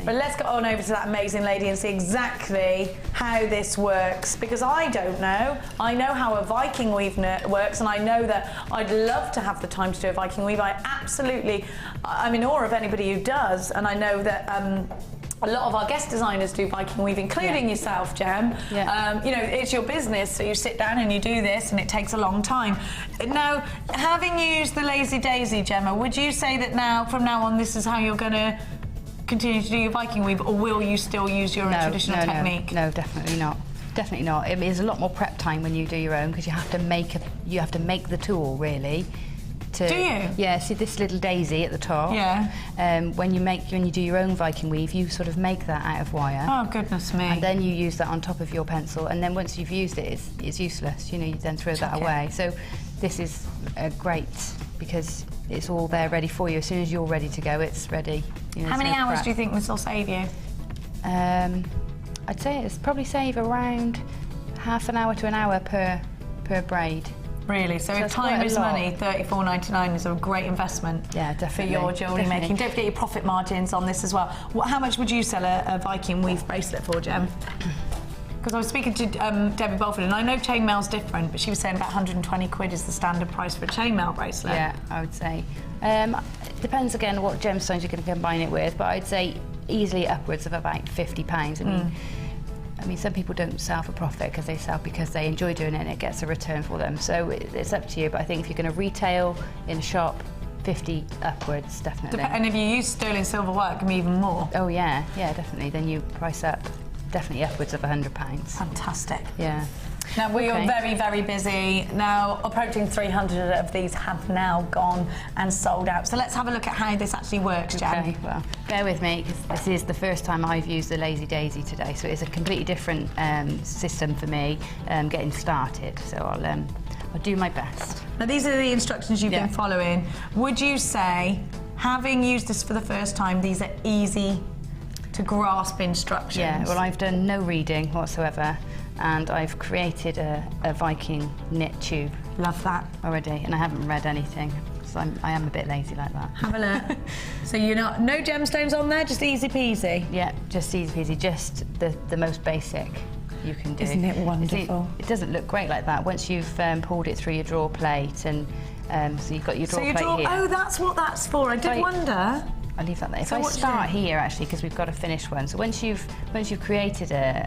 But let's go on over to that amazing lady and see exactly how this works, because I don't know. I know how a Viking weave works, and I know that I'd love to have the time to do a Viking weave. I'm in awe of anybody who does, and I know that a lot of our guest designers do Viking weave, including yourself, Gem. Yeah. You know, it's your business, so you sit down and you do this, and it takes a long time. Now, having used the Lazy Daisy, Gemma, would you say that from now on, this is how you're going to continue to do your Viking weave, or will you still use your traditional technique? No, definitely not. Definitely not. It is a lot more prep time when you do your own, because you have to make the tool really. Do you? Yeah, see this little daisy at the top? Yeah. When you do your own Viking weave, you sort of make that out of wire. Oh, goodness me. And then you use that on top of your pencil, and then once you've used it, it's useless. You know, you then throw that away. So this is great because it's all there ready for you. As soon as you're ready to go, it's ready. You know, how many hours do you think this will save you? I'd say it's probably save around half an hour to an hour per braid. Really? So if time is money, $34.99 is a great investment. Yeah, definitely. For your jewellery making. Don't forget your profit margins on this as well. How much would you sell a Viking weave bracelet for, Gem? Because I was speaking to Debbie Bolford, and I know chainmail's different, but she was saying about 120 quid is the standard price for a chainmail bracelet. Yeah, I would say. It depends again what gemstones you're going to combine it with, but I'd say easily upwards of about £50. I mean, some people don't sell for profit because they sell because they enjoy doing it and it gets a return for them. So it's up to you. But I think if you're going to retail in a shop, 50 upwards, definitely. And if you use sterling silver work, it can be even more. Oh yeah, definitely. Then you price up definitely upwards of £100. Fantastic. Yeah. Now, we are very, very busy. Now, approaching 300 of these have now gone and sold out. So let's have a look at how this actually works, Jen. Okay, well, bear with me, because this is the first time I've used the Lazy Daisy today, so it's a completely different system for me getting started. So I'll do my best. Now, these are the instructions you've been following. Would you say, having used this for the first time, these are easy to grasp instructions? Yeah, well, I've done no reading whatsoever, and I've created a Viking knit tube. Love that. Already, and I haven't read anything, so I am a bit lazy like that. Have a look. So no gemstones on there, just easy peasy? Yeah, just easy peasy, just the most basic you can do. Isn't it wonderful? It doesn't look great like that once you've pulled it through your drawer plate, and so you've got your drawer plate here. Oh, that's what that's for. I did wonder. I'll leave that there. If I start here, actually, because we've got a finished one. So once you've created a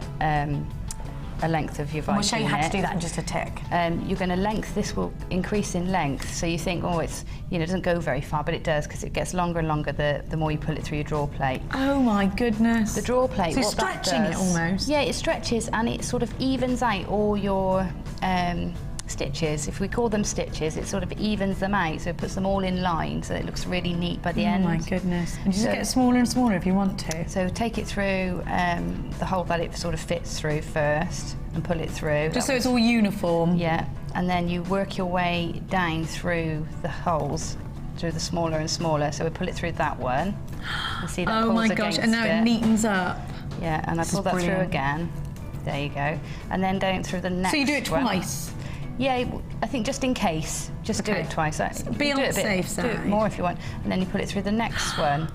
a length of your Viking We'll show you how to knit. do that in just a tick. You're going to this will increase in length, so you think, oh, it's, you know, it doesn't go very far, but it does, because it gets longer and longer the more you pull it through your draw plate. Oh my goodness. The draw plate, So what that stretching it does- almost. Yeah, it stretches and it sort of evens out all your stitches. If we call them stitches, it sort of evens them out, so it puts them all in line, so it looks really neat by the end. Oh my goodness. And you just get smaller and smaller if you want to. So take it through the hole that it sort of fits through first and pull it through. Just so it's all uniform. Yeah, and then you work your way down through the holes, through the smaller and smaller. So we pull it through that one. You see that Oh pulls my gosh, and now it against neatens up. Yeah, and I This pull is that through brilliant. again. There you go. And then down through the next So you do it one. twice? Yeah, I think just in case, just do Okay. it twice. Be on do the it a bit, safe Do it side. more if you want, and then you put it through the next one.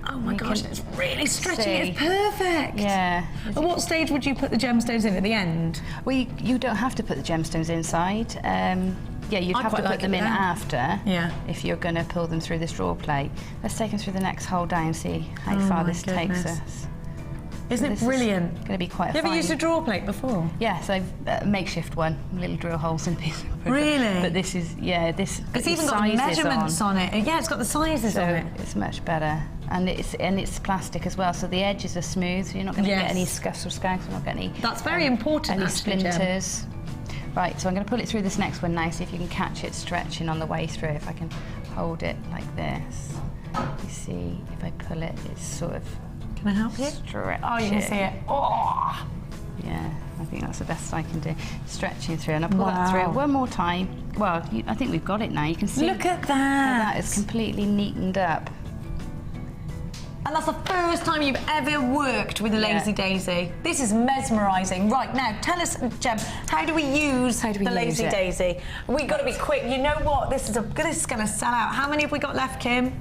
Oh my You gosh, can it's really stretchy. see. It's perfect. Yeah. At what stage would you put the gemstones in? At the end? Well, you don't have to put the gemstones inside. Yeah, you'd I have to quite put like them it in then. after. Yeah. If you're going to pull them through this draw plate. Let's take them through the next hole down, see how Oh far my this takes goodness. us. Isn't This it brilliant? Going to be quite You a ever fine... used a draw plate before? Yes, I've makeshift one, little drill holes in a piece of paper. Really? But this is, yeah, this. It's even got measurements on it. Yeah, it's got the sizes so on it. It's much better, and it's plastic as well, so the edges are smooth. So you're not going to Yes. get any scuffs or scouts. You're not going to get any. That's very important, Any actually, Jem. splinters. Right, so I'm going to pull it through this next one now. See if you can catch it stretching on the way through. If I can hold it like this, you see, if I pull it, it's sort of. Can I help you? Stretching. Oh, you can see it. Oh. Yeah, I think that's the best I can do. Stretching through, and I pull that Wow. through one more time. Well, I think we've got it now. You can see. Look at how that. that is completely neatened up. And that's the first time you've ever worked with a Lazy Daisy. This is mesmerising. Right, now tell us, Gem, how do we use the use Lazy it? Daisy? We've got to be quick. You know what? This is going to sell out. How many have we got left, Kim?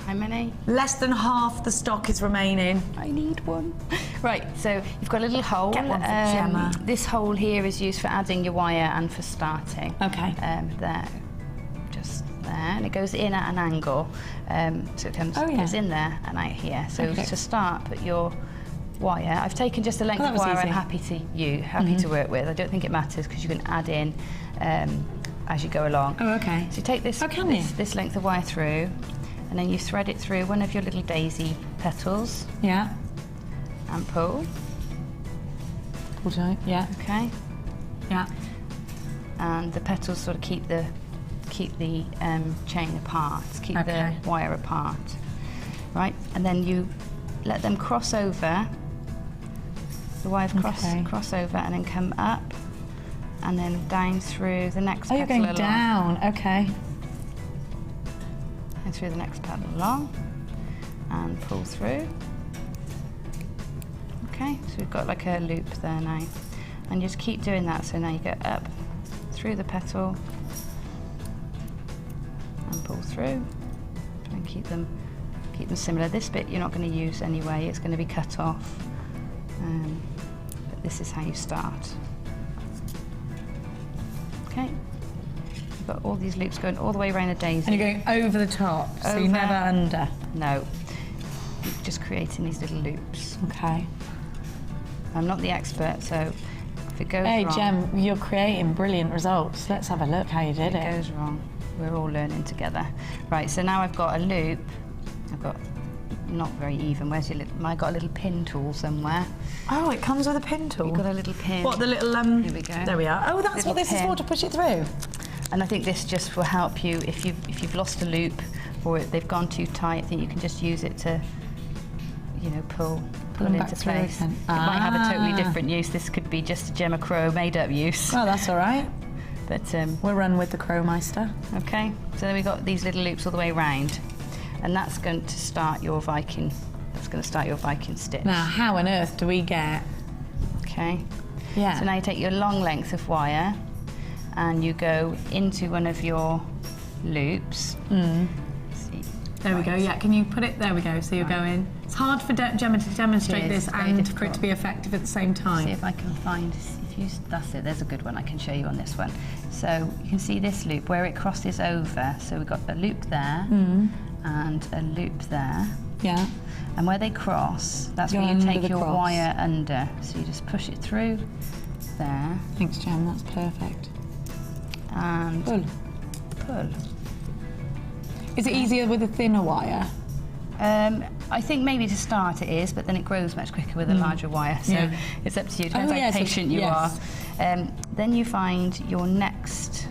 How many? Less than half the stock is remaining. I need one. Right, so you've got a little hole. Get one for Gemma. This hole here is used for adding your wire and for starting. Okay. There, just there, and it goes in at an angle. So it goes in there and out here. So Okay. to start, put your wire. I've taken just a length that of was wire easy. I'm happy to work with. I don't think it matters because you can add in as you go along. Oh, okay. So you take this, this length of wire through, and then you thread it through one of your little daisy petals. Yeah. And pull. Pull tight. Yeah. Okay. Yeah. And the petals sort of keep the chain apart, keep Okay. the wire apart. Right, and then you let them cross over. The wires cross over and then come up, and then down through the next Oh, you're petal going along. down. Okay. And through the next petal along, and pull through. Okay, so we've got like a loop there now, and just keep doing that. So now you go up through the petal and pull through, and keep them similar. This bit you're not going to use anyway; it's going to be cut off. But this is how you start. Okay. You've got all these loops going all the way around a daisy. And you're going over the top, so you're never under. No. You're just creating these little loops. Okay. I'm not the expert, so if it goes Hey, wrong... Gem, you're creating brilliant results. Let's have a look how you did it. If it goes wrong, we're all learning together. Right, so now I've got a loop. I've got not very even. Where's your little... I got a little pin tool somewhere. Oh, it comes with a pin tool? You've got a little pin. What, the little... Here we go. There we are. Oh, that's Little what this is pin. for, to push it through? And I think this just will help you if you've lost a loop or they've gone too tight. I think you can just use it to, you know, pull them into back through place. again. It might have a totally Ah. different use. This could be just a Gemma Crow made-up use. Oh, that's all right. But we'll run with the Crowmeister. Okay, so then we've got these little loops all the way around, and that's going to start your Viking. That's going to start your Viking stitch. Now, how on earth do we get... Okay. Yeah. So now you take your long length of wire, and you go into one of your loops. See. There we go, yeah. Can you put it... There we go, so you're going... It's hard for Gemma to demonstrate It is, this very and for it difficult. to be effective at the same time. See if I can find, that's it, there's a good one I can show you on this one. So you can see this loop where it crosses over. So we've got a loop there and a loop there. Yeah. And where they cross, that's where you take your wire under. So you just push it through there. Thanks, Jem, that's perfect. And pull. Is it easier with a thinner wire? I think maybe to start it is, but then it grows much quicker with a larger wire. So it's up to you. It depends how patient you are. Then you find your next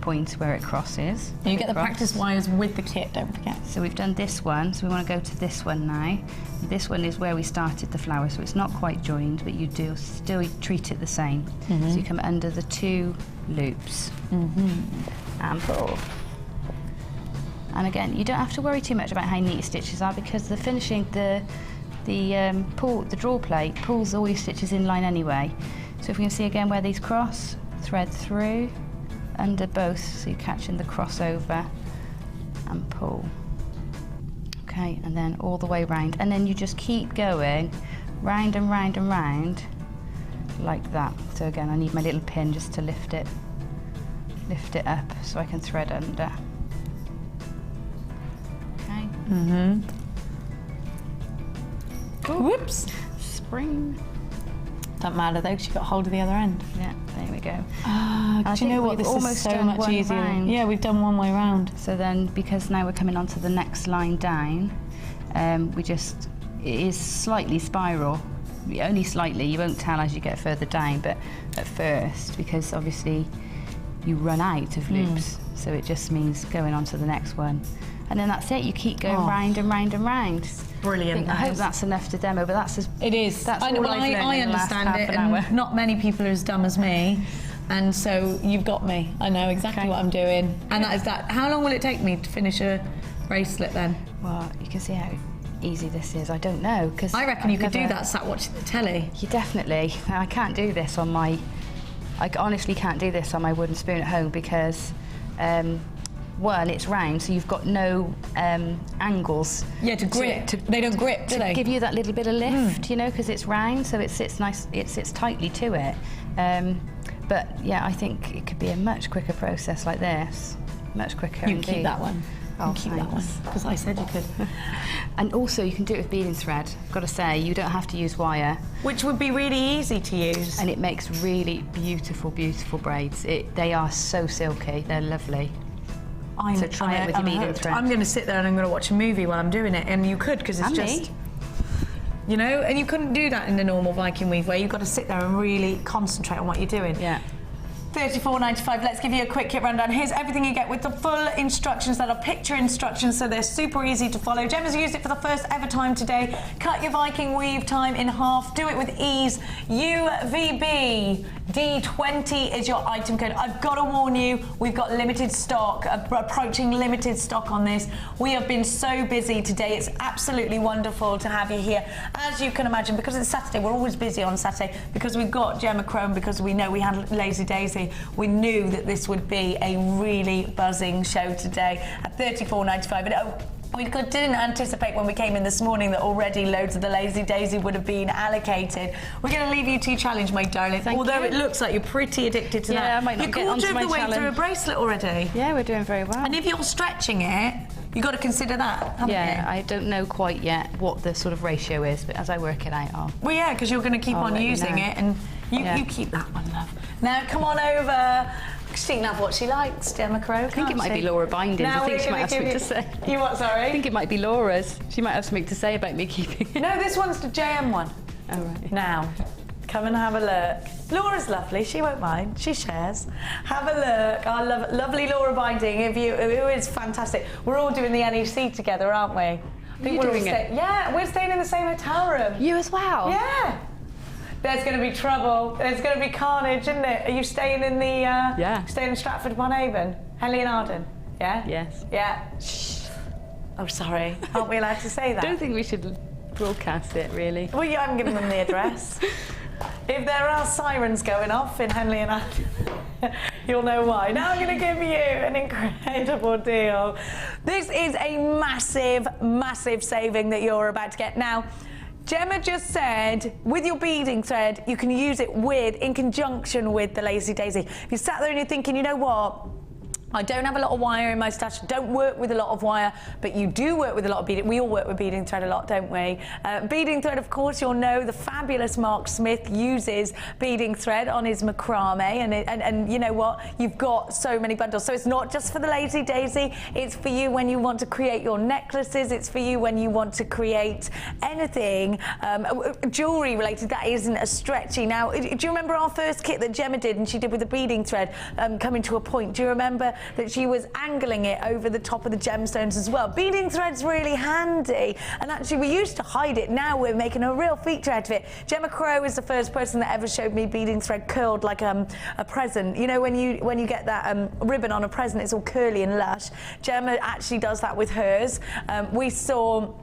point where it crosses. And you get the practice wires with the kit, don't forget. So we've done this one, so we want to go to this one now. This one is where we started the flower, so it's not quite joined, but you do still treat it the same. So you come under the 2 loops and pull. And again, you don't have to worry too much about how neat your stitches are, because the finishing, the draw plate pulls all your stitches in line anyway. So if we can see again where these cross, thread through, under both, so you're catching the crossover, and pull. Okay, and then all the way round. And then you just keep going, round and round and round, like that. So again, I need my little pin just to lift it up so I can thread under. Whoops. Spring. Don't matter though, because you've got hold of the other end. Yeah, there we go. Do you know what? This is so much easier. Yeah, we've done one way round. So then, because now we're coming on to the next line down, it is slightly spiral. Only slightly, you won't tell as you get further down, but at first, because obviously you run out of loops, so it just means going on to the next one. And then that's it, you keep going round and round and round. Brilliant. I hope that's enough to demo, but that's as it is. That's all I've learned I in the last understand half it, an hour. and not many people are as dumb as me, and so you've got me. I know exactly what I'm doing, and that is that. How long will it take me to finish a bracelet then? Well, you can see how easy this is. I don't know, because I reckon you could do that sat watching the telly. You definitely. I can't do this on my. I honestly can't do this on my wooden spoon at home because. One, it's round, so you've got no angles. Yeah, to grip. They don't grip, do they? To give you that little bit of lift, you know, because it's round, so it sits nice. It sits tightly to it. But yeah, I think it could be a much quicker process like this. Much quicker. You keep that one. Oh, keep that one, because I said you could. And also, you can do it with beading thread. I've got to say, you don't have to use wire. Which would be really easy to use. And it makes really beautiful, beautiful braids. They are so silky. They're lovely. So try it with your beading thread. I'm going to sit there and I'm going to watch a movie while I'm doing it, and you could, because it's just, you know, and you couldn't do that in the normal Viking weave way. You've got to sit there and really concentrate on what you're doing. Yeah. $34.95. Let's give you a quick kit rundown. Here's everything you get with the full instructions that are picture instructions, so they're super easy to follow. Gemma's used it for the first ever time today. Cut your Viking weave time in half. Do it with ease. UVB D20 is your item code. I've got to warn you, we've got limited stock, approaching limited stock on this. We have been so busy today. It's absolutely wonderful to have you here. As you can imagine, because it's Saturday, we're always busy on Saturday, because we've got Gemma Crone, because we know we had Lazy Daisy. We knew that this would be a really buzzing show today at $34.95. And we didn't anticipate when we came in this morning that already loads of the Lazy Daisy would have been allocated. We're going to leave you to your challenge, my darling. Although it looks like you're pretty addicted to that. Yeah, I might not get onto my You're quarter of the way through a bracelet already. Yeah, we're doing very well. And if you're stretching it, you've got to consider that, haven't you? Yeah, I don't know quite yet what the sort of ratio is, but as I work it out, I'll... Well, yeah, because you're going to keep on using it, and you keep that one, love. Now, come on over. She can have what she likes, Gemma Crone. I think it might be Laura Bindings. I think she might have something to say. You what, sorry? I think it might be Laura's. She might have something to say about me keeping it. No, this one's the JM one. Oh, right. Now, come and have a look. Laura's lovely, she won't mind, she shares. Have a look, our lovely Laura Binding, who is fantastic. We're all doing the NEC together, aren't we? I think we're doing it. Yeah, we're staying in the same hotel room. You as well? Yeah. There's going to be trouble. There's going to be carnage, isn't it? Are you staying in the... Staying in Stratford-upon-Avon? Henley and Arden? Yeah? Yes. Yeah. Shh. Oh, sorry. Aren't we allowed to say that? I don't think we should broadcast it, really. Well, you haven't given them the address. If there are sirens going off in Henley and Arden, you'll know why. Now I'm going to give you an incredible deal. This is a massive, massive saving that you're about to get. Now, Gemma just said, with your beading thread, you can use it in conjunction with the Lazy Daisy. If you sat there and you're thinking, you know what, I don't have a lot of wire in my stash, don't work with a lot of wire, but you do work with a lot of beading. We all work with beading thread a lot, don't we? Beading thread, of course, you'll know the fabulous Mark Smith uses beading thread on his macrame, and you know what? You've got so many bundles. So it's not just for the Lazy Daisy, it's for you when you want to create your necklaces, it's for you when you want to create anything jewellery related that isn't as stretchy. Now, do you remember our first kit that Gemma did, and she did with the beading thread coming to a point? Do you remember that she was angling it over the top of the gemstones as well? Beading thread's really handy, and actually we used to hide it. Now we're making a real feature out of it. Gemma Crow is the first person that ever showed me beading thread curled like a present. You know, when you get that ribbon on a present, it's all curly and lush. Gemma actually does that with hers. We saw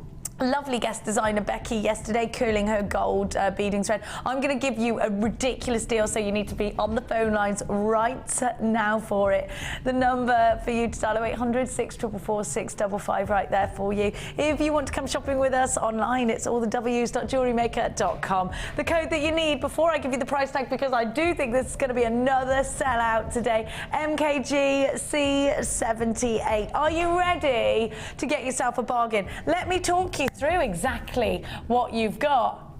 lovely guest designer Becky yesterday curling her gold beading thread. I'm going to give you a ridiculous deal, so you need to be on the phone lines right now for it. The number for you to dial 0800 644 655 right there for you. If you want to come shopping with us online, it's all the w's.jewellerymaker.com. The code that you need before I give you the price tag, because I do think this is going to be another sellout today, MKGC78. Are you ready to get yourself a bargain? Let me talk you through exactly what you've got.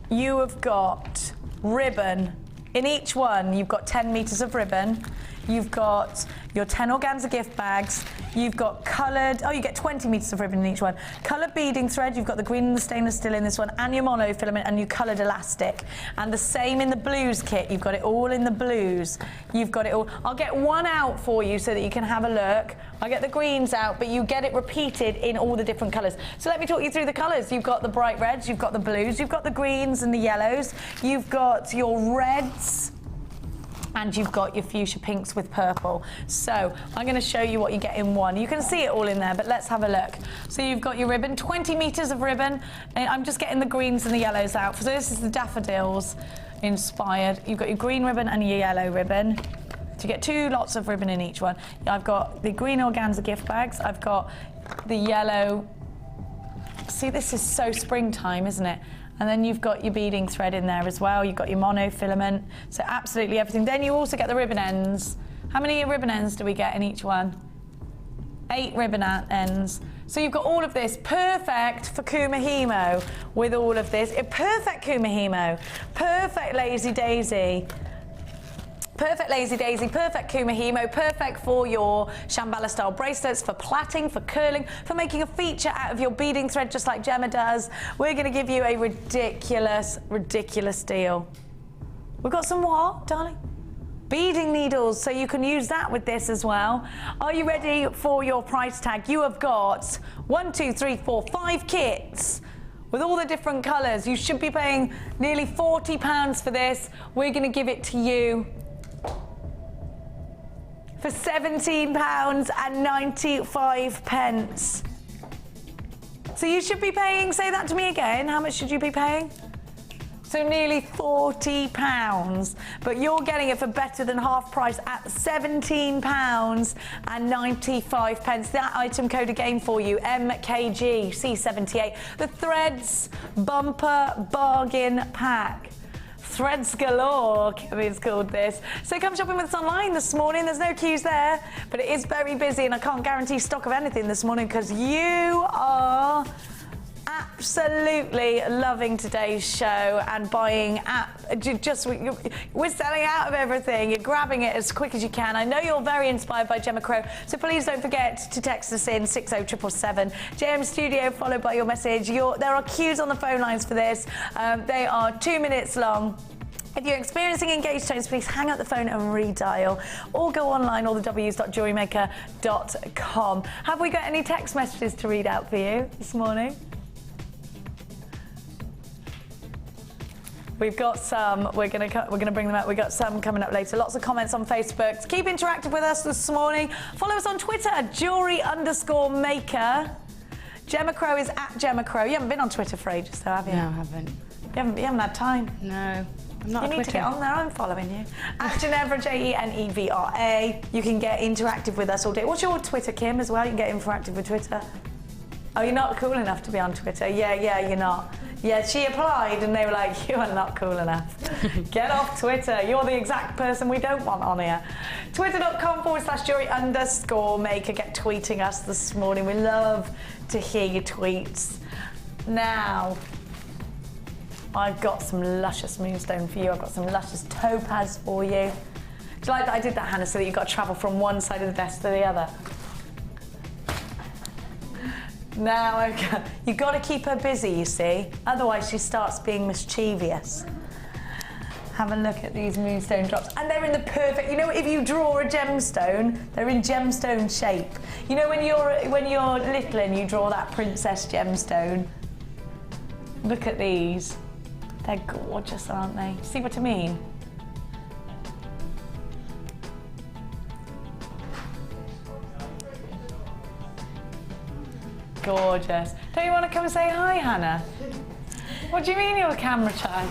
You have got ribbon. In each one, you've got 10 meters of ribbon. You've got your 10 organza gift bags. You've got coloured, you get 20 meters of ribbon in each one. Coloured beading thread, you've got the green and the stainless steel in this one, and your monofilament and your coloured elastic. And the same in the blues kit, you've got it all in the blues. You've got it all. I'll get one out for you so that you can have a look. I'll get the greens out, but you get it repeated in all the different colours. So let me talk you through the colours. You've got the bright reds, you've got the blues, you've got the greens and the yellows, you've got your reds, and you've got your fuchsia pinks with purple. So I'm going to show you what you get in one. You can see it all in there, but let's have a look. So you've got your ribbon, 20 meters of ribbon, and I'm just getting the greens and the yellows out. So this is the daffodils inspired. You've got your green ribbon and your yellow ribbon. So you get 2 lots of ribbon in each one. I've got the green organza gift bags. I've got the yellow. See, this is so springtime, isn't it? And then you've got your beading thread in there as well. You've got your monofilament. So absolutely everything. Then you also get the ribbon ends. How many ribbon ends do we get in each one? 8 ribbon ends. So you've got all of this, perfect for Kumahimo with all of this. Perfect Kumahimo, perfect Lazy Daisy. Perfect Lazy Daisy, perfect Kumahimo, perfect for your Shambhala style bracelets, for plaiting, for curling, for making a feature out of your beading thread just like Gemma does. We're going to give you a ridiculous, ridiculous deal. We've got some what, darling? Beading needles, so you can use that with this as well. Are you ready for your price tag? You have got 1, 2, 3, 4, 5 kits with all the different colours. You should be paying nearly £40 for this. We're going to give it to you for £17.95. So you should be paying, say that to me again, how much should you be paying? So nearly £40, but you're getting it for better than half price at £17.95. That item code again for you, MKGC78. The Threads Bumper Bargain Pack. Threads galore, it's called this. So come shopping with us online this morning. There's no queues there, but it is very busy, and I can't guarantee stock of anything this morning because you are absolutely loving today's show and buying we're selling out of everything. You're grabbing it as quick as you can. I know you're very inspired by Gemma Crow, so please don't forget to text us in 60777 JM Studio, followed by your message. There are queues on the phone lines for this. They are 2 minutes long. If you're experiencing engaged tones, please hang up the phone and redial, or go online, all the w's.jewellerymaker.com. Have we got any text messages to read out for you this morning? We've got some, we're gonna bring them up. We've got some coming up later. Lots of comments on Facebook. Keep interactive with us this morning. Follow us on Twitter, jewellery_maker. Gemma Crow is at Gemma Crow. You haven't been on Twitter for ages, though, have you? No, I haven't. You haven't had time? No. I'm not you need to get on there. I'm following you. At Genevra, Genevra. You can get interactive with us all day. What's your Twitter, Kim, as well? You can get interactive with Twitter. Oh, you're not cool enough to be on Twitter. Yeah, you're not. Yeah, she applied and they were like, you are not cool enough. Get off Twitter. You're the exact person we don't want on here. Twitter.com/jewellery_maker. Get tweeting us this morning. We love to hear your tweets. Now, I've got some luscious moonstone for you. I've got some luscious topaz for you. Do you like that I did that, Hannah, so that you've got to travel from one side of the desk to the other? Now, okay. You've got to keep her busy, you see. Otherwise, she starts being mischievous. Have a look at these moonstone drops. And they're in the perfect... You know, if you draw a gemstone, they're in gemstone shape. You know, when you're little and you draw that princess gemstone, look at these. They're gorgeous, aren't they? See what I mean? Gorgeous. Don't you want to come and say hi, Hannah? What do you mean you're camera shy?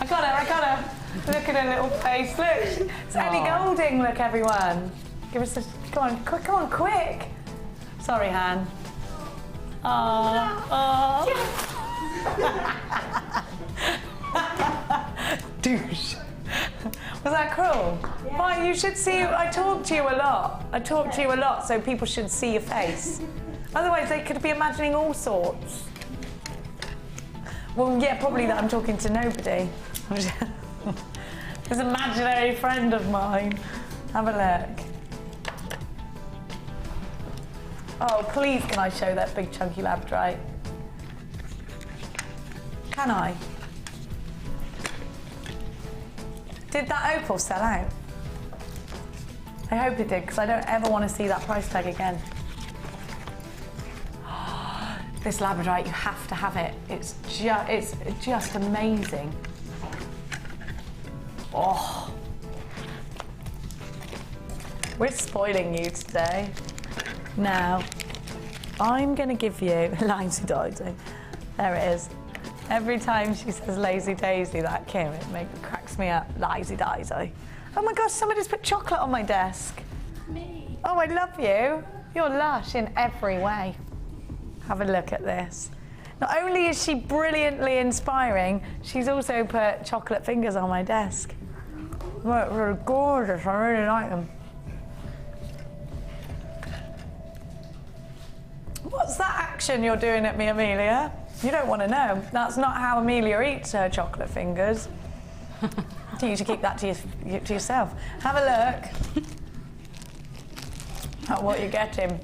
I got her. Look at her little face. Look, it's Ellie Goulding. Look, everyone. Give us a... Come on, quick. Sorry, Han. Douche. Was that cruel? Yeah. Well, you should see... I talk to you a lot. So people should see your face. Otherwise, they could be imagining all sorts. Well, yeah, probably that I'm talking to nobody. This imaginary friend of mine. Have a look. Oh, please, can I show that big chunky labradorite? Can I? Did that opal sell out? I hope it did, because I don't ever want to see that price tag again. This labradorite, you have to have it. It's just amazing. Oh. We're spoiling you today. Now, I'm going to give you Lazy Daisy. There it is. Every time she says Lazy Daisy, that Kim, it cracks me up. Lazy Daisy. Oh my gosh, somebody's put chocolate on my desk. Me. Oh, I love you. You're lush in every way. Have a look at this. Not only is she brilliantly inspiring, she's also put chocolate fingers on my desk. They're gorgeous, I really like them. What's that action you're doing at me, Amelia? You don't want to know. That's not how Amelia eats her chocolate fingers. You should keep that to yourself. Have a look at what you're getting.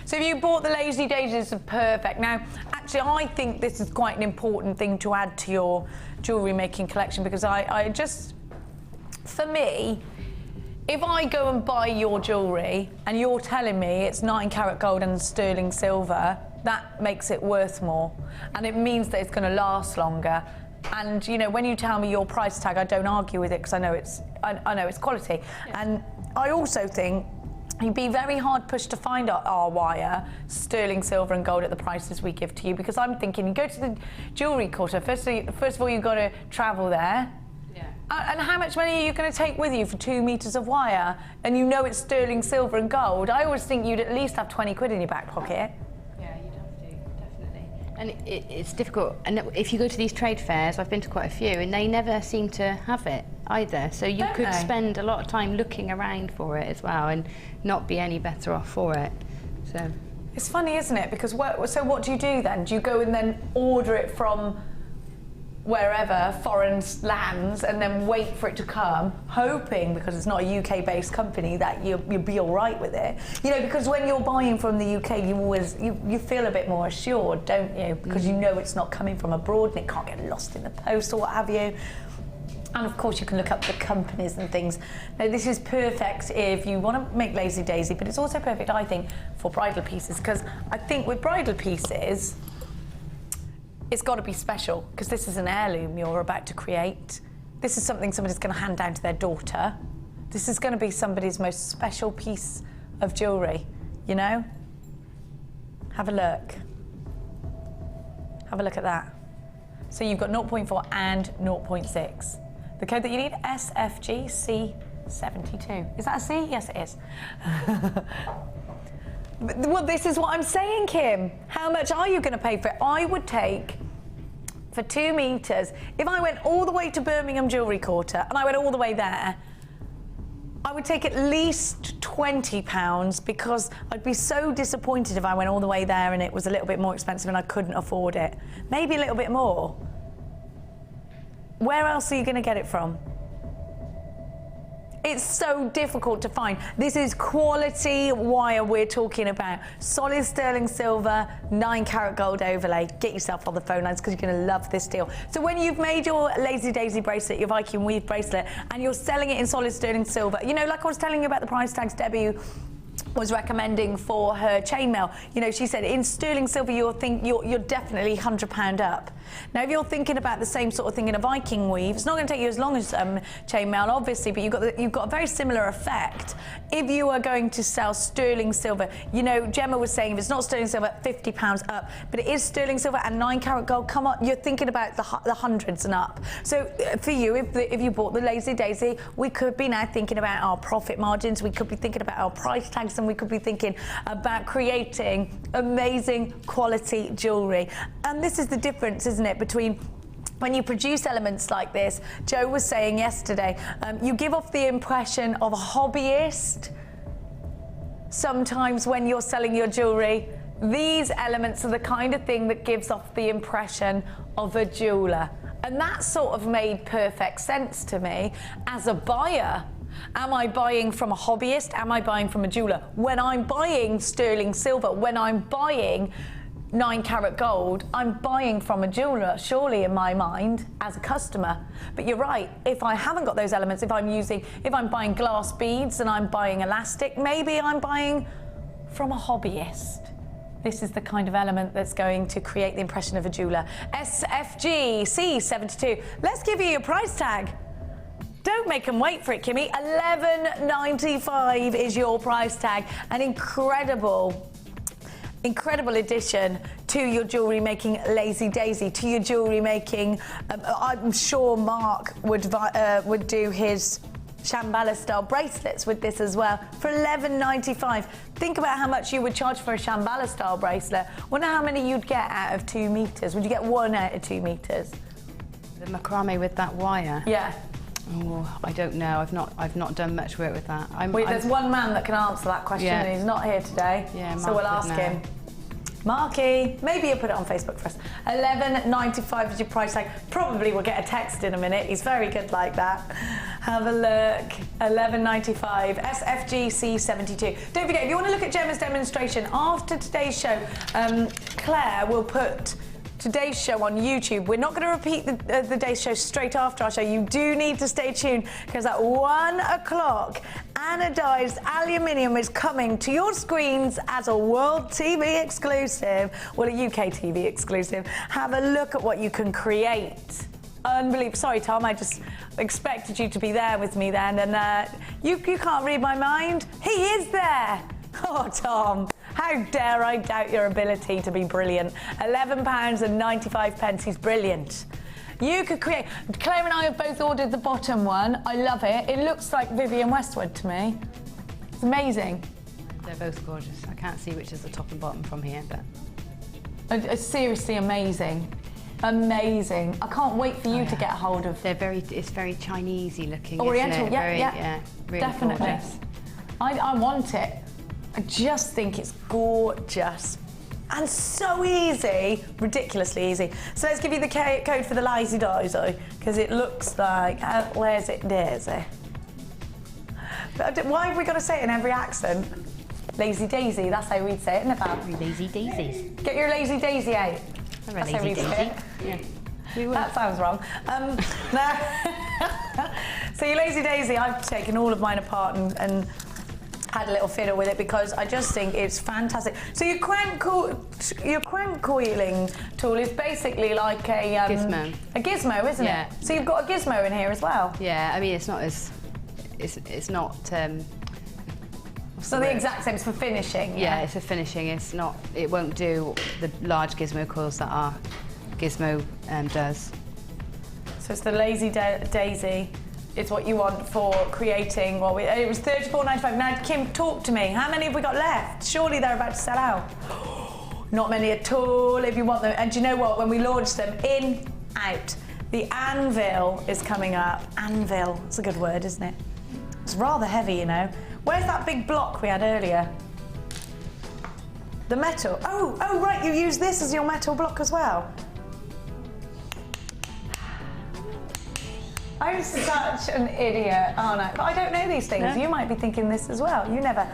So if you bought the Lazy Daisies, are perfect. Now, actually, I think this is quite an important thing to add to your jewellery making collection, because I just, for me, if I go and buy your jewellery and you're telling me it's 9-carat gold and sterling silver, that makes it worth more. And it means that it's going to last longer. And, you know, when you tell me your price tag, I don't argue with it, because I know it's quality. Yeah. And I also think you'd be very hard pushed to find our wire, sterling silver and gold at the prices we give to you, because I'm thinking you go to the jewellery quarter, first of all you've got to travel there. Yeah. And how much money are you going to take with you for 2 meters of wire? And you know it's sterling silver and gold. I always think you'd at least have 20 quid in your back pocket. Yeah, you'd have to, definitely. And it's difficult. And if you go to these trade fairs, I've been to quite a few, and they never seem to have it either. So you could spend a lot of time looking around for it as well and not be any better off for it. So it's funny, isn't it? Because so what do you do then? Do you go and then order it from wherever, foreign lands, and then wait for it to come, hoping, because it's not a UK-based company, that you'll be all right with it? You know, because when you're buying from the UK, you feel a bit more assured, don't you? Because you know it's not coming from abroad and it can't get lost in the post or what have you. And of course you can look up the companies and things. Now this is perfect if you want to make Lazy Daisy, but it's also perfect, I think, for bridal pieces, because I think with bridal pieces, it's got to be special, because this is an heirloom you're about to create. This is something somebody's going to hand down to their daughter. This is going to be somebody's most special piece of jewellery, you know? Have a look. Have a look at that. So you've got 0.4 and 0.6. The code that you need, SFGC72. Is that a C? Yes, it is. Well, this is what I'm saying, Kim. How much are you going to pay for it? I would take for 2 metres, if I went all the way to Birmingham Jewellery Quarter and I went all the way there, I would take at least £20 because I'd be so disappointed if I went all the way there and it was a little bit more expensive and I couldn't afford it. Maybe a little bit more. Where else are you going to get it from? It's so difficult to find. This is quality wire we're talking about. Solid sterling silver, 9 carat gold overlay. Get yourself on the phone lines because you're going to love this deal. So when you've made your Lazy Daisy bracelet, your Viking weave bracelet, and you're selling it in solid sterling silver, you know, like I was telling you about the price tags Debbie was recommending for her chainmail. You know, she said in sterling silver you're definitely £100 up. Now if you're thinking about the same sort of thing in a Viking weave, it's not going to take you as long as chainmail obviously, but you've got a very similar effect if you are going to sell sterling silver. You know, Gemma was saying if it's not sterling silver, £50 up, but it is sterling silver and 9 carat gold. Come on, you're thinking about the hundreds and up. So for you, if you bought the Lazy Daisy, we could be now thinking about our profit margins, we could be thinking about our price tags, and we could be thinking about creating amazing quality jewellery. And this is the difference, isn't it, between when you produce elements like this. Joe was saying yesterday, you give off the impression of a hobbyist. Sometimes when you're selling your jewellery, these elements are the kind of thing that gives off the impression of a jeweller. And that sort of made perfect sense to me as a buyer. Am I buying from a hobbyist? Am I buying from a jeweller? When I'm buying sterling silver, when I'm buying 9 carat gold, I'm buying from a jeweller, surely in my mind, as a customer. But you're right, if I haven't got those elements, if I'm buying glass beads and I'm buying elastic, maybe I'm buying from a hobbyist. This is the kind of element that's going to create the impression of a jeweller. SFG C72. Let's give you your price tag. Don't make them wait for it, Kimmy. $11.95 is your price tag. An incredible addition to your jewellery making Lazy Daisy, to your jewellery making. I'm sure Mark would do his Shambhala style bracelets with this as well for $11.95. Think about how much you would charge for a Shambhala style bracelet. Wonder how many you'd get out of 2 meters. Would you get 1 out of 2 meters? The macrame with that wire? Yeah. Oh, I don't know. I've not done much work with that. There's one man that can answer that question, Yeah. and he's not here today. Yeah, so we'll ask him. Marky, maybe you'll put it on Facebook for us. $11.95 is your price tag. Probably we'll get a text in a minute. He's very good like that. Have a look. $11.95. SFGC72. Don't forget, if you want to look at Gemma's demonstration after today's show, Claire will put today's show on YouTube. We're not going to repeat the day's show straight after our show. You do need to stay tuned because at 1 o'clock, anodized aluminium is coming to your screens as a World TV exclusive, well, a UK TV exclusive. Have a look at what you can create. Unbelievable. Sorry, Tom, I just expected you to be there with me then, and you can't read my mind. He is there. Oh, Tom. How dare I doubt your ability to be brilliant. £11.95. He's brilliant. You could create... Claire and I have both ordered the bottom one. I love it. It looks like Vivienne Westwood to me. It's amazing. They're both gorgeous. I can't see which is the top and bottom from here, but... Seriously amazing. Amazing. I can't wait for you to get a hold of... It's very Chinese-y looking, Oriental, isn't it? yeah. Really Definitely. Gorgeous. I want it. I just think it's gorgeous. And so easy, ridiculously easy. So let's give you the code for the Lazy Daisy, because it looks like, where's it, Daisy? But why have we got to say it in every accent? Lazy Daisy, that's how we'd say it, isn't it, Bab? Lazy Daisies. Get your Lazy Daisy out. That's how we'd say it. Yeah. That sounds wrong. So your Lazy Daisy, I've taken all of mine apart and had a little fiddle with it because I just think it's fantastic. So your crank coiling tool is basically like a gizmo. A gizmo, isn't it? So you've got a gizmo in here as well. Yeah, I mean it's not as it's not. It's not the exact same. It's for finishing. Yeah, it's for finishing. It's not. It won't do the large gizmo coils that our gizmo does. So it's the Lazy Daisy. It's what you want for creating. Well, it was $34.95. Now, Kim, talk to me. How many have we got left? Surely they're about to sell out. Not many at all. If you want them, and do you know what? When we launched them in out. The anvil is coming up. Anvil, it's a good word, isn't it? It's rather heavy, you know. Where's that big block we had earlier? The metal. Oh, right, you use this as your metal block as well. I'm such an idiot, aren't I? But I don't know these things. No. You might be thinking this as well. You never.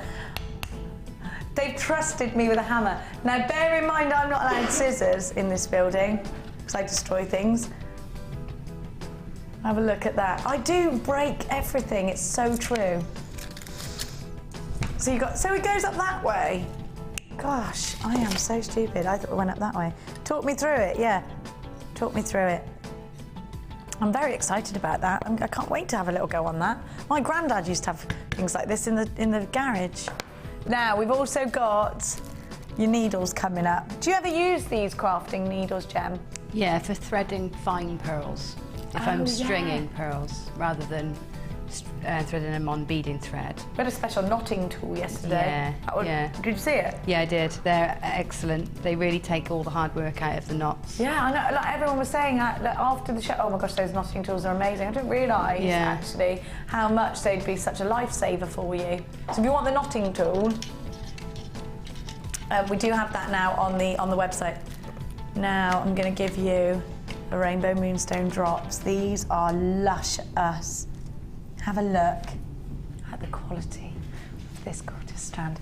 They've trusted me with a hammer. Now, bear in mind, I'm not allowed scissors in this building because I destroy things. Have a look at that. I do break everything. It's so true. So it goes up that way. Gosh, I am so stupid. I thought it went up that way. Talk me through it, yeah. Talk me through it. I'm very excited about that. I can't wait to have a little go on that. My granddad used to have things like this in the garage. Now, we've also got your needles coming up. Do you ever use these crafting needles, Gem? Yeah, for threading fine pearls. If I'm stringing pearls, rather than threading them on beading thread. We had a special knotting tool yesterday. Yeah. Did you see it? Yeah, I did. They're excellent. They really take all the hard work out of the knots. Yeah, I know. Like everyone was saying that after the show. Oh my gosh, those knotting tools are amazing. I didn't realise actually how much they'd be such a lifesaver for you. So if you want the knotting tool, we do have that now on the website. Now I'm going to give you the Rainbow Moonstone drops. These are luscious. Have a look at the quality of this gorgeous strand.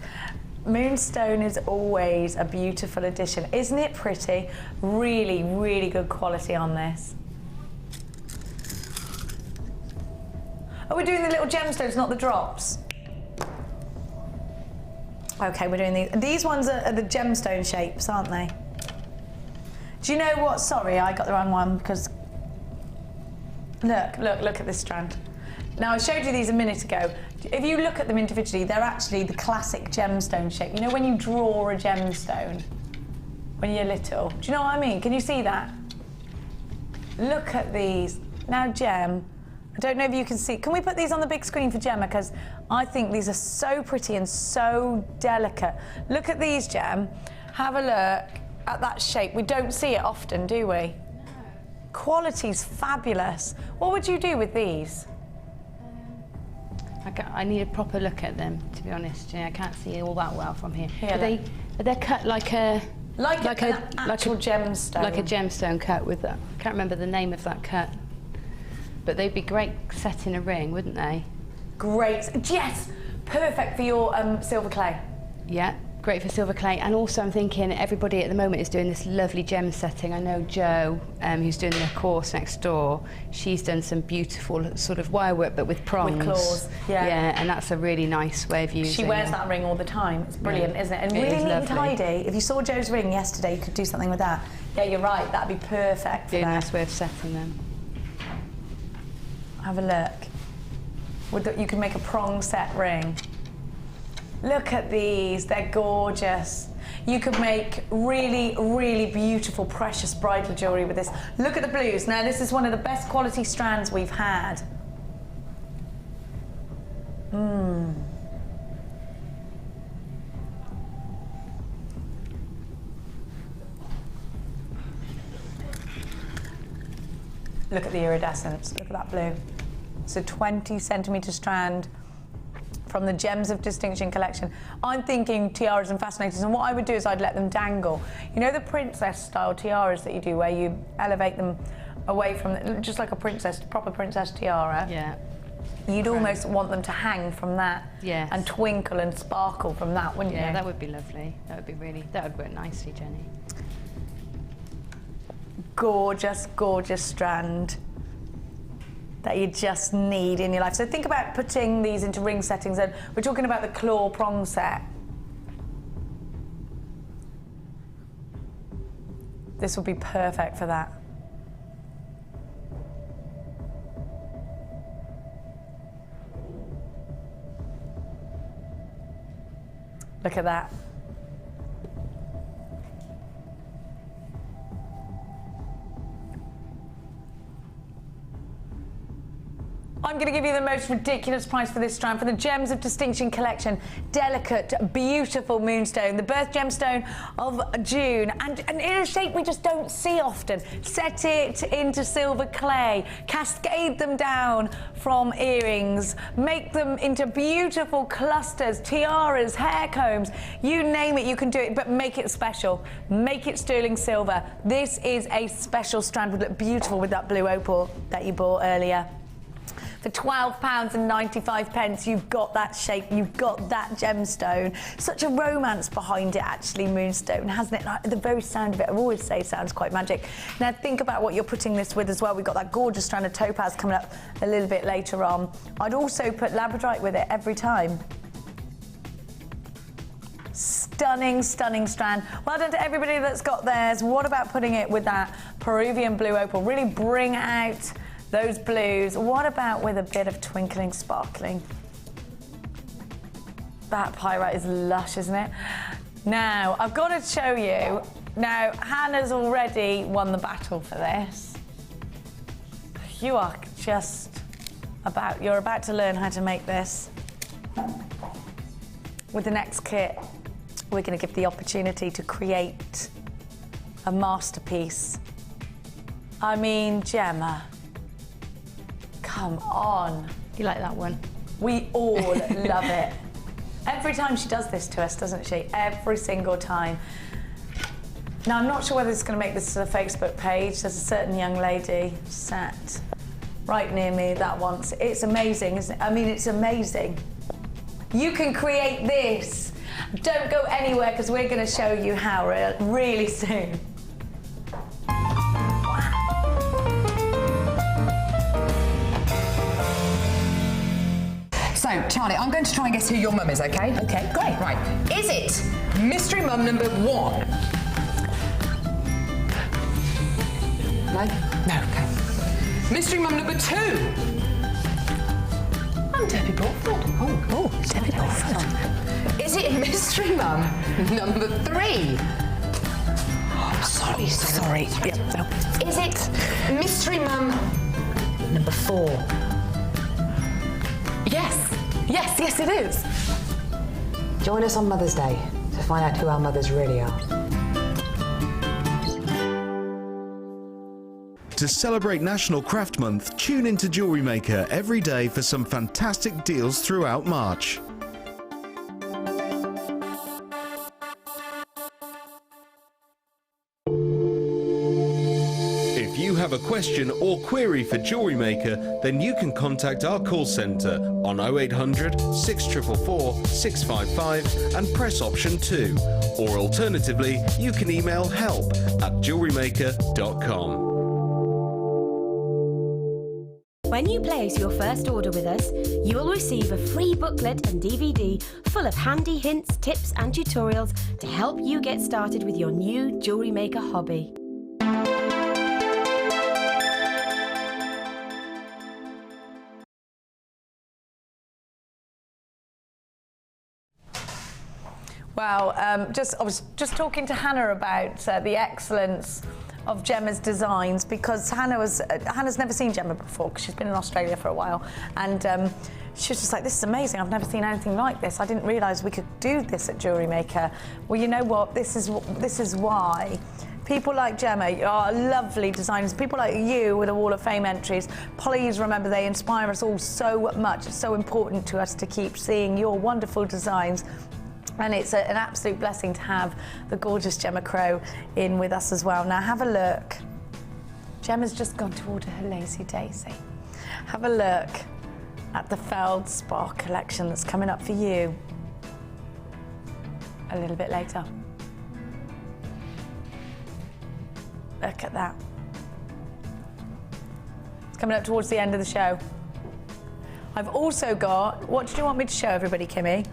Moonstone is always a beautiful addition. Isn't it pretty? Really, really good quality on this. Oh, we're doing the little gemstones, not the drops. Okay, we're doing these. These ones are the gemstone shapes, aren't they? Do you know what? Sorry, I got the wrong one because look at this strand. Now, I showed you these a minute ago. If you look at them individually, they're actually the classic gemstone shape. You know when you draw a gemstone when you're little? Do you know what I mean? Can you see that? Look at these. Now, Gem, I don't know if you can see. Can we put these on the big screen for Gemma? Because I think these are so pretty and so delicate. Look at these, Gem. Have a look at that shape. We don't see it often, do we? No. Quality's fabulous. What would you do with these? I need a proper look at them, to be honest. I can't see all that well from here. Yeah, are they cut like a actual gemstone? Like a gemstone cut with that. I can't remember the name of that cut, but they'd be great set in a ring, wouldn't they? Great. Yes, perfect for your silver clay. Yeah. Great for silver clay, and also I'm thinking everybody at the moment is doing this lovely gem setting. I know Jo, who's doing the course next door, she's done some beautiful sort of wire work, but with prongs. With claws, yeah. Yeah, and that's a really nice way of using it. She wears that ring all the time. It's brilliant, isn't it? And really neat and tidy. If you saw Jo's ring yesterday, you could do something with that. Yeah, you're right. That'd be perfect for that. Nice way of setting them. Have a look. You can make a prong set ring. Look at these, they're gorgeous. You could make really, really beautiful, precious bridal jewellery with this. Look at the blues. Now, this is one of the best quality strands we've had. Look at the iridescence, look at that blue. It's a 20-centimetre strand from the Gems of Distinction collection. I'm thinking tiaras and fascinators, and what I would do is I'd let them dangle. You know the princess-style tiaras that you do, where you elevate them away from, just like a princess, proper princess tiara? Yeah. You'd almost want them to hang from that, yes, and twinkle and sparkle from that, wouldn't you? Yeah, that would be lovely. That would work nicely, Jenny. Gorgeous, gorgeous strand that you just need in your life. So think about putting these into ring settings, and we're talking about the claw prong set. This would be perfect for that. Look at that. I'm going to give you the most ridiculous price for this strand for the Gems of Distinction collection. Delicate, beautiful moonstone, the birth gemstone of June, and in a shape we just don't see often. Set it into silver clay, cascade them down from earrings, make them into beautiful clusters, tiaras, hair combs, you name it, you can do it, but make it special. Make it sterling silver. This is a special strand, would look beautiful with that blue opal that you bought earlier. For £12.95, you've got that shape, you've got that gemstone. Such a romance behind it, actually, moonstone, hasn't it? Like, the very sound of it, I always say, sounds quite magic. Now, think about what you're putting this with as well. We've got that gorgeous strand of topaz coming up a little bit later on. I'd also put labradorite with it every time. Stunning, stunning strand. Well done to everybody that's got theirs. What about putting it with that Peruvian blue opal? Really bring out those blues. What about with a bit of twinkling, sparkling? That pyrite is lush, isn't it? Now, I've got to show you. Now, Hannah's already won the battle for this. You are just you're about to learn how to make this. With the next kit, we're going to give the opportunity to create a masterpiece. I mean, Gemma, come on. You like that one? We all love it. Every time she does this to us, doesn't she? Every single time. Now, I'm not sure whether it's going to make this to the Facebook page. There's a certain young lady sat right near me that wants. It's amazing, isn't it? I mean, it's amazing. You can create this. Don't go anywhere, because we're going to show you how really soon. So, Charlie, I'm going to try and guess who your mum is, okay? Okay, great. Right. Is it mystery mum number 1? No? No, okay. Mystery mum number 2? I'm Debbie Broadfoot. Oh, Debbie Broadfoot. Is it mystery mum number 3? Oh, sorry. Yeah, no. Is it mystery mum number 4? Yes, it is. Join us on Mother's Day to find out who our mothers really are. To celebrate National Craft Month, tune into Jewellery Maker every day for some fantastic deals throughout March. If you have a question or query for Jewellery Maker, then you can contact our call centre on 0800 644 655 and press option 2. Or alternatively, you can email help@jewellerymaker.com. When you place your first order with us, you will receive a free booklet and DVD full of handy hints, tips and tutorials to help you get started with your new jewellery maker hobby. Well, I was just talking to Hannah about the excellence of Gemma's designs, because Hannah's never seen Gemma before, because she's been in Australia for a while, and she was just like, this is amazing, I've never seen anything like this. I didn't realise we could do this at Jewellery Maker. Well, you know what, this is why. People like Gemma are lovely designers. People like you with the Wall of Fame entries, please remember they inspire us all so much. It's so important to us to keep seeing your wonderful designs. And it's an absolute blessing to have the gorgeous Gemma Crow in with us as well. Now have a look. Gemma's just gone to order her Lazy Daisy. Have a look at the Feldspar collection that's coming up for you a little bit later. Look at that. It's coming up towards the end of the show. I've also got, what did you want me to show everybody, Kimmy?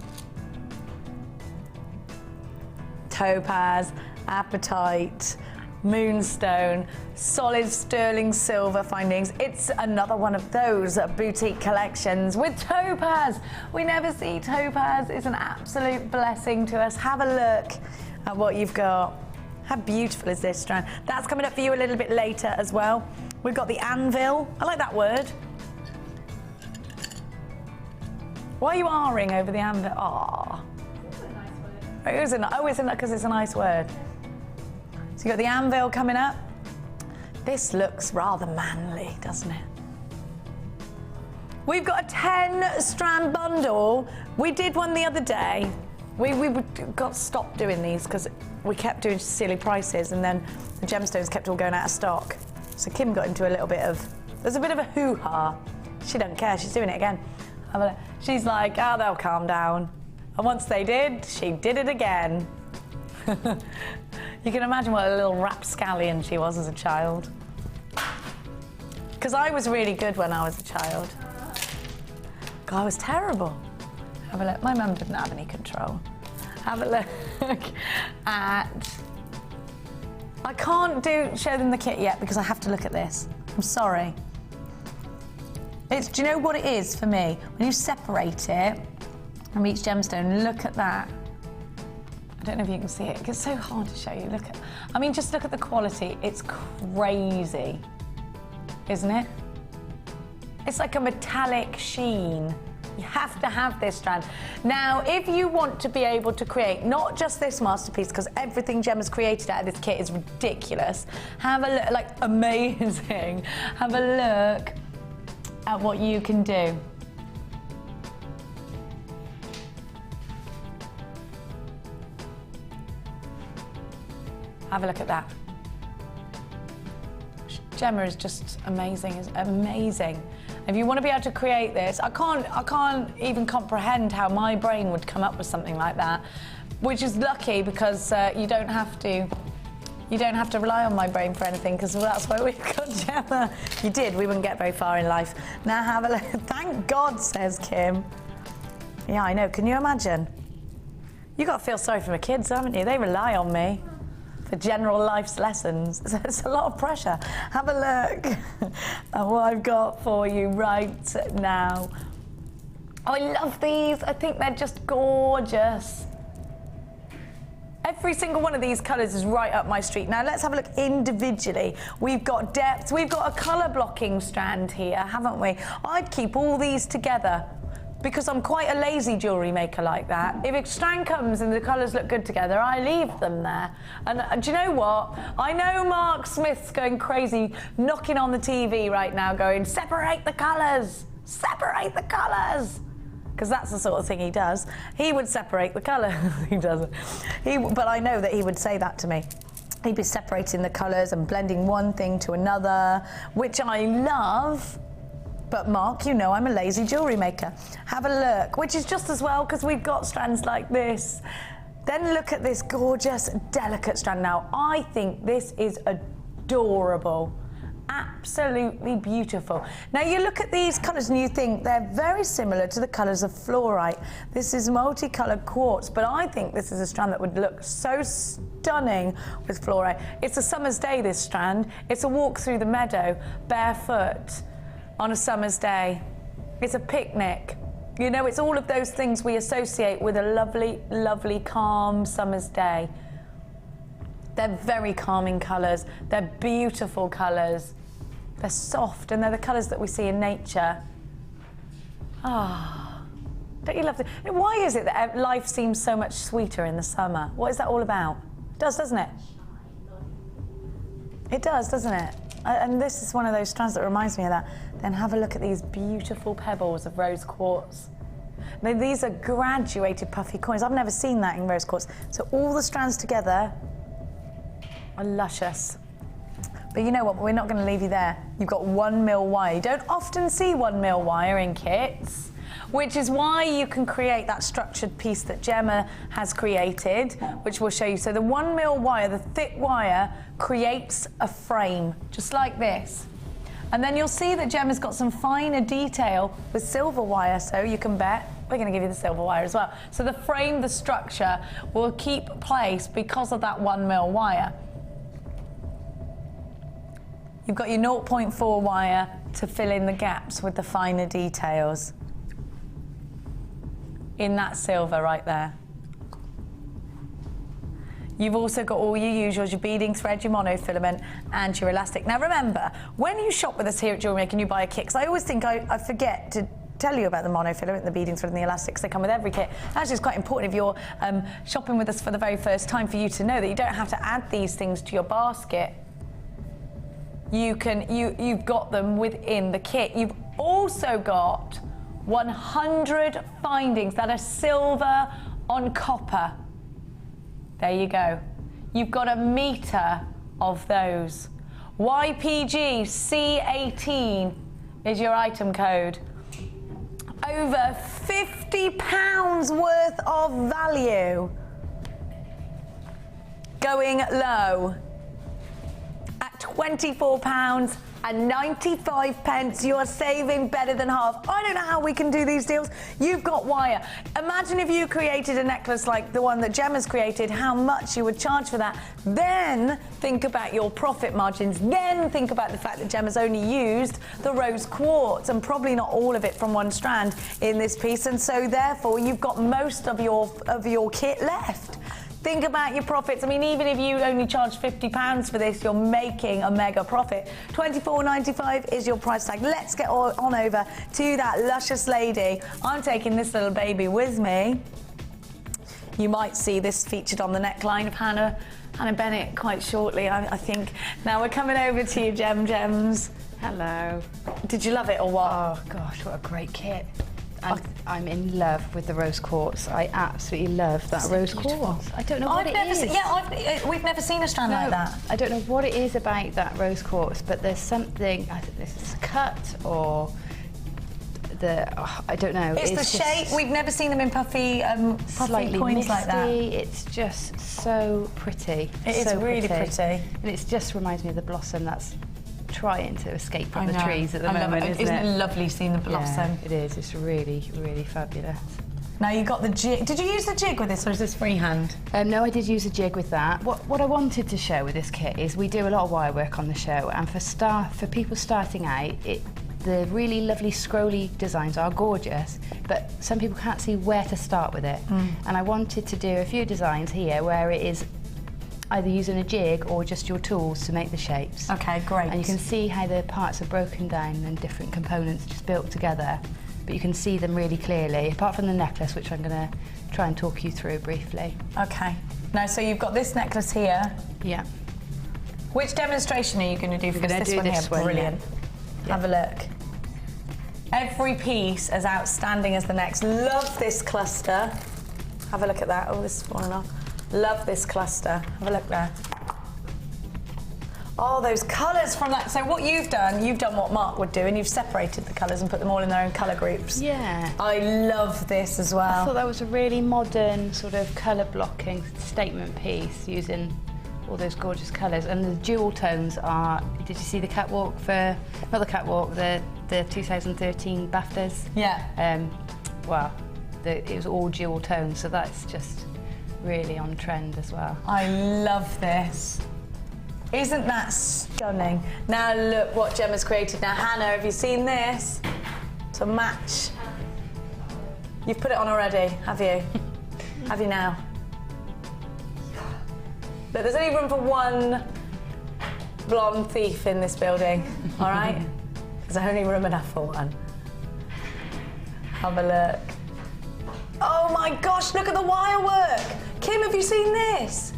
Topaz, apatite, moonstone, solid sterling silver findings. It's another one of those boutique collections with topaz. We never see topaz. It's an absolute blessing to us. Have a look at what you've got. How beautiful is this strand? That's coming up for you a little bit later as well. We've got the anvil. I like that word. Why are you ahhing over the anvil? Ah. It isn't that because it's a nice word? So you've got the anvil coming up. This looks rather manly, doesn't it? We've got a 10-strand bundle. We did one the other day. We got stopped doing these because we kept doing silly prices and then the gemstones kept all going out of stock. So Kim got into a little bit of, there's a bit of a hoo-ha. She doesn't care, she's doing it again. She's like, oh, they'll calm down. And once they did, she did it again. You can imagine what a little rapscallion she was as a child. Because I was really good when I was a child. God, I was terrible. Have a look. My mum didn't have any control. Have a look at... I can't show them the kit yet because I have to look at this. I'm sorry. Do you know what it is for me? When you separate it from each gemstone, look at that. I don't know if you can see it. It's so hard to show you. I mean, just look at the quality. It's crazy, isn't it? It's like a metallic sheen. You have to have this strand. Now, if you want to be able to create not just this masterpiece, because everything Gemma's created out of this kit is ridiculous, have a look, like amazing. Have a look at what you can do. Have a look at that. Gemma is just amazing, is amazing. If you want to be able to create this, I can't even comprehend how my brain would come up with something like that, which is lucky because you don't have to rely on my brain for anything because that's why we've got Gemma. If you did, we wouldn't get very far in life. Now have a look. Thank God, says Kim. Yeah, I know. Can you imagine? You got to feel sorry for my kids, haven't you? They rely on me for general life's lessons. So it's a lot of pressure. Have a look at what I've got for you right now. Oh, I love these. I think they're just gorgeous. Every single one of these colours is right up my street. Now let's have a look individually. We've got depth. We've got a colour blocking strand here, haven't we? I'd keep all these together because I'm quite a lazy jewellery maker like that. If a strand comes and the colours look good together, I leave them there. And do you know what? I know Mark Smith's going crazy, knocking on the TV right now, going, separate the colours, separate the colours. Because that's the sort of thing he does. He would separate the colours. He doesn't. But I know that he would say that to me. He'd be separating the colours and blending one thing to another, which I love. But Mark, you know I'm a lazy jewellery maker. Have a look, which is just as well because we've got strands like this. Then look at this gorgeous, delicate strand. Now, I think this is adorable. Absolutely beautiful. Now you look at these colours and you think they're very similar to the colours of fluorite. This is multicoloured quartz, but I think this is a strand that would look so stunning with fluorite. It's a summer's day, this strand. It's a walk through the meadow, barefoot, on a summer's day. It's a picnic. You know, it's all of those things we associate with a lovely, lovely, calm summer's day. They're very calming colours. They're beautiful colours. They're soft, and they're the colours that we see in nature. Ah, don't you love it? Why is it that life seems so much sweeter in the summer? What is that all about? It does, doesn't it? It does, doesn't it? And this is one of those strands that reminds me of that. Then have a look at these beautiful pebbles of rose quartz. Now, these are graduated puffy coins. I've never seen that in rose quartz. So all the strands together are luscious. But you know what? We're not going to leave you there. You've got 1 mil wire. You don't often see 1 mil wire in kits, which is why you can create that structured piece that Gemma has created, which we'll show you. So the 1 mil wire, the thick wire, creates a frame, just like this. And then you'll see that Gemma's got some finer detail with silver wire, so you can bet we're going to give you the silver wire as well. So the frame, the structure, will keep place because of that 1 mil wire. You've got your 0.4 wire to fill in the gaps with the finer details in that silver right there. You've also got all your usuals, your beading thread, your monofilament, and your elastic. Now remember, when you shop with us here at Jewellery Maker and you buy a kit, because I always think I forget tell you about the monofilament, the beading thread and the elastics. They come with every kit. Actually, it's quite important if you're shopping with us for the very first time for you to know that you don't have to add these things to your basket. You've got them within the kit. You've also got 100 findings that are silver on copper. There you go. You've got a metre of those. YPG C18 is your item code. Over £50 worth of value going low at £24.95. You're saving better than half. I don't know how we can do these deals. You've got wire. Imagine if you created a necklace like the one that Gemma's created, how much you would charge for that. Then think about your profit margins. Then think about the fact that Gemma's only used the rose quartz and probably not all of it from one strand in this piece, and so therefore you've got most of your kit left. Think about your profits. I mean, even if you only charge £50 for this, you're making a mega profit. £24.95 is your price tag. Let's get on over to that luscious lady. I'm taking this little baby with me. You might see this featured on the neckline of Hannah Bennett quite shortly, I think. Now we're coming over to you, Gems. Hello. Did you love it or what? Oh gosh, what a great kit. And I'm in love with the rose quartz. I absolutely love that rose quartz. I don't know what it is. We've never seen a strand like that. I don't know what it is about that rose quartz, but there's something, I think this is cut or I don't know. It's the shape. We've never seen them in puffy slightly coins misty. like that. It's just so pretty. It is really pretty. And it just reminds me of the blossom that's trying to escape from the trees at the moment, isn't it? Lovely seeing the blossom? Yeah, it is. It's really, really fabulous. Now you got the jig. Did you use the jig with this, or is this freehand? No, I did use a jig with that. What I wanted to show with this kit is we do a lot of wire work on the show, and for people starting out, the really lovely scrolly designs are gorgeous, but some people can't see where to start with it. And I wanted to do a few designs here where it is either using a jig or just your tools to make the shapes. Okay, great. And you can see how the parts are broken down and different components just built together, but you can see them really clearly, apart from the necklace, which I'm going to try and talk you through briefly. Okay. Now, so you've got this necklace here. Yeah. Which demonstration are you going to do for this one here? Brilliant. Yeah. Have a look. Every piece as outstanding as the next. Love this cluster. Have a look at that. Oh, this is falling off. Love this cluster. Have a look there. Oh, those colours from that. So what you've done what Mark would do, and you've separated the colours and put them all in their own colour groups. Yeah. I love this as well. I thought that was a really modern sort of colour blocking statement piece using all those gorgeous colours. And the jewel tones are, did you see the catwalk for, not the catwalk, the 2013 BAFTAs? Yeah. Well, it was all jewel tones, so that's just really on trend as well. I love this. Isn't that stunning? Now look what Gemma's created. Now Hannah, have you seen this? To match. You've put it on already, have you? Have you now? Look, there's only room for one blonde thief in this building, all right? There's only room enough for one. Have a look. Oh my gosh, look at the wire work. Kim, have you seen this?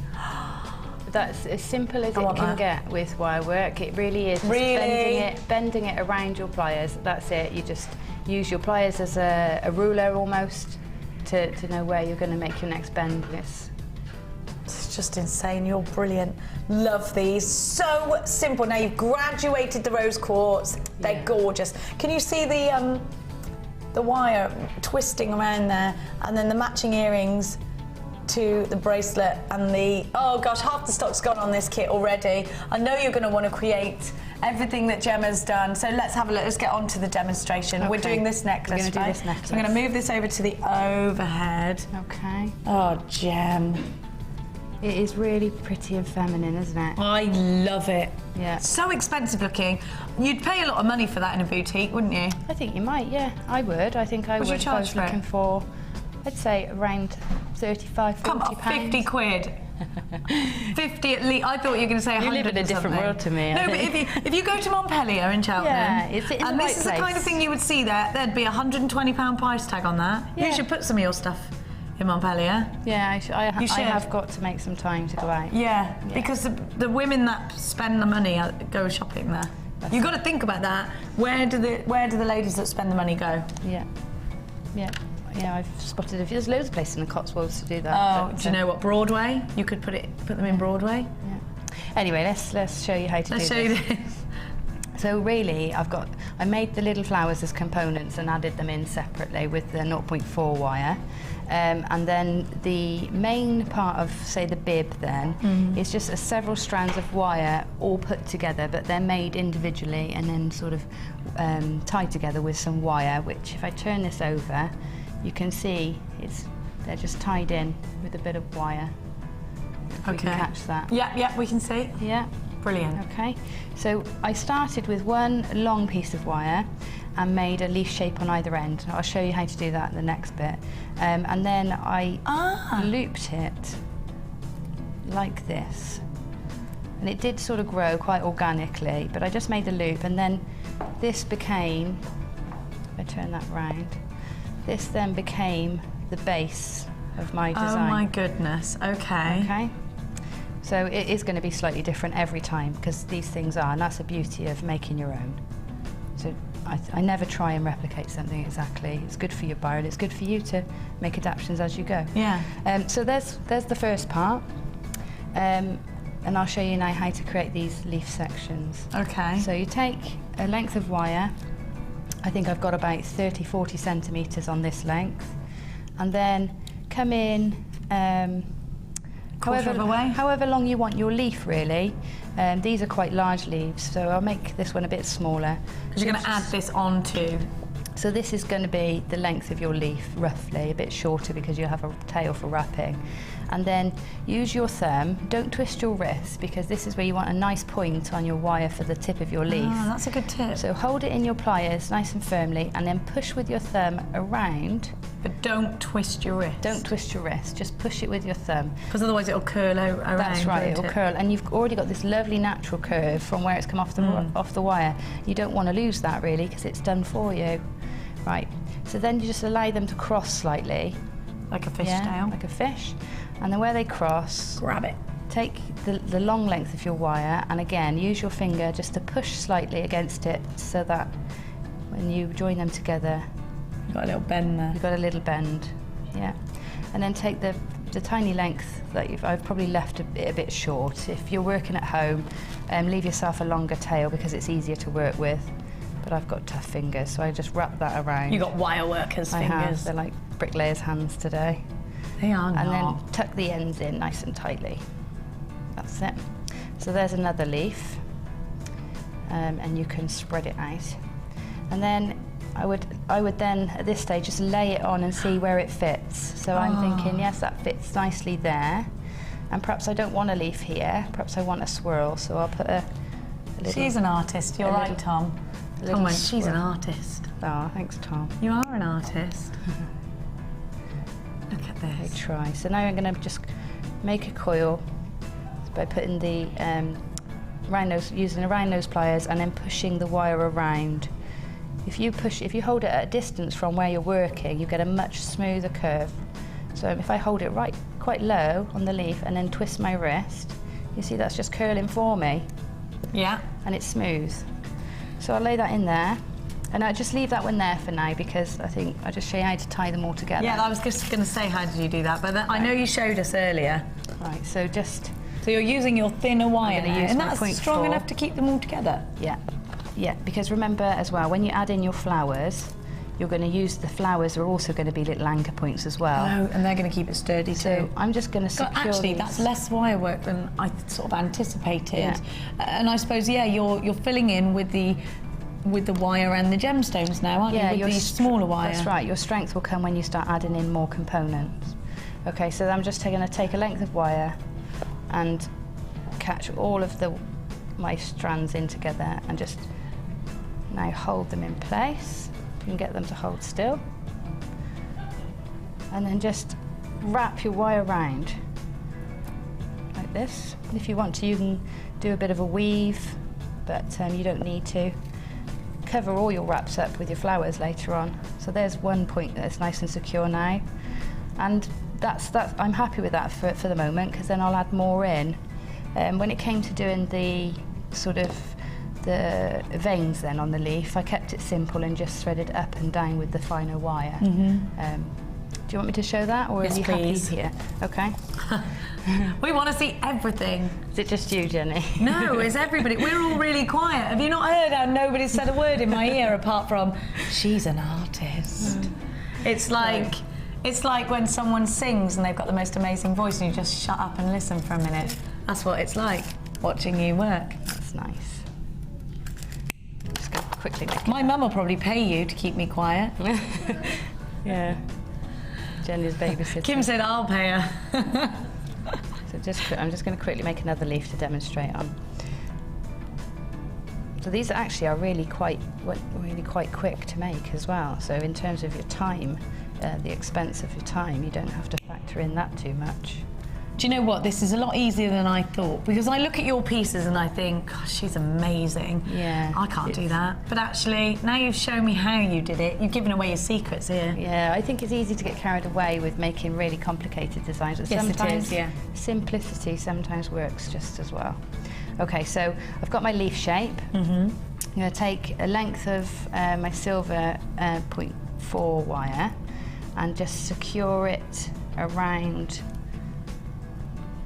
That's as simple as it can get with wire work. It really is. Just bending it around your pliers. That's it. You just use your pliers as a ruler almost to know where you're going to make your next bend. It's just insane. You're brilliant. Love these. So simple. Now you've graduated the rose quartz. They're gorgeous. Can you see the wire twisting around there, and then the matching earrings to the bracelet and oh gosh, half the stock's gone on this kit already. I know you're going to want to create everything that Gemma's done, so let's have a look. Let's get on to the demonstration. Okay. We're doing this necklace, We're going to do this necklace. So I'm going to move this over to the overhead. Okay. Oh, Gem. It is really pretty and feminine, isn't it? I love it. Yeah. So expensive looking. You'd pay a lot of money for that in a boutique, wouldn't you? I think you might, yeah. I would. I think I would. What's your charge if I was looking for, I'd say around 35, 40 Come on, 50 quid. 50 at least. I thought you were going to say 100. You live in a different world to me. No, but if you go to Montpellier in Cheltenham, yeah, it's in and the this right is the kind place. of thing you would see there, there'd be £120 price tag on that. Yeah. You should put some of your stuff in Montpellier. Yeah, I should. have got to make some time to go out. Yeah, because the women that spend the money go shopping there. You've got to think about that. Where do the ladies that spend the money go? Yeah. I've spotted a few. There's loads of places in the Cotswolds to do that. Oh, do you know what? Broadway. You could put them in Broadway. Yeah. Anyway, let's show you how to do this. Let's show you this. So really, I made the little flowers as components and added them in separately with the 0.4 wire. And then the main part of, say, the bib then is just several strands of wire all put together, but they're made individually and then sort of tied together with some wire, which if I turn this over, you can see they're just tied in with a bit of wire. If we can catch that. Yeah, we can see. Yeah. Brilliant. Okay, so I started with one long piece of wire and made a leaf shape on either end. I'll show you how to do that in the next bit. And then I looped it like this. And it did sort of grow quite organically, but I just made a loop, and then this became, if I turn that round, this then became the base of my design. Oh my goodness, okay. Okay. So it is going to be slightly different every time, because these things are, and that's the beauty of making your own. So I never try and replicate something exactly. It's good for your buyer, and it's good for you to make adaptations as you go. Yeah. So there's the first part, and I'll show you now how to create these leaf sections. Okay. So you take a length of wire. I think I've got about 30-40 centimetres on this length, and then come in however long you want your leaf, really. These are quite large leaves, so I'll make this one a bit smaller. Because you're going to add this on to... So this is going to be the length of your leaf, roughly, a bit shorter because you have a tail for wrapping. And then use your thumb, don't twist your wrist, because this is where you want a nice point on your wire for the tip of your leaf. Oh, that's a good tip. So hold it in your pliers nice and firmly, and then push with your thumb around. But don't twist your wrist. Don't twist your wrist, just push it with your thumb. Because otherwise it'll curl around. That's right, it'll curl, and you've already got this lovely natural curve from where it's come off the wire. You don't want to lose that, really, because it's done for you. Right, so then you just allow them to cross slightly. Like a fishtail? Like a fish. And then where they cross... Grab it. Take the long length of your wire, and again, use your finger just to push slightly against it, so that when you join them together... You've got a little bend there. You've got a little bend, yeah. And then take the tiny length that I've probably left a bit short. If you're working at home, leave yourself a longer tail because it's easier to work with. But I've got tough fingers, so I just wrap that around. You got wire workers' fingers. They're like bricklayers' hands today. They are not. And then tuck the ends in nice and tightly. That's it. So there's another leaf, and you can spread it out. And then I would then at this stage just lay it on and see where it fits. So I'm thinking, yes, that fits nicely there. And perhaps I don't want a leaf here. Perhaps I want a swirl. So I'll put a little. She's an artist. You're right, Tom. Tom went, she's an artist. Oh, thanks, Tom. You are an artist. Look at this. I try. So now I'm going to just make a coil by putting the using the round nose pliers and then pushing the wire around. If you hold it at a distance from where you're working, you get a much smoother curve. So if I hold it quite low on the leaf and then twist my wrist, you see that's just curling for me. Yeah. And it's smooth. So I'll lay that in there, and I'll just leave that one there for now because I think I'll just show you how to tie them all together. Yeah, I was just going to say, how did you do that? But I know you showed us earlier. Right, so you're using your thinner wire now, and that's 0.4. strong enough to keep them all together? Yeah, yeah, because remember as well, when you add in your flowers, you're going to use the flowers are also going to be little anchor points as well. Oh, and they're going to keep it sturdy too. So I'm just going to secure actually, these. that's less wire work than I sort of anticipated. Yeah. And I suppose, yeah, you're filling in with the wire and the gemstones now, aren't you? With the smaller wire. That's right. Your strength will come when you start adding in more components. Okay, so I'm just going to take a length of wire and catch all of my strands in together and just now hold them in place. You can get them to hold still. And then just wrap your wire around. this. If you want to, you can do a bit of a weave, but you don't need to. Cover all your wraps up with your flowers later on. So there's one point that's nice and secure now, and that's I'm happy with that for the moment, because then I'll add more in. When it came to doing the sort of the veins then on the leaf, I kept it simple and just threaded up and down with the finer wire. Do you want me to show that, or Yes, are you please. happy here? Okay. We want to see everything. Is it just you, Jenny? No, it's everybody. We're all really quiet. Have you not heard how nobody said a word in my ear apart from, she's an artist? It's like when someone sings and they've got the most amazing voice and you just shut up and listen for a minute. That's what it's like, watching you work. That's nice. Just going to quickly make it. My mum will probably pay you to keep me quiet. Yeah. Jenny's babysitting. Kim said I'll pay her. So I'm just going to quickly make another leaf to demonstrate on. So these actually are really quite quick to make as well. So in terms of your time, the expense of your time, you don't have to factor in that too much. Do you know what? This is a lot easier than I thought, because I look at your pieces and I think, gosh, she's amazing. Yeah. I can't do that. But actually, now you've shown me how you did it, you've given away your secrets here. Yeah, I think it's easy to get carried away with making really complicated designs. But Yes, sometimes it is, yeah. simplicity sometimes works just as well. Okay, so I've got my leaf shape. I'm going to take a length of my silver 0.4 wire and just secure it around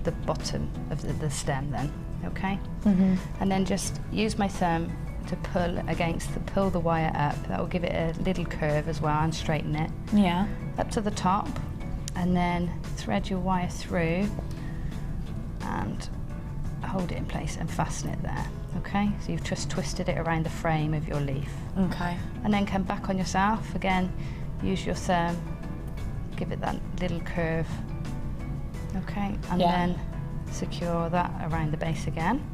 the bottom of the stem then, okay? And then just use my thumb to pull the wire up. That will give it a little curve as well and straighten it. Yeah. Up to the top, and then thread your wire through and hold it in place and fasten it there, okay? So you've just twisted it around the frame of your leaf. Okay. And then come back on yourself, again, use your thumb, give it that little curve. Okay, and then secure that around the base again.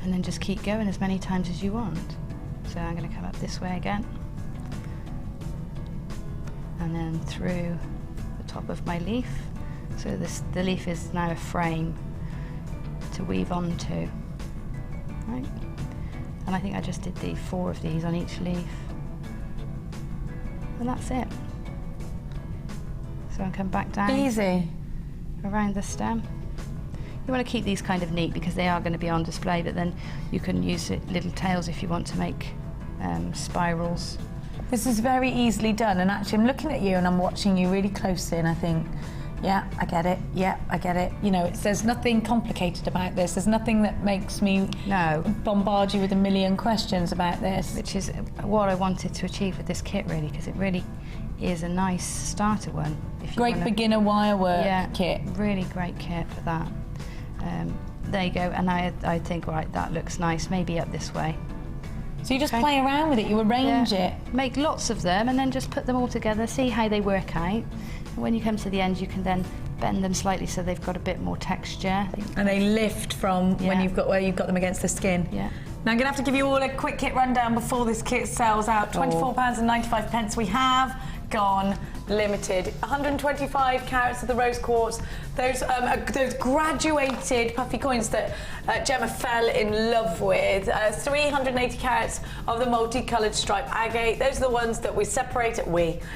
And then just keep going as many times as you want. So I'm going to come up this way again. And then through the top of my leaf. So the leaf is now a frame to weave onto. Right. And I think I just did 4 of these on each leaf. And that's it. So I'll come back down. Easy. Around the stem. You want to keep these kind of neat because they are going to be on display, but then you can use little tails if you want to make spirals. This is very easily done, and actually I'm looking at you and I'm watching you really closely and I think, yeah, I get it, yeah, I get it. You know, there's nothing complicated about this. There's nothing that makes me bombard you with a million questions about this. Which is what I wanted to achieve with this kit really, because it really is a nice starter one. Great beginner wire work kit. Really great kit for that. There you go, and I think, right, that looks nice, maybe up this way. So you just play around with it, you arrange it. Make lots of them and then just put them all together, see how they work out. And when you come to the end, you can then bend them slightly so they've got a bit more texture. And they lift from where you've got them against the skin. Yeah. Now I'm going to have to give you all a quick kit rundown before this kit sells out. £24.95 we have gone limited. 125 carats of the rose quartz, those graduated puffy coins that Gemma fell in love with, 380 carats of the multicoloured stripe agate. Those are the ones that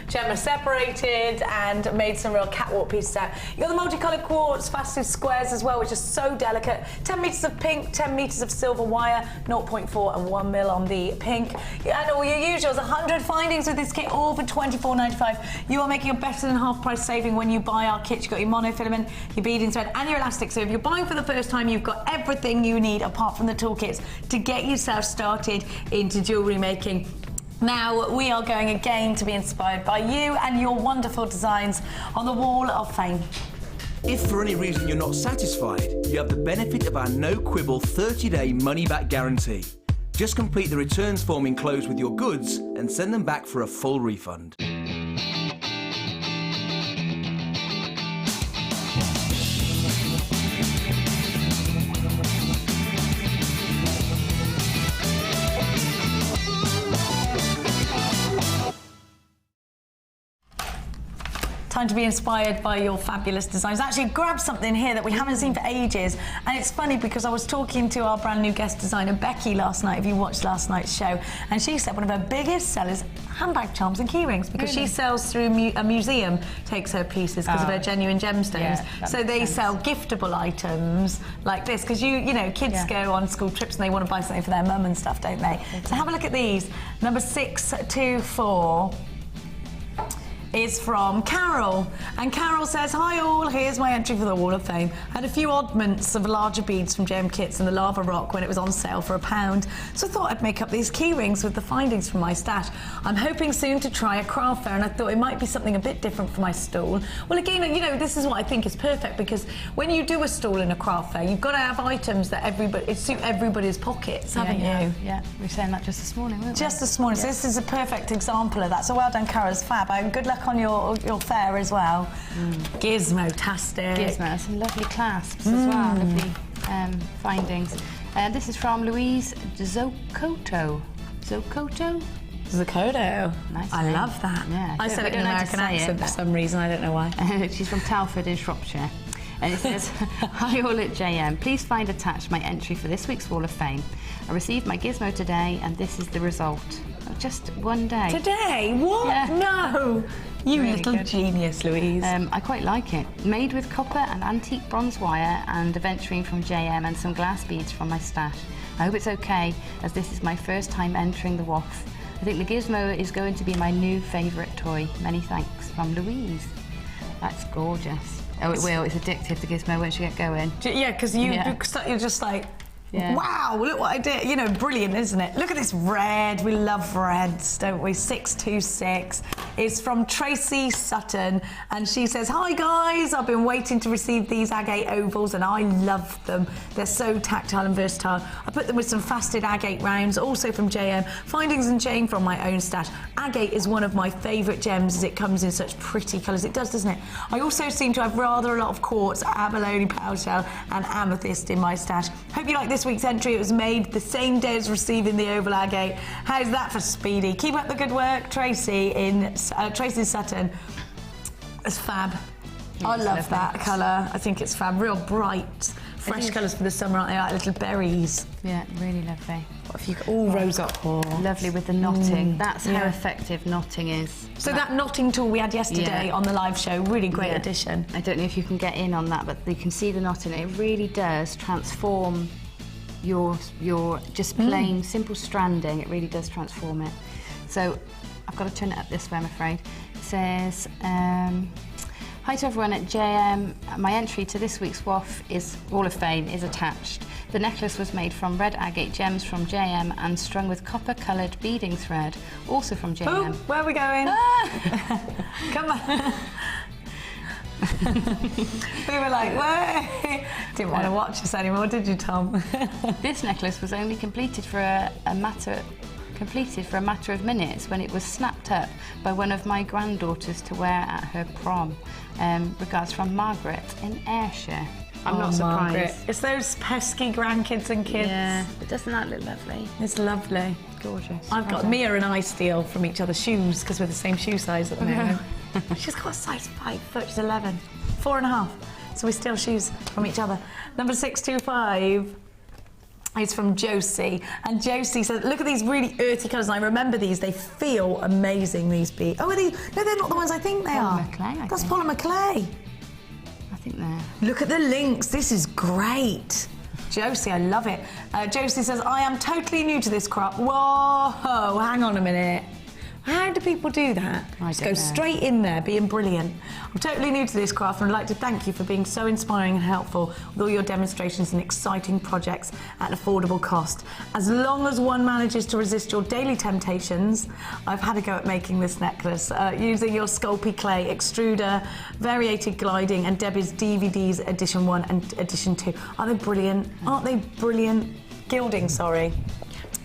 Gemma separated and made some real catwalk pieces out. You got the multicoloured quartz faceted squares as well, which is so delicate. 10 metres of pink, 10 metres of silver wire, 0.4 and 1 mil on the pink. And all your usuals, 100 findings with this kit, all for £24.95. You are making a better than half price saving when you buy our kit. You've got your monofilament, your beading thread and your elastic. So if you're buying for the first time, you've got everything you need apart from the toolkits to get yourself started into jewellery making. Now, we are going again to be inspired by you and your wonderful designs on the Wall of Fame. If for any reason you're not satisfied, you have the benefit of our no-quibble 30-day money-back guarantee. Just complete the returns form enclosed with your goods and send them back for a full refund. Time to be inspired by your fabulous designs. Actually, grab something here that we haven't seen for ages. And it's funny because I was talking to our brand new guest designer, Becky, last night, if you watched last night's show, and she said one of her biggest sellers, handbag charms and key rings, because she sells through a museum, takes her pieces because of her genuine gemstones. Yeah, so they sell giftable items like this, because you know, kids go on school trips and they want to buy something for their mum and stuff, don't they? So have a look at these. Number 624 is from Carol, and Carol says, hi all, here's my entry for the Wall of Fame. Had a few oddments of larger beads from JM Kits and the Lava Rock when it was on sale for £1, so I thought I'd make up these key rings with the findings from my stash. I'm hoping soon to try a craft fair, and I thought it might be something a bit different for my stall. Well, again, you know, this is what I think is perfect, because when you do a stall in a craft fair, you've got to have items that suit everybody's pockets, haven't you? Yeah, we were saying that just this morning, weren't we? Just this morning, so this is a perfect example of that. So well done, Carol's fab, and good luck on your fair as well. Gizmo-tastic. Gizmo, some lovely clasps as well, lovely findings. This is from Louise Zocoto. Zocoto? Zocoto. Nice I name. love that. Yeah, I said it in an American accent for some reason, I don't know why. She's from Talford in Shropshire. And it says, hi all at JM, please find attached my entry for this week's Wall of Fame. I received my gizmo today and this is the result. Just one day. Today? What? Yeah. No! You Really little good. genius, Louise. I quite like it. Made with copper and antique bronze wire and aventurine from JM and some glass beads from my stash. I hope it's okay, as this is my first time entering the WOF. I think the gizmo is going to be my new favourite toy. Many thanks, from Louise. That's gorgeous. Oh, it will. It's addictive, the gizmo, once you get going. Yeah, because you're just like, wow, look what I did. You know, brilliant, isn't it? Look at this red. We love reds, don't we? 626 is from Tracy Sutton, and she says, hi guys, I've been waiting to receive these agate ovals and I love them. They're so tactile and versatile. I put them with some faceted agate rounds, also from JM. Findings and chain from my own stash. Agate is one of my favourite gems as it comes in such pretty colours. It does, doesn't it? I also seem to have rather a lot of quartz, abalone, powder shell and amethyst in my stash. Hope you like this week's entry. It was made the same day as receiving the oval agate. How's that for speedy? Keep up the good work, Tracy in Tracy Sutton. It's fab. I love that colour. I think it's fab. Real bright, fresh colours for the summer, aren't they? Like little berries. Yeah, really lovely. What if you all rose up? Lovely with the knotting. That's how effective knotting is. So that knotting tool we had yesterday on the live show, really great addition. I don't know if you can get in on that, but you can see the knotting. It really does transform your just plain simple stranding. It really does transform it. So I've got to turn it up this way, I'm afraid. It says, hi to everyone at JM. My entry to this week's WOF is Wall of Fame is attached. The necklace was made from red agate gems from JM and strung with copper-coloured beading thread, also from JM. Oh, where are we going? Come on. We were like, whoa! Didn't want to watch us anymore, did you, Tom? This necklace was only completed for a matter of minutes when it was snapped up by one of my granddaughters to wear at her prom. Regards from Margaret in Ayrshire. I'm not surprised. Margaret. It's those pesky grandkids and kids. Yeah, but doesn't that look lovely? It's lovely. Gorgeous. I've got Mia and I steal from each other's shoes because we're the same shoe size at the moment. She's got a size 5 foot, she's 11. 4.5. So we steal shoes from each other. Number 625 is from Josie. And Josie says, look at these really earthy colours. And I remember these, they feel amazing, these beads. Oh, are they? No, they're not the ones I think they are. Clay, That's polymer clay. I think they're... Look at the links, this is great. Josie, I love it. Josie says, I am totally new to this craft. Whoa, hang on a minute. How do people do that? Just go straight in there, being brilliant. I'm totally new to this craft and I'd like to thank you for being so inspiring and helpful with all your demonstrations and exciting projects at an affordable cost. As long as one manages to resist your daily temptations, I've had a go at making this necklace using your Sculpey clay extruder, variated gliding and Debbie's DVDs edition 1 and edition 2. Aren't they brilliant? Aren't they brilliant? Gilding, sorry.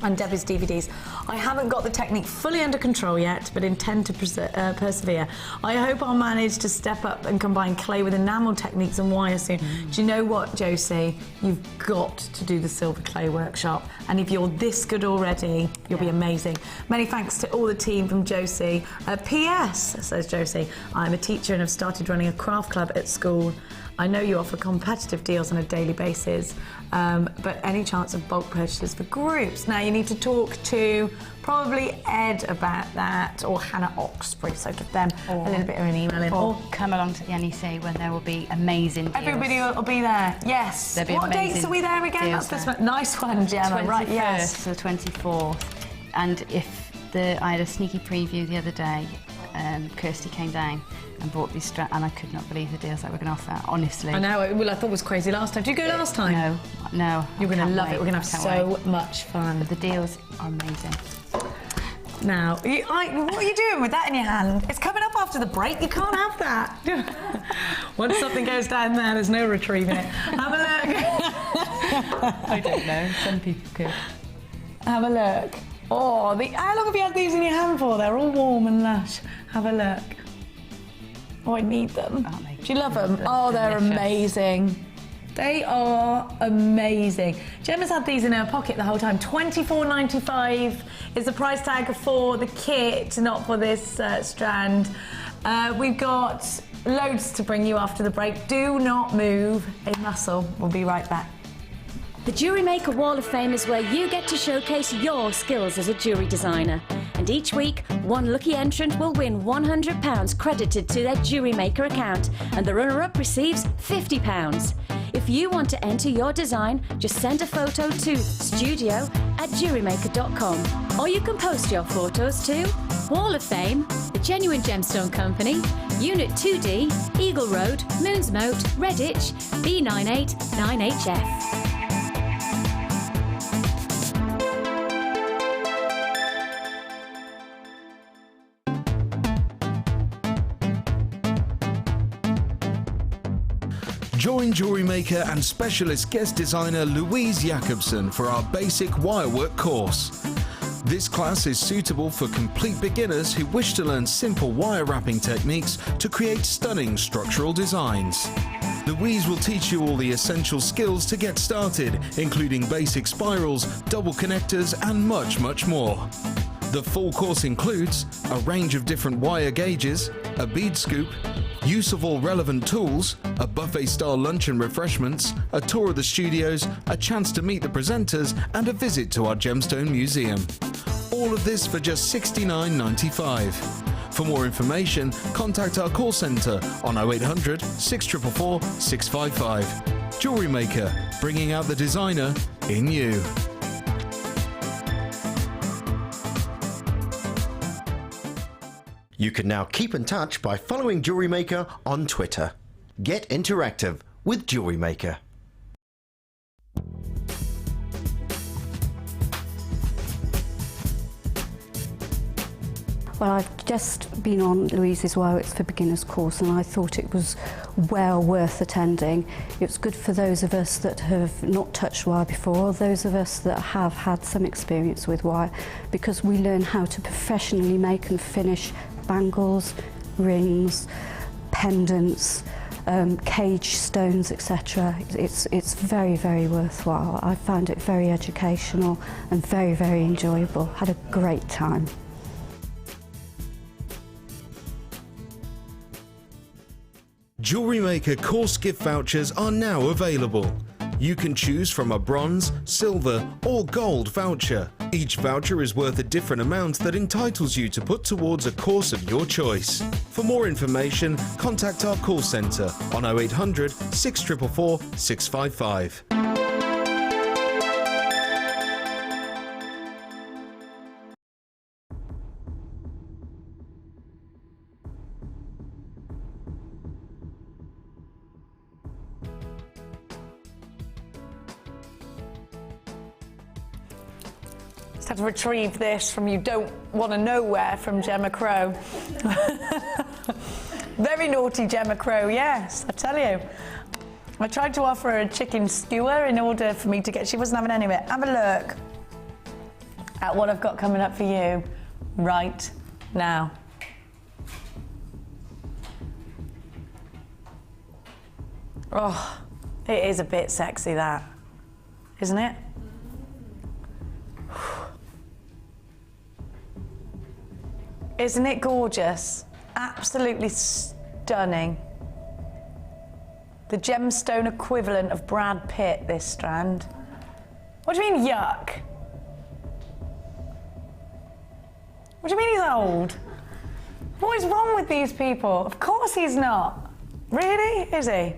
And Debbie's DVDs. I haven't got the technique fully under control yet, but intend to persevere. I hope I'll manage to step up and combine clay with enamel techniques and wire soon. Do you know what, Josie? You've got to do the silver clay workshop, and if you're this good already, you'll be amazing. Many thanks to all the team from Josie. P.S. says Josie, I'm a teacher and have started running a craft club at school. I know you offer competitive deals on a daily basis, but any chance of bulk purchases for groups? Now you need to talk to probably Ed about that, or Hannah Oxbury, so give them a little bit of an email in. Or come along to the NEC when there will be amazing deals. Everybody will be there, yes. What dates are we there again? That's this one. Nice one, Gemma. Right, yes. To the 24th. And if I had a sneaky preview the other day, Kirsty came down and bought these and I could not believe the deals that we're going to offer, honestly. I know, well, I thought it was crazy last time. Did you go last time? No. You're going to love it. We're going to have so much fun. But the deals are amazing. Now, what are you doing with that in your hand? It's coming up after the break. You can't have that. Once something goes down there's no retrieving it. Have a look. I don't know. Some people could. Have a look. Oh, how long have you had these in your hand for? They're all warm and lush. Have a look. Oh, I need them. Do you love them? Oh, they're amazing. They are amazing. Gemma's had these in her pocket the whole time. $24.95 is the price tag for the kit, not for this strand. We've got loads to bring you after the break. Do not move a muscle. We'll be right back. The Jewellery Maker Wall of Fame is where you get to showcase your skills as a jewellery designer. And each week, one lucky entrant will win £100 credited to their Jewellery Maker account, and the runner-up receives £50. If you want to enter your design, just send a photo to studio@jewellerymaker.com. Or you can post your photos to Wall of Fame, The Genuine Gemstone Company, Unit 2D, Eagle Road, Moonsmoat, Redditch, B989HF. Join Jewellery Maker and specialist guest designer Louise Jacobson for our basic wirework course. This class is suitable for complete beginners who wish to learn simple wire wrapping techniques to create stunning structural designs. Louise will teach you all the essential skills to get started, including basic spirals, double connectors and much, much more. The full course includes a range of different wire gauges, a bead scoop, use of all relevant tools, a buffet-style lunch and refreshments, a tour of the studios, a chance to meet the presenters, and a visit to our Gemstone Museum. All of this for just $69.95. For more information, contact our call centre on 0800 644 655. Jewellery Maker, bringing out the designer in you. You can now keep in touch by following Jewellery Maker on Twitter. Get interactive with Jewellery Maker. Well, I've just been on Louise's Wireworks for Beginners course, and I thought it was well worth attending. It's good for those of us that have not touched wire before, those of us that have had some experience with wire, because we learn how to professionally make and finish bangles, rings, pendants, cage stones, etc. It's very, very worthwhile. I found it very educational and very, very enjoyable. Had a great time. Jewellery Maker course gift vouchers are now available. You can choose from a bronze, silver or gold voucher. Each voucher is worth a different amount that entitles you to put towards a course of your choice. For more information, contact our call centre on 0800 644 655. Had to retrieve this from You Don't Want to Know Where from Gemma Crow. Very naughty Gemma Crow, yes, I tell you. I tried to offer her a chicken skewer in order for me to get, she wasn't having any of it. Have a look. at what I've got coming up for you right now. Oh, it is a bit sexy, that, isn't it? Isn't it gorgeous? Absolutely stunning. The gemstone equivalent of Brad Pitt, this strand. What do you mean, yuck? What do you mean he's old? What is wrong with these people? Of course he's not. Really? Is he?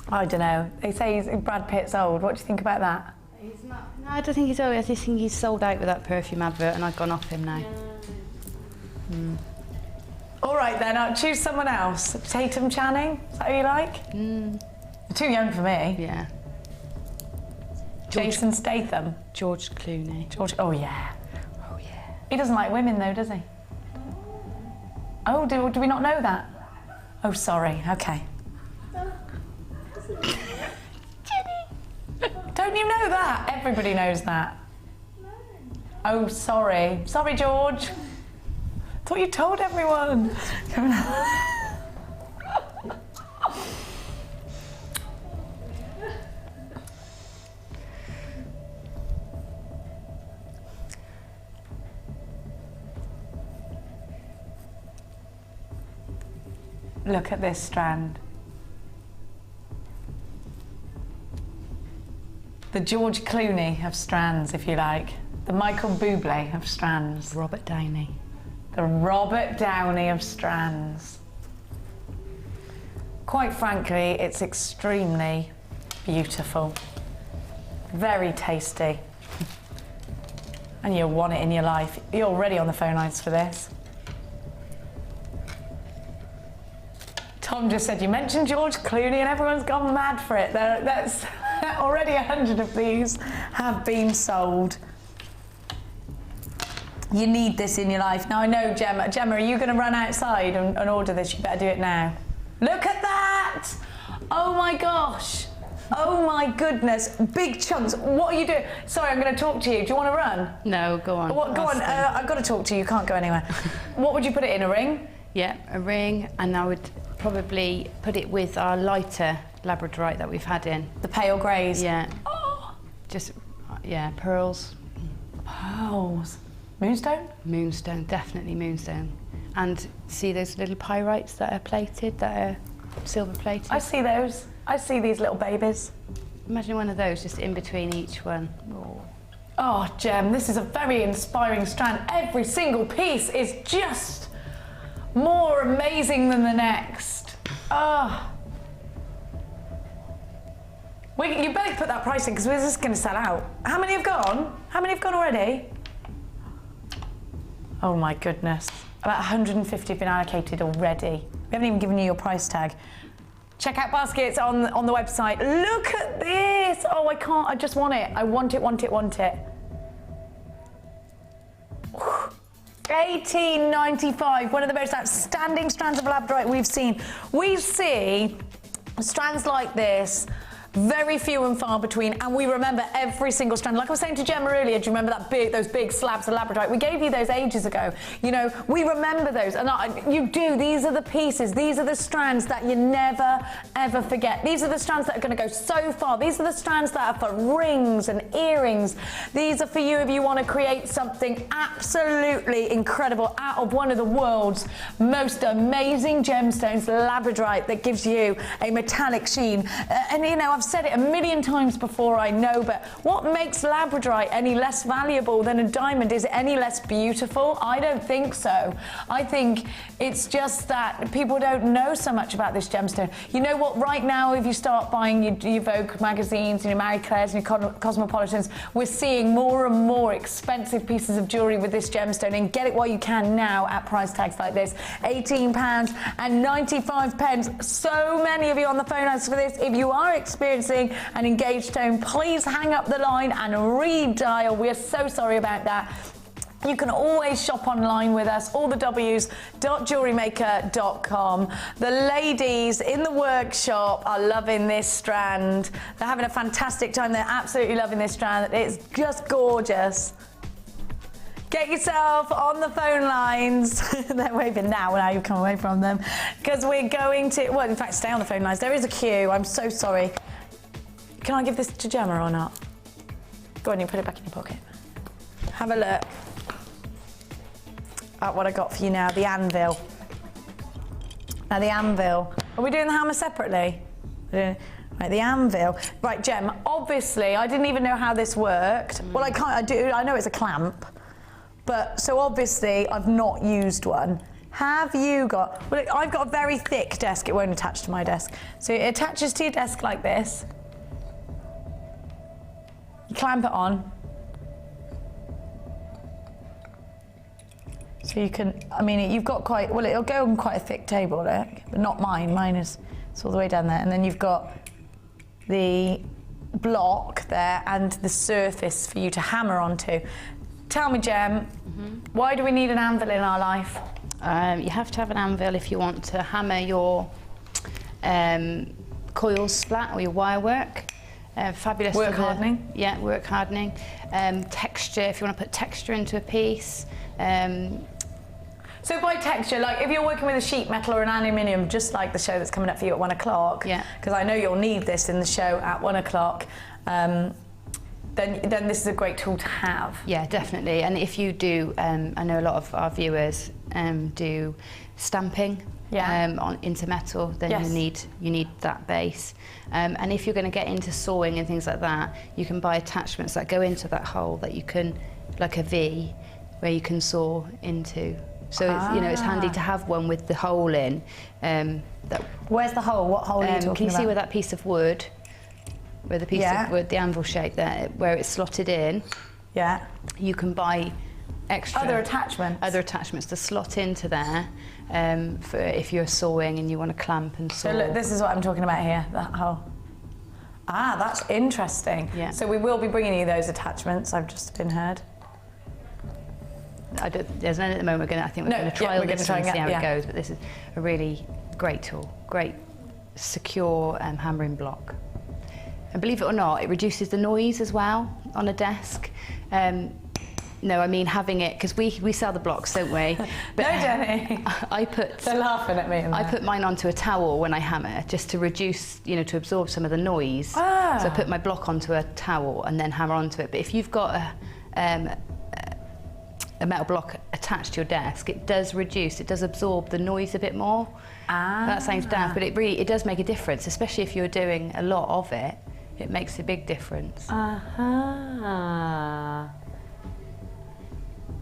I don't know. They say Brad Pitt's old. What do you think about that? He's not. No, I don't think he's old. I just think he's sold out with that perfume advert and I've gone off him now. All right then, I'll choose someone else. Tatum Channing, is that who you like? You're too young for me. Yeah. Jason Statham. George Clooney. Oh yeah. Oh yeah. He doesn't like women though, does he? Oh, do we not know that? Oh, sorry, okay. Don't you know that? Everybody knows that. Oh, sorry. Sorry, George. Thought you told everyone. Look at this strand. The George Clooney of strands, if you like. The Michael Bublé of strands. Robert Downey. The Robert Downey of strands. Quite frankly, it's extremely beautiful. Very tasty. And you'll want it in your life. You're already on the phone lines for this. Tom just said, you mentioned George Clooney and everyone's gone mad for it. That's already 100 of these have been sold. You need this in your life. Now I know, Gemma, are you going to run outside and order this? You better do it now. Look at that! Oh my gosh. Oh my goodness. Big chunks. What are you doing? Sorry, I'm going to talk to you. Do you want to run? No, go on. Go on. I've got to talk to you. You can't go anywhere. What would you put it in, a ring? Yeah, a ring, and I would probably put it with our lighter labradorite that we've had in. The pale greys? Yeah. Oh. Just, yeah, pearls. Pearls. Moonstone? Moonstone, definitely moonstone. And see those little pyrites that are plated, that are silver plated? I see those. I see these little babies. Imagine one of those just in between each one. Oh, Gem, this is a very inspiring strand. Every single piece is just more amazing than the next. Oh. You better put that price in because we're just going to sell out. How many have gone? How many have gone already? Oh my goodness. About 150 have been allocated already. We haven't even given you your price tag. Checkout baskets on the website. Look at this. Oh, I can't. I just want it. I want it, want it, want it. $18.95. One of the most outstanding strands of labradorite we've seen. We see strands like this very few and far between, and we remember every single strand. Like I was saying to Gemma earlier, do you remember those big slabs of labradorite? We gave you those ages ago. You know, we remember those, and you do. These are the pieces. These are the strands that you never, ever forget. These are the strands that are going to go so far. These are the strands that are for rings and earrings. These are for you if you want to create something absolutely incredible out of one of the world's most amazing gemstones, labradorite, that gives you a metallic sheen. And you know, I've said it a million times before, I know, but what makes labradorite any less valuable than a diamond? Is it any less beautiful? I don't think so. I think it's just that people don't know so much about this gemstone. You know what, right now, if you start buying your Vogue magazines and your Marie Claire's and your Cosmopolitans, we're seeing more and more expensive pieces of jewellery with this gemstone, and get it while you can now at price tags like this. £18.95. So many of you on the phone lines for this. If you are experiencing an engaged tone, please hang up the line and redial. We're so sorry about that. You can always shop online with us, all the W's.jewellerymaker.com. The ladies in the workshop are loving this strand. They're having a fantastic time. They're absolutely loving this strand. It's just gorgeous. Get yourself on the phone lines. They're waving now you come away from them. Because we're going to, well, in fact, stay on the phone lines. There is a queue. I'm so sorry. Can I give this to Gemma or not? Go on, you put it back in your pocket. Have a look at what I got for you now, the anvil. Now the anvil. Are we doing the hammer separately? Right, the anvil. Right, Gem, obviously, I didn't even know how this worked. Well, I know it's a clamp. But, so obviously, I've not used one. Have you got, well, I've got a very thick desk, it won't attach to my desk. So it attaches to your desk like this. You clamp it on. So you can, I mean, you've got quite, well, it'll go on quite a thick table, look, but not mine. Mine is, it's all the way down there. And then you've got the block there and the surface for you to hammer onto. Tell me, Gem, why do we need an anvil in our life? You have to have an anvil if you want to hammer your coils flat or your wire work. Fabulous. Work hardening? Yeah, work hardening. Texture, if you want to put texture into a piece. So by texture, like if you're working with a sheet metal or an aluminium, just like the show that's coming up for you at 1 o'clock, because I know you'll need this in the show at 1 o'clock, then this is a great tool to have. Yeah, definitely. And if you do, I know a lot of our viewers do stamping into metal, then you need that base. And if you're going to get into sawing and things like that, you can buy attachments that go into that hole that you can, like a V, where you can saw into. So it's handy to have one with the hole in. Where's the hole? What hole are you talking about? Can you see where that piece of wood, where the piece of wood, the anvil shape there, where it's slotted in? Yeah. You can buy extra other attachments to slot into there for if you're sawing and you want to clamp and saw. So look, this is what I'm talking about here, that hole. Ah, that's interesting. Yeah. So we will be bringing you those attachments, I've just been heard. There's none at the moment. I think we're going to trial this and see how it goes, but this is a really great tool, great secure hammering block. And believe it or not, it reduces the noise as well on a desk. No, I mean having it, because we sell the blocks, don't we? But, no, Jenny. They're laughing at me. I put mine onto a towel when I hammer, just to reduce, to absorb some of the noise. So I put my block onto a towel and then hammer onto it. But if you've got a metal block attached to your desk, it does absorb the noise a bit more. That sounds daft, but it does make a difference, especially if you're doing a lot of it. It makes a big difference.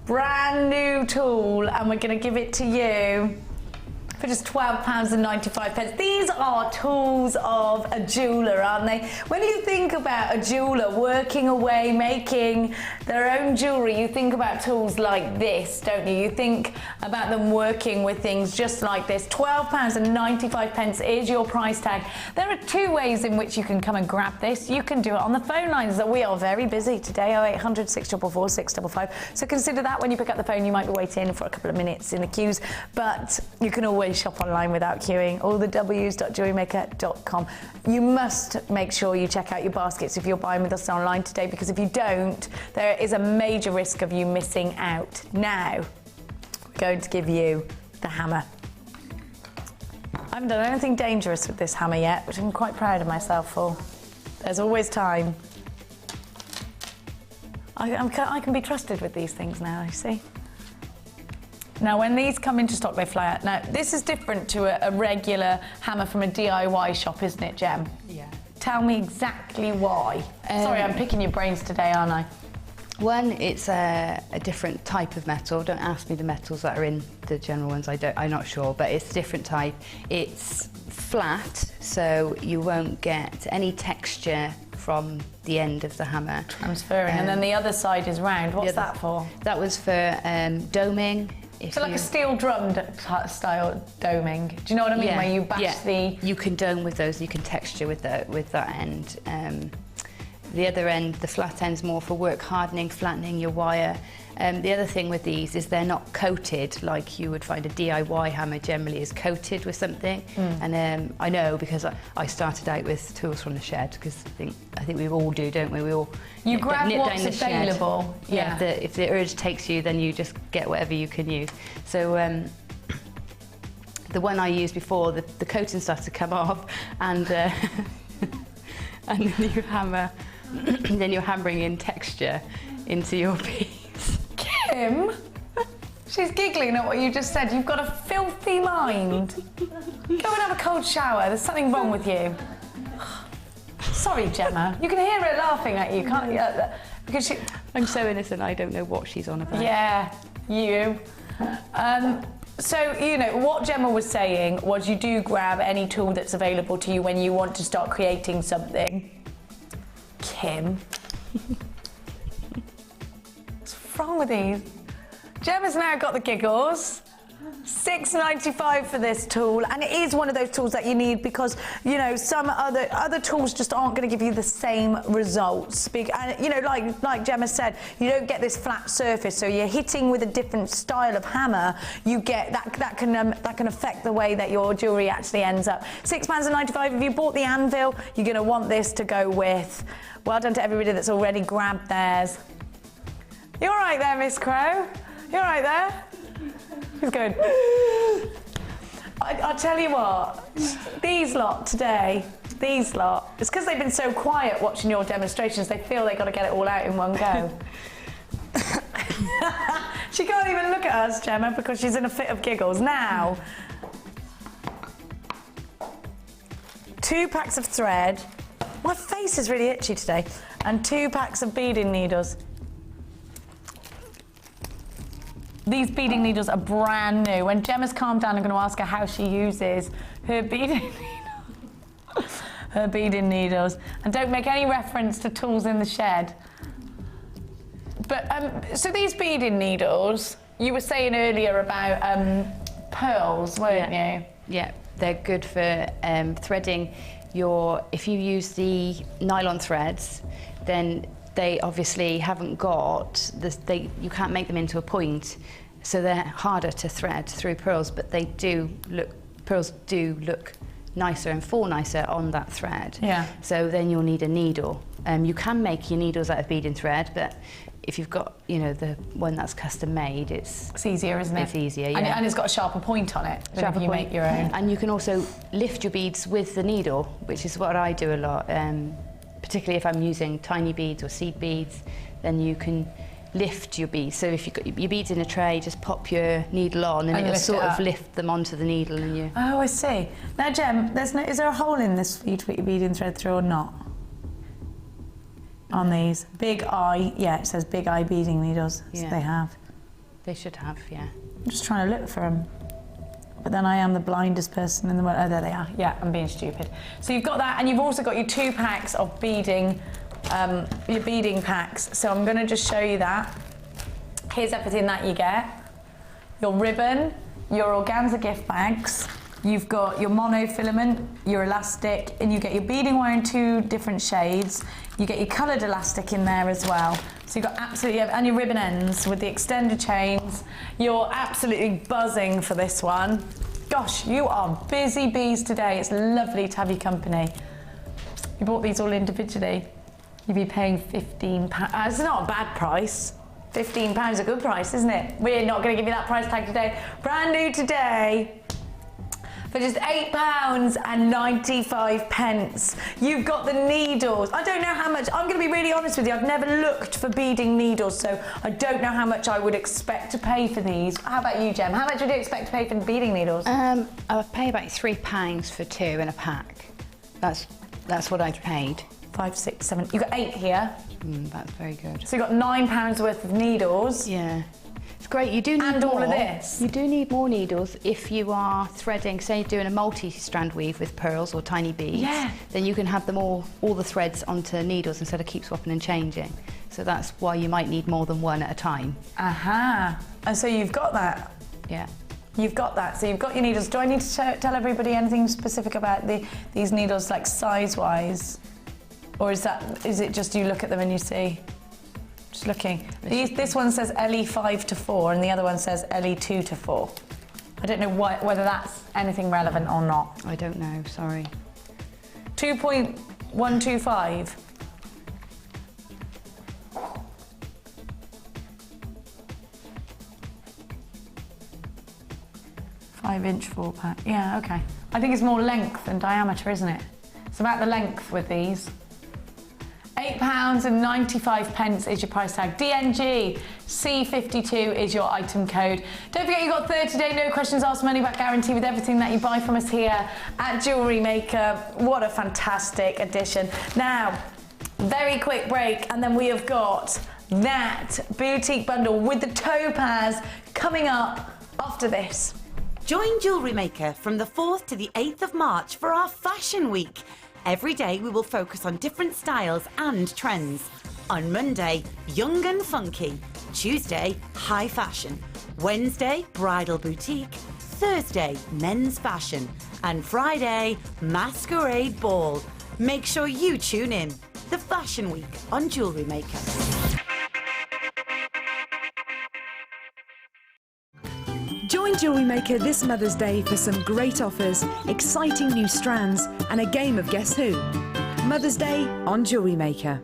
Brand new tool, and we're going to give it to you for just £12.95. These are tools of a jeweller, aren't they? When you think about a jeweller working away, making their own jewellery, you think about tools like this, don't you? You think about them working with things just like this. £12.95 is your price tag. There are two ways in which you can come and grab this. You can do it on the phone lines. We are very busy today, 0800 644 655. So consider that when you pick up the phone. You might be waiting for a couple of minutes in the queues, but you can always shop online without queuing. All the W's.jewellerymaker.com. You must make sure you check out your baskets if you're buying with us online today, because if you don't, there is a major risk of you missing out. Now, we're going to give you the hammer. I haven't done anything dangerous with this hammer yet, which I'm quite proud of myself for. There's always time. I can be trusted with these things now, you see. Now, when these come into stock, they fly out. Now, this is different to a regular hammer from a DIY shop, isn't it, Gem? Yeah. Tell me exactly why. Sorry, I'm picking your brains today, aren't I? One, it's a different type of metal. Don't ask me the metals that are in the general ones. I'm not sure, but it's a different type. It's flat, so you won't get any texture from the end of the hammer. Transferring, and then the other side is round. What's that for? That was for doming. So like a steel drum style doming. Do you know what I mean? Yeah. Where you bash the... You can dome with those. You can texture with that end. the other end, the flat end's more for work hardening, flattening your wire. The other thing with these is they're not coated like you would find a DIY hammer generally is coated with something. And I know because I started out with tools from the shed because I think we all do, don't we? We all grab nip what's down the available. Shed. Yeah. If the urge takes you, then you just get whatever you can use. So the one I used before, the coating started to come off, and and then you're hammering in texture into your piece. Kim, she's giggling at what you just said. You've got a filthy mind. Go and have a cold shower. There's something wrong with you. Sorry, Gemma. You can hear her laughing at you, can't you? Because she... I'm so innocent, I don't know what she's on about. Yeah, you. So, you know, what Gemma was saying was you do grab any tool that's available to you when you want to start creating something. Kim. What's wrong with these? Gemma's now got the giggles. $6.95 for this tool, and it is one of those tools that you need because, you know, some other tools just aren't going to give you the same results. And, you know, like Gemma said, you don't get this flat surface, so you're hitting with a different style of hammer. You get that can affect the way that your jewellery actually ends up. £6.95. If you bought the anvil, you're going to want this to go with. Well done to everybody that's already grabbed theirs. You're right there, Miss Crow. You're right there. He's going. I'll tell you what, these lot today, it's because they've been so quiet watching your demonstrations, they feel they've got to get it all out in one go. She can't even look at us, Gemma, because she's in a fit of giggles. Now, 2 packs of thread. My face is really itchy today. And 2 packs of beading needles. These beading needles are brand new. When Gemma's calmed down, I'm going to ask her how she uses her beading needles. And don't make any reference to tools in the shed. But so these beading needles, you were saying earlier about pearls, weren't you? Yeah, they're good for threading if you use the nylon threads, then they obviously haven't got you can't make them into a point, so they're harder to thread through pearls, but pearls do look nicer and fall nicer on that thread. Yeah. So then you'll need a needle. You can make your needles out of beading thread, but if you've got, you know, the one that's custom made, it's easier, isn't it? It's easier, yeah. And it's got a sharper point on it than if you make your own. And you can also lift your beads with the needle, which is what I do a lot. Particularly if I'm using tiny beads or seed beads, then you can lift your beads. So if you've got your beads in a tray, just pop your needle on and it'll sort of lift them onto the needle. And you. Oh, I see. Now, Gem, is there a hole in this for you to put your beading thread through or not? On these? Big eye, yeah, it says big eye beading needles. Yeah. So they have. They should have, yeah. I'm just trying to look for them. But then I am the blindest person in the world. Oh, there they are. Yeah, I'm being stupid. So you've got that, and you've also got your 2 packs of beading, your beading packs. So I'm going to just show you that. Here's everything that you get. Your ribbon, your organza gift bags, you've got your monofilament, your elastic, and you get your beading wire in 2 different shades. You get your coloured elastic in there as well. So you've got absolutely, and your ribbon ends with the extended chains. You're absolutely buzzing for this one. Gosh, you are busy bees today. It's lovely to have your company. You bought these all individually. You'd be paying £15. It's not a bad price. £15 is a good price, isn't it? We're not going to give you that price tag today. Brand new today. For just £8.95. You've got the needles. I don't know how much, I'm going to be really honest with you, I've never looked for beading needles, so I don't know how much I would expect to pay for these. How about you, Gem? How much would you expect to pay for the beading needles? I would pay about £3 for 2 in a pack. That's what I've paid. 5, 6, 7, you've got 8 here. That's very good. So you've got £9 worth of needles. Yeah. It's great, you do need and more. all of this. You do need more needles if you are threading, say doing a multi-strand weave with pearls or tiny beads. Yeah. Then you can have them all the threads onto needles instead of keep swapping and changing. So that's why you might need more than one at a time. Aha. And so you've got that. Yeah. You've got that. So you've got your needles. Do I need to tell everybody anything specific about these needles, like size-wise? Or is it just you look at them and you see? Just looking. This one says LE 5 to 4 and the other one says LE 2 to 4. I don't know whether that's anything relevant or not. I don't know, sorry. 2.125. Five-inch 4-pack. Yeah, okay. I think it's more length than diameter, isn't it? It's about the length with these. £8.95 is your price tag. DNG C52 is your item code. Don't forget you've got 30-day no questions asked money back guarantee with everything that you buy from us here at Jewellery Maker. What a fantastic addition. Now, very quick break and then we have got that boutique bundle with the topaz coming up after this. Join Jewellery Maker from the 4th to the 8th of March for our Fashion Week. Every day we will focus on different styles and trends. On Monday, young and funky. Tuesday, high fashion. Wednesday, bridal boutique. Thursday, men's fashion. And Friday, masquerade ball. Make sure you tune in. The Fashion Week on Jewellery Maker. Join Jewellery Maker this Mother's Day for some great offers, exciting new strands and a game of Guess Who. Mother's Day on Jewellery Maker.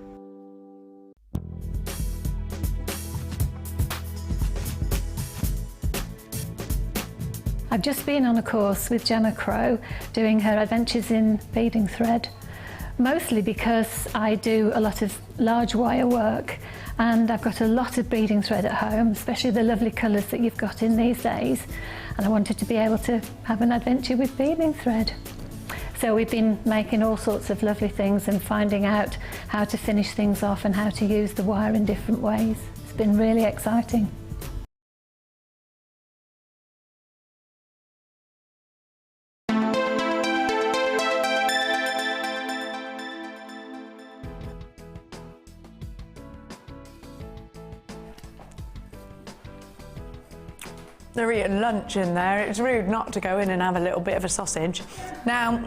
I've just been on a course with Gemma Crow doing her adventures in beading thread, mostly because I do a lot of large wire work and I've got a lot of beading thread at home, especially the lovely colours that you've got in these days, and I wanted to be able to have an adventure with beading thread. So we've been making all sorts of lovely things and finding out how to finish things off and how to use the wire in different ways. It's been really exciting. They're eating lunch in there. It's rude not to go in and have a little bit of a sausage. Now,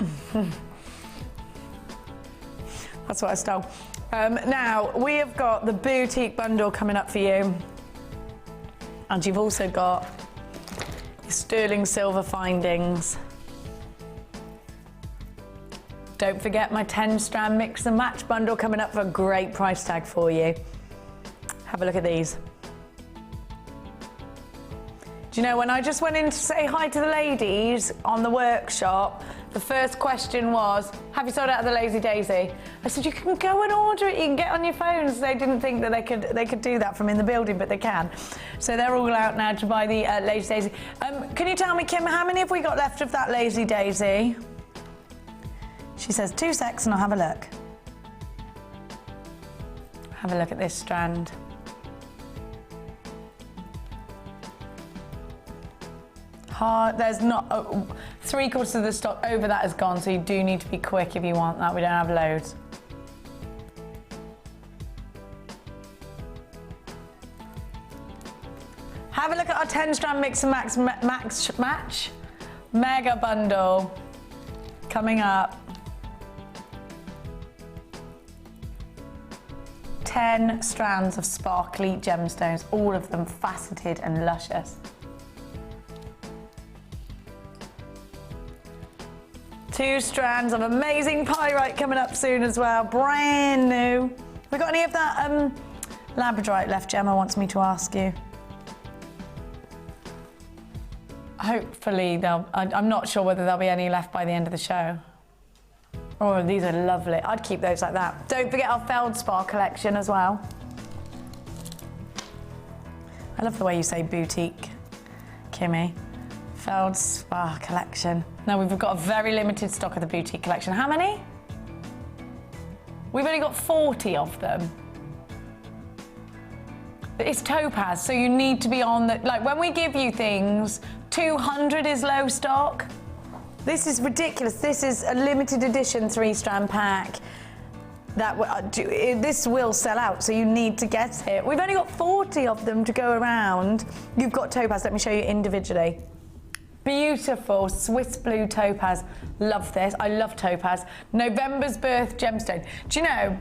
that's what I stole. Now, we have got the boutique bundle coming up for you. And you've also got your sterling silver findings. Don't forget my 10-strand mix and match bundle coming up for a great price tag for you. Have a look at these. Do you know, when I just went in to say hi to the ladies on the workshop, the first question was, have you sold out of the Lazy Daisy? I said, you can go and order it, you can get on your phones. They didn't think that they could do that from in the building, but they can. So they're all out now to buy the Lazy Daisy. Can you tell me, Kim, how many have we got left of that Lazy Daisy? She says 2 secs and I'll have a look. Have a look at this strand. There's not, 3/4 of the stock over that is gone, so you do need to be quick if you want that. We don't have loads. Have a look at our 10-strand mix and match mega bundle coming up. 10 strands of sparkly gemstones, all of them faceted and luscious. 2 strands of amazing pyrite coming up soon as well, brand new. We got any of that labradorite left, Gemma wants me to ask you? Hopefully I'm not sure whether there'll be any left by the end of the show. Oh, these are lovely. I'd keep those like that. Don't forget our Feldspar collection as well. I love the way you say boutique, Kimmy. Feldspar collection. Now we've got a very limited stock of the boutique collection. How many? We've only got 40 of them. But it's topaz, so you need to be on the, like when we give you things, 200 is low stock. This is ridiculous. This is a limited edition 3-strand pack. This will sell out, so you need to get it. We've only got 40 of them to go around. You've got topaz, let me show you individually. Beautiful Swiss blue topaz. Love this. I love topaz. November's birth gemstone. Do you know,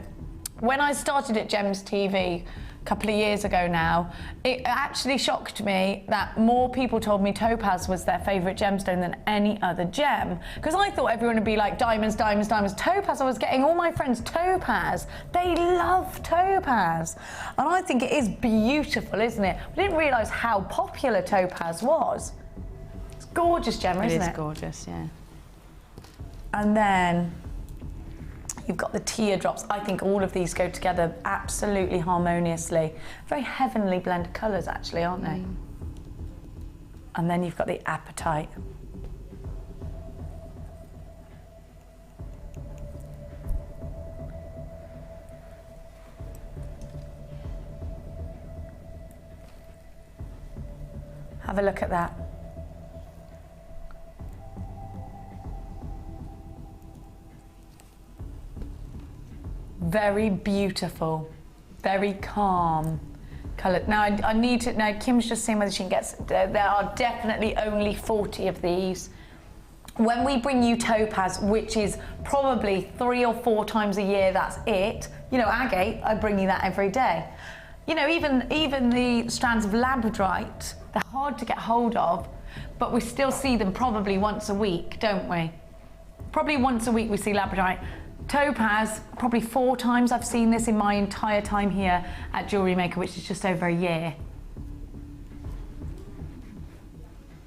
when I started at Gems TV a couple of years ago now, it actually shocked me that more people told me topaz was their favourite gemstone than any other gem. Because I thought everyone would be like diamonds, diamonds, diamonds. Topaz, I was getting all my friends topaz. They love topaz. And I think it is beautiful, isn't it? I didn't realise how popular topaz was. It's gorgeous, Gemma, isn't it? It is gorgeous, yeah. And then you've got the teardrops. I think all of these go together absolutely harmoniously. Very heavenly blend of colours, actually, aren't they? And then you've got the apatite. Have a look at that. Very beautiful, very calm colour. Now I need to, now Kim's just seeing whether she can get, there are definitely only 40 of these. When we bring you topaz, which is probably 3 or 4 times a year, that's it. You know, agate, I bring you that every day. You know, even the strands of labradorite, they're hard to get hold of, but we still see them probably once a week, don't we? Probably once a week we see labradorite. Topaz, probably 4 times I've seen this in my entire time here at Jewellery Maker, which is just over a year.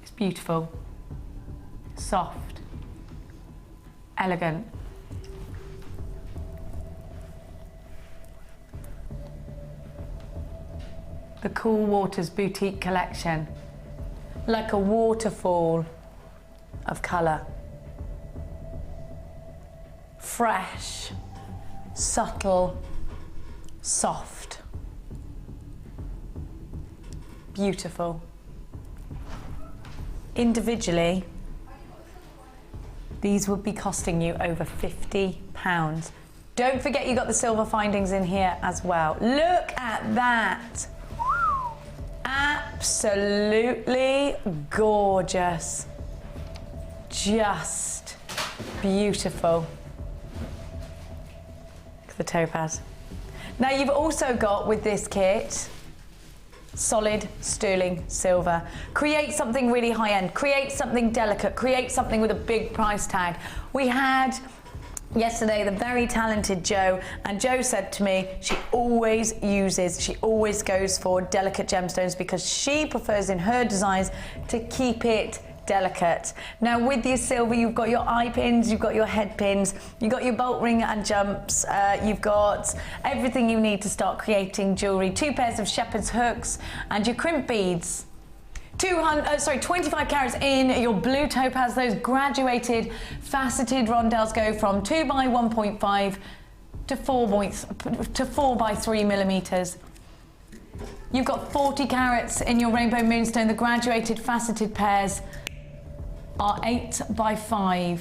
It's beautiful, soft, elegant. The Cool Waters Boutique collection, like a waterfall of colour. Fresh, subtle, soft, beautiful. Individually, these would be costing you over £50. Don't forget you got the silver findings in here as well. Look at that. Absolutely gorgeous. Just beautiful. The topaz. Now you've also got with this kit solid sterling silver. Create something really high-end, create something delicate, create something with a big price tag. We had yesterday the very talented Jo, and Jo said to me she always goes for delicate gemstones because she prefers in her designs to keep it delicate. Now with your silver, you've got your eye pins, you've got your head pins, you've got your bolt ring and jumps, you've got everything you need to start creating jewellery. 2 pairs of shepherd's hooks and your crimp beads. 25 carats in your blue topaz. Those graduated faceted rondelles go from 2 by 1.5 to 4 by 3 millimeters. You've got 40 carats in your rainbow moonstone. The graduated faceted pairs are 8.5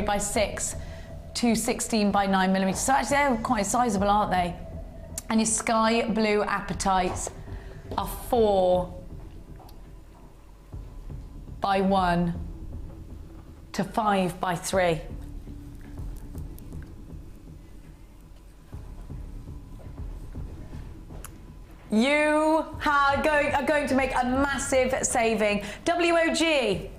by 6 to 16 by 9 millimeters. So actually they're quite sizable, aren't they? And your sky blue apatites are 4 by 1 to 5 by 3. You are going to make a massive saving. WOG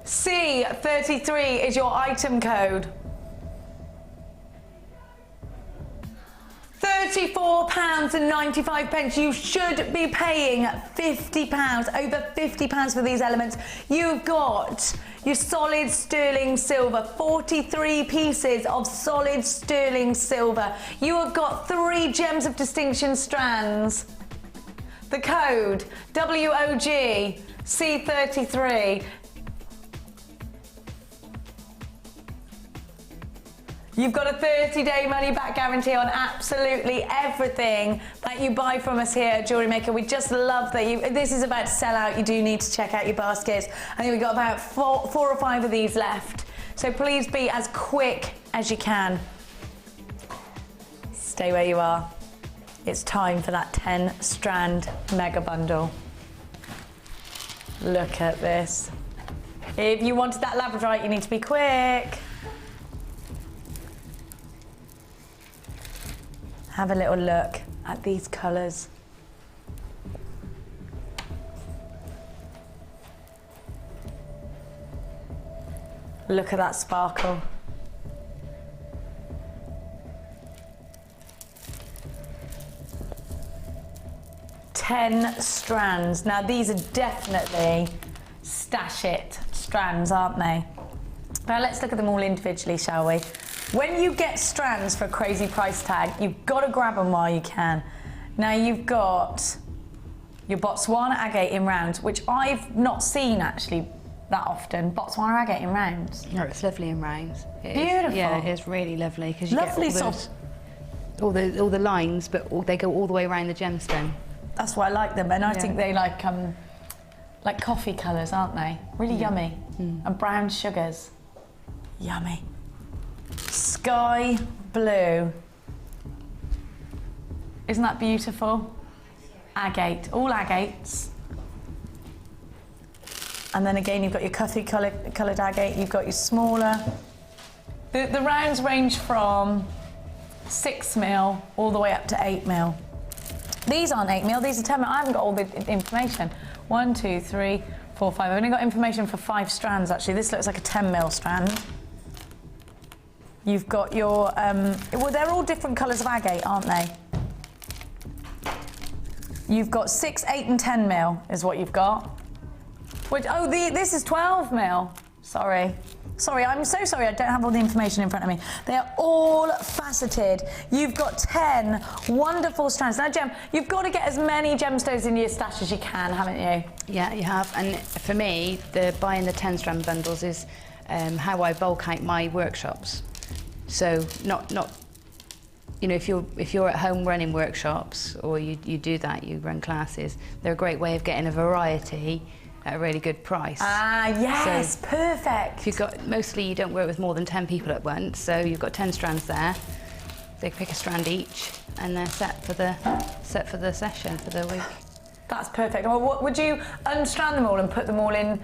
C33 is your item code. £34.95. You should be paying £50, over £50 for these elements. You've got your solid sterling silver, 43 pieces of solid sterling silver. You have got 3 gems of distinction strands. The code WOG C33. You've got a 30-day money-back guarantee on absolutely everything that you buy from us here at Jewellery Maker. We just love that this is about to sell out. You do need to check out your baskets. I think we've got about 4 or 5 of these left. So please be as quick as you can. Stay where you are. It's time for that 10-strand mega bundle. Look at this. If you wanted that labradorite, you need to be quick. Have a little look at these colours. Look at that sparkle. Ten strands. Now these are definitely stash it strands, aren't they? Now let's look at them all individually, shall we? When you get strands for a crazy price tag, you've got to grab them while you can. Now you've got your Botswana agate in rounds, which I've not seen actually that often. Botswana agate in rounds. No, it's lovely in rounds. Beautiful. Yeah, it is really lovely because you Lovely get soft. all the lines, but they go all the way around the gemstone. That's why I like them, and I think they like coffee colours, aren't they? Really yummy. And brown sugars. Yummy. Sky blue. Isn't that beautiful? Agate, all agates. And then again, you've got your coffee coloured agate, you've got your smaller. The rounds range from 6mm all the way up to 8mm. These aren't 8mm, these are 10mm. I haven't got all the information. 1, 2, 3, 4, 5. I've only got information for 5 strands actually. This looks like a 10mm strand. You've got your, well, they're all different colours of agate, aren't they? You've got 6, 8 and 10mm is what you've got. Which, this is 12mm. Sorry, I'm so sorry, I don't have all the information in front of me. They're all faceted. You've got 10 wonderful strands. Now, Gem, you've got to get as many gemstones in your stash as you can, haven't you? Yeah, you have. And for me, buying the 10 strand bundles is how I bulk out my workshops. So not you know, if you're at home running workshops or you do that, you run classes, they're a great way of getting a variety at a really good price. Ah, yes, so perfect. If you've got, mostly you don't work with more than 10 people at once, so you've got 10 strands there. They pick a strand each, and they're set for the session for the week. That's perfect. Well, would you unstrand them all and put them all in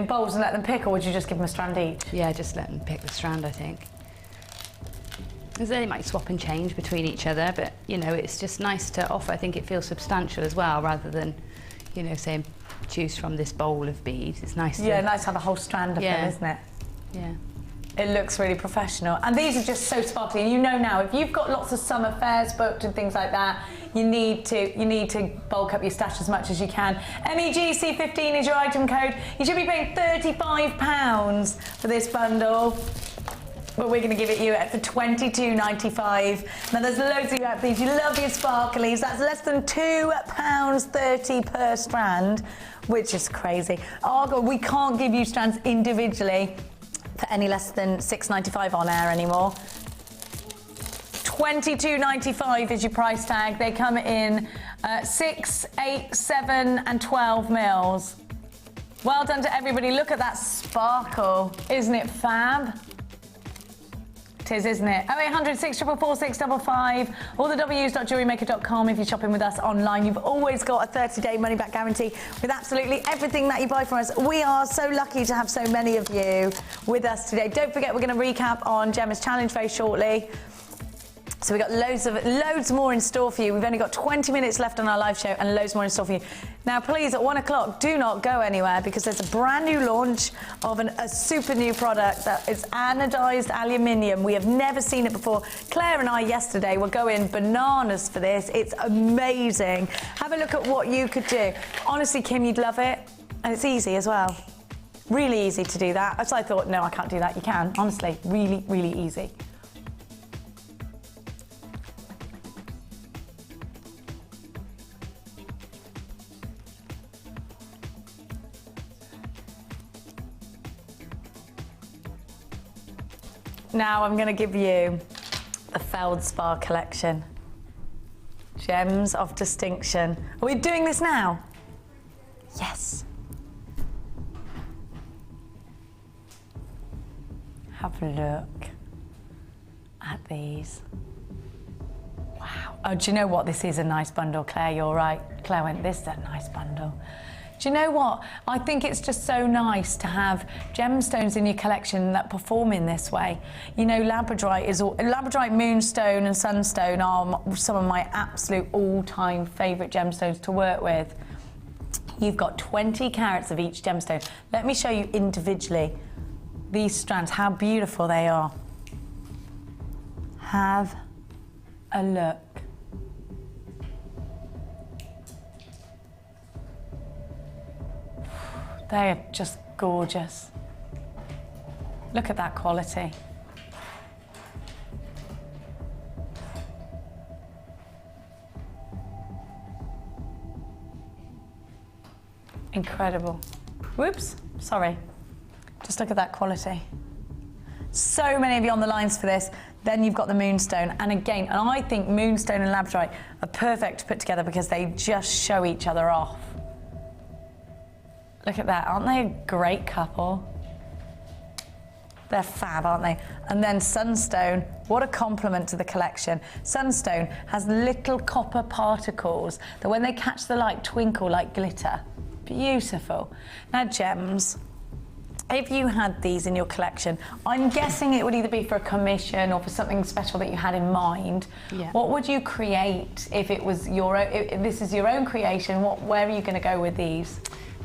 bowls and let them pick, or would you just give them a strand each? Yeah, just let them pick the strand, I think. Because they might swap and change between each other, but you know, it's just nice to offer. I think it feels substantial as well, rather than, you know, saying choose from this bowl of beads. It's nice. Nice to have a whole strand of them, isn't it? Yeah. It looks really professional, and these are just so sparkly. And you know now, if you've got lots of summer fairs booked and things like that, you need to bulk up your stash as much as you can. MEGC15 is your item code. You should be paying £35 for this bundle. But we're going to give it you for $22.95. Now there's loads of you out there. If you love your sparklies, that's less than £2.30 per strand, which is crazy. Oh God, we can't give you strands individually for any less than $6.95 on air anymore. $22.95 is your price tag. They come in 6, 8, 7 and 12 mils. Well done to everybody. Look at that sparkle. Isn't it fab? It is, isn't it? 0800 644 655, all the W's.jewellerymaker.com if you're shopping with us online. You've always got a 30-day money-back guarantee with absolutely everything that you buy from us. We are so lucky to have so many of you with us today. Don't forget, we're going to recap on Gemma's challenge very shortly. So we've got loads more in store for you. We've only got 20 minutes left on our live show and loads more in store for you. Now, please, at 1 o'clock, do not go anywhere because there's a brand new launch of a super new product that is anodized aluminium. We have never seen it before. Claire and I yesterday were going bananas for this. It's amazing. Have a look at what you could do. Honestly, Kim, you'd love it. And it's easy as well. Really easy to do that. So I thought, no, I can't do that. You can, honestly. Really, really easy. Now I'm going to give you the Feldspar collection. Gems of distinction. Are we doing this now? Yes. Have a look at these. Wow. Oh, do you know what? This is a nice bundle, Claire. You're right. Claire went, this is a nice bundle. Do you know what? I think it's just so nice to have gemstones in your collection that perform in this way. You know, labradorite, moonstone and sunstone are some of my absolute all-time favourite gemstones to work with. You've got 20 carats of each gemstone. Let me show you individually these strands, how beautiful they are. Have a look. They are just gorgeous. Look at that quality. Incredible. Whoops, sorry. Just look at that quality. So many of you on the lines for this. Then you've got the moonstone. And again, and I think moonstone and labradorite are perfect to put together because they just show each other off. Look at that, aren't they a great couple? They're fab, aren't they? And then sunstone, what a compliment to the collection. Sunstone has little copper particles that when they catch the light twinkle like glitter. Beautiful. Now gems, if you had these in your collection, I'm guessing it would either be for a commission or for something special that you had in mind. Yeah. What would you create if it was your own, if this is your own creation? Where are you going to go with these?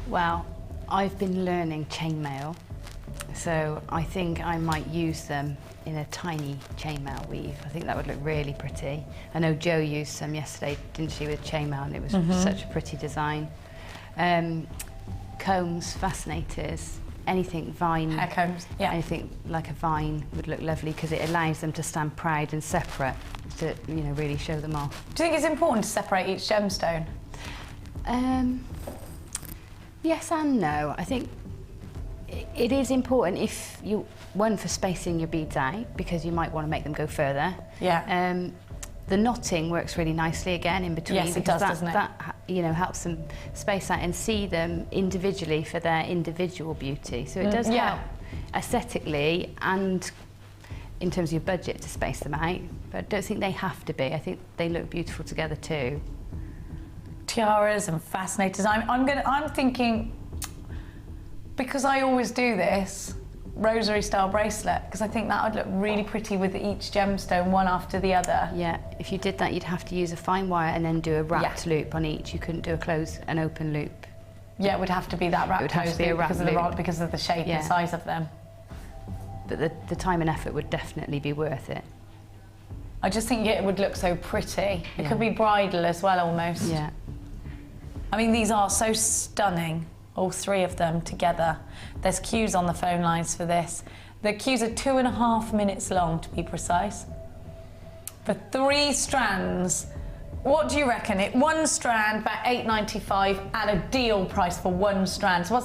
Well, I've been learning chainmail, so I think I might use them in a tiny chainmail weave. I think that would look really pretty. I know Jo used some yesterday, didn't she, with chainmail, and it was such a pretty design. Combs, fascinators, anything vine. Hair combs, yeah. Anything like a vine would look lovely because it allows them to stand proud and separate to, you know, really show them off. Do you think it's important to separate each gemstone? Yes and no. I think it is important if you, one, for spacing your beads out because you might want to make them go further. Yeah. The knotting works really nicely again in between. Yes, it does, doesn't it? That, you know, helps them space out and see them individually for their individual beauty. So it does help aesthetically and in terms of your budget to space them out. But I don't think they have to be. I think they look beautiful together too. Tiaras and fascinators. I'm thinking, because I always do this, rosary style bracelet, because I think that would look really pretty with each gemstone one after the other. Yeah, if you did that you'd have to use a fine wire and then do a wrapped loop on each. You couldn't do an open loop. Yeah, it would have to be that wrapped loop because of the shape and size of them. But the time and effort would definitely be worth it. I just think it would look so pretty. It could be bridal as well, almost. Yeah. I mean, these are so stunning, all three of them together. There's queues on the phone lines for this. The queues are 2.5 minutes long, to be precise. For 3 strands, what do you reckon? One strand, about $8.95 at a deal price for 1 strand. So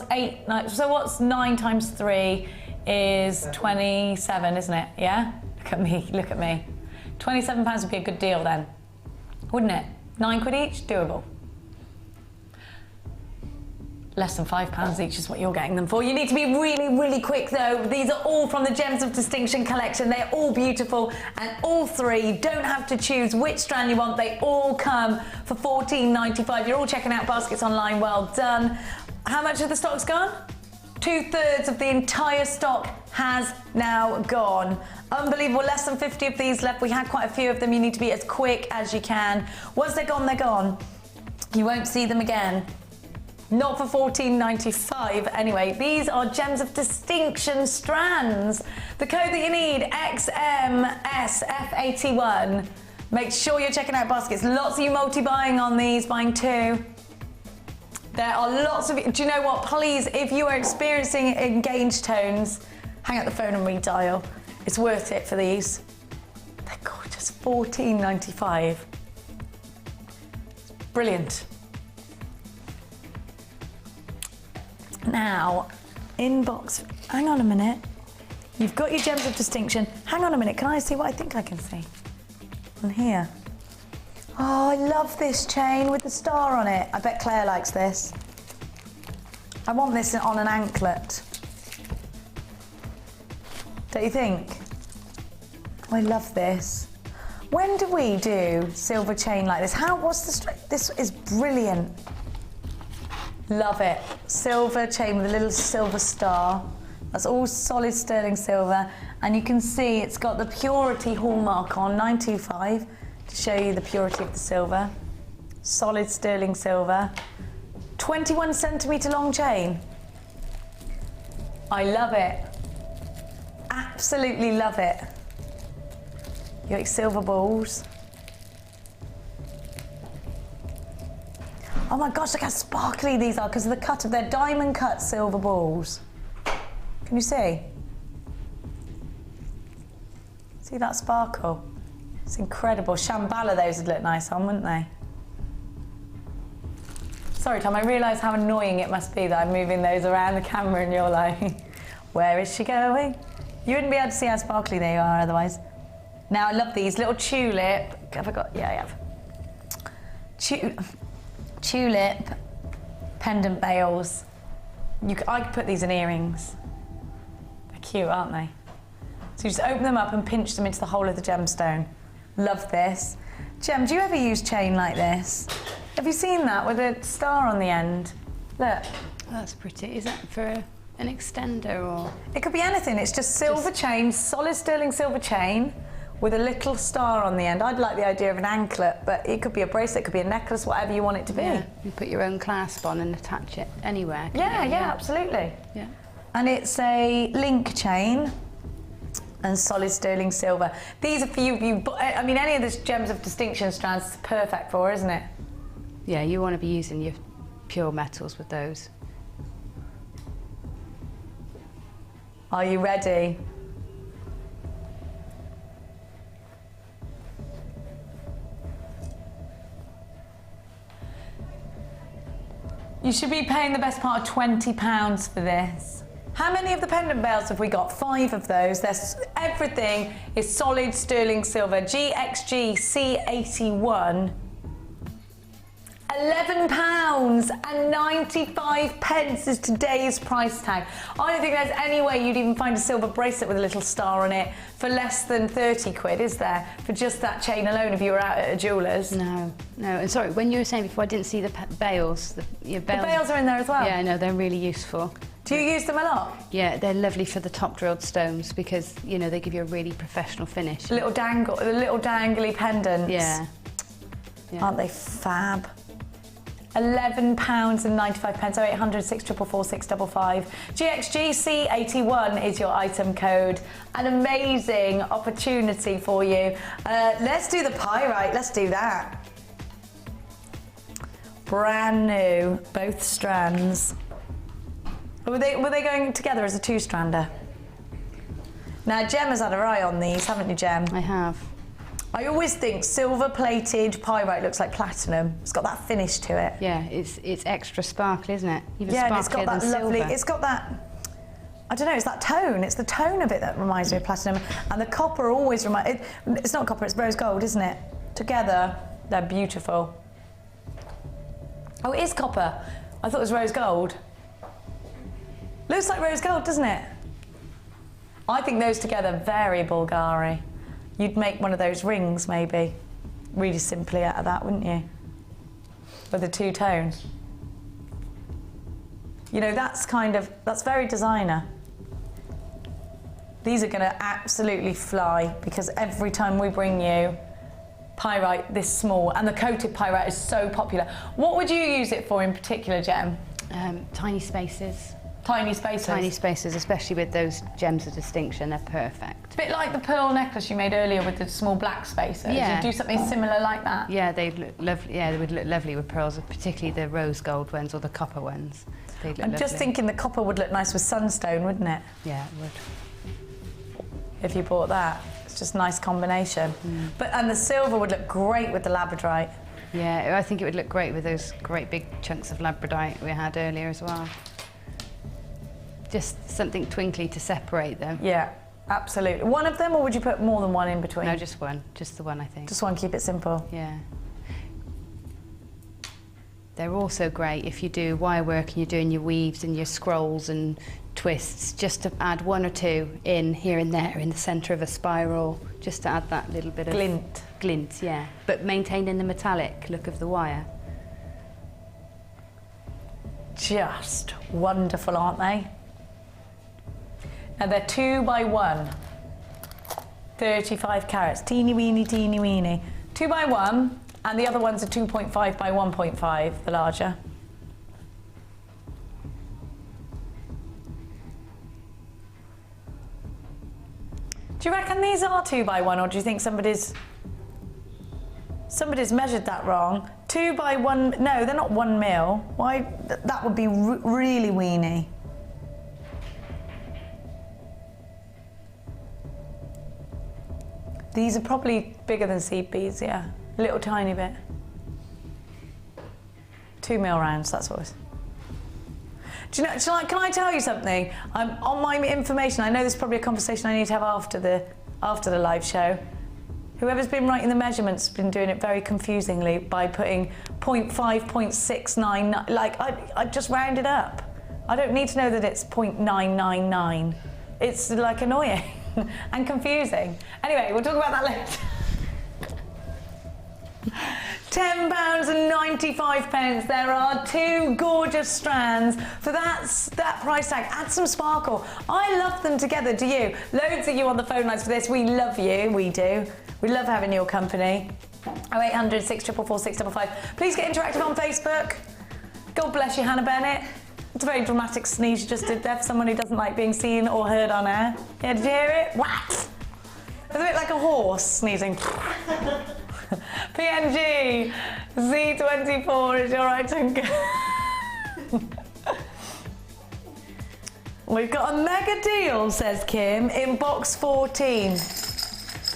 what's 9 times 3 is 27, isn't it? Yeah? Look at me, look at me. £27 would be a good deal then, wouldn't it? 9 quid each, doable. Less than £5 each is what you're getting them for. You need to be really, really quick though. These are all from the Gems of Distinction collection. They're all beautiful and all 3. You don't have to choose which strand you want. They all come for $14.95. You're all checking out baskets online. Well done. How much of the stock's gone? 2/3 of the entire stock has now gone. Unbelievable, less than 50 of these left. We had quite a few of them. You need to be as quick as you can. Once they're gone, they're gone. You won't see them again. Not for $14.95. Anyway, these are Gems of Distinction strands. The code that you need, XMSF81. Make sure you're checking out baskets. Lots of you multi-buying on these, buying 2. There are lots of you. Do you know what? Please, if you are experiencing engaged tones, hang up the phone and redial. It's worth it for these. They're gorgeous. $14.95. Brilliant. Now, inbox, hang on a minute. You've got your Gems of Distinction. Hang on a minute, can I see what I think I can see? On here. Oh, I love this chain with the star on it. I bet Claire likes this. I want this on an anklet. Don't you think? Oh, I love this. When do we do silver chain like this? What's the this is brilliant. Love it. Silver chain with a little silver star. That's all solid sterling silver. And you can see it's got the purity hallmark on, 925, to show you the purity of the silver. Solid sterling silver. 21 centimetre long chain. I love it. Absolutely love it. You got your silver balls. Oh my gosh, look how sparkly these are because of the cut of their diamond cut silver balls. Can you see? See that sparkle? It's incredible. Shambhala those would look nice on, wouldn't they? Sorry, Tom, I realise how annoying it must be that I'm moving those around the camera and you're like, where is she going? You wouldn't be able to see how sparkly they are otherwise. Now, I love these little tulip. Have I got? Yeah, I have. Tulip pendant bails. I could put these in earrings. They're cute, aren't they? So you just open them up and pinch them into the hole of the gemstone. Love this. Gem, do you ever use chain like this? Have you seen that with a star on the end? Look. That's pretty. Is that for an extender or? It could be anything. It's just silver chain, solid sterling silver chain with a little star on the end. I'd like the idea of an anklet, but it could be a bracelet, it could be a necklace, whatever you want it to be. Yeah. You put your own clasp on and attach it anywhere. Yeah, absolutely. Yeah. And it's a link chain and solid sterling silver. These are for you. I mean, any of the gems of distinction strands is perfect for, isn't it? Yeah, you want to be using your pure metals with those. Are you ready? You should be paying the best part of £20 for this. How many of the pendant bails have we got? 5 of those. Everything is solid sterling silver. GXG C81. £11.95 is today's price tag. I don't think there's any way you'd even find a silver bracelet with a little star on it for less than 30 quid, is there? For just that chain alone if you were out at a jeweller's. No. And sorry, when you were saying before, I didn't see the bails. The bails are in there as well? Yeah, no, they're really useful. Do you use them a lot? Yeah, they're lovely for the top drilled stones because, you know, they give you a really professional finish. The little dangly pendants. Yeah. Aren't they fab? £11.95, 0800 644 655. GXG C81 is your item code. An amazing opportunity for you. Let's do the pyrite, let's do that. Brand new, both strands. Were they going together as a 2-strander? Now, Gemma's had her eye on these, haven't you, Gem? I have. I always think silver-plated pyrite looks like platinum. It's got that finish to it. Yeah, it's extra sparkly, isn't it? Even yeah, and it's got that lovely. Silver. It's got that. I don't know. It's that tone. It's the tone of it that reminds me of platinum. And the copper always reminds. It's not copper. It's rose gold, isn't it? Together, they're beautiful. Oh, it is copper. I thought it was rose gold. Looks like rose gold, doesn't it? I think those together, very Bulgari. You'd make one of those rings, maybe, really simply out of that, wouldn't you? With a 2-tone. You know, that's very designer. These are going to absolutely fly because every time we bring you pyrite this small, and the coated pyrite is so popular. What would you use it for in particular, Gem? Tiny spaces. Tiny spaces? Tiny spaces, especially with those gems of distinction, they're perfect. A bit like the pearl necklace you made earlier with the small black spaces. Yeah. You'd do something similar like that? Yeah, they'd look lovely. Yeah, they would look lovely with pearls, particularly the rose gold ones or the copper ones. They'd look I'm just thinking the copper would look nice with sunstone, wouldn't it? Yeah, it would. If you bought that. It's just a nice combination. And the silver would look great with the labradorite. Yeah, I think it would look great with those great big chunks of labradorite we had earlier as well. Just something twinkly to separate them. Yeah, absolutely. One of them, or would you put more than one in between? No, just one. Just the one, I think. Just one, keep it simple. Yeah. They're also great if you do wire work and you're doing your weaves and your scrolls and twists, just to add 1 or 2 in here and there in the centre of a spiral, just to add that little bit of glint. Glint, yeah. But maintaining the metallic look of the wire. just wonderful, aren't they? And they're 2 by 1. 35 carats, teeny weeny, 2 by 1, and the other ones are 2.5 by 1.5, the larger. Do you reckon these are 2 by 1, or do you think somebody's measured that wrong? 2 by 1, no, they're not 1 mil. Why, that would be really weeny. These are probably bigger than seed beads, yeah. A little tiny bit. 2 mil rounds, that's what it was. Do you know, can I tell you something? On my information, I know there's probably a conversation I need to have after the live show. Whoever's been writing the measurements has been doing it very confusingly by putting 0.5, 0.699, like I just rounded up. I don't need to know that it's 0.999. It's like annoying and confusing. Anyway, we'll talk about that later. £10.95. There are 2 gorgeous strands for that price tag. Add some sparkle. I love them together, do you? Loads of you on the phone lines for this. We love you, we do. We love having your company. 0800 644 655. Please get interactive on Facebook. God bless you, Hannah Bennett. It's a very dramatic sneeze you just did there for someone who doesn't like being seen or heard on air. Yeah, did you hear it? Whack! It's a bit like a horse sneezing. PNG, Z24 is your item. We've got a mega deal, says Kim, in box 14.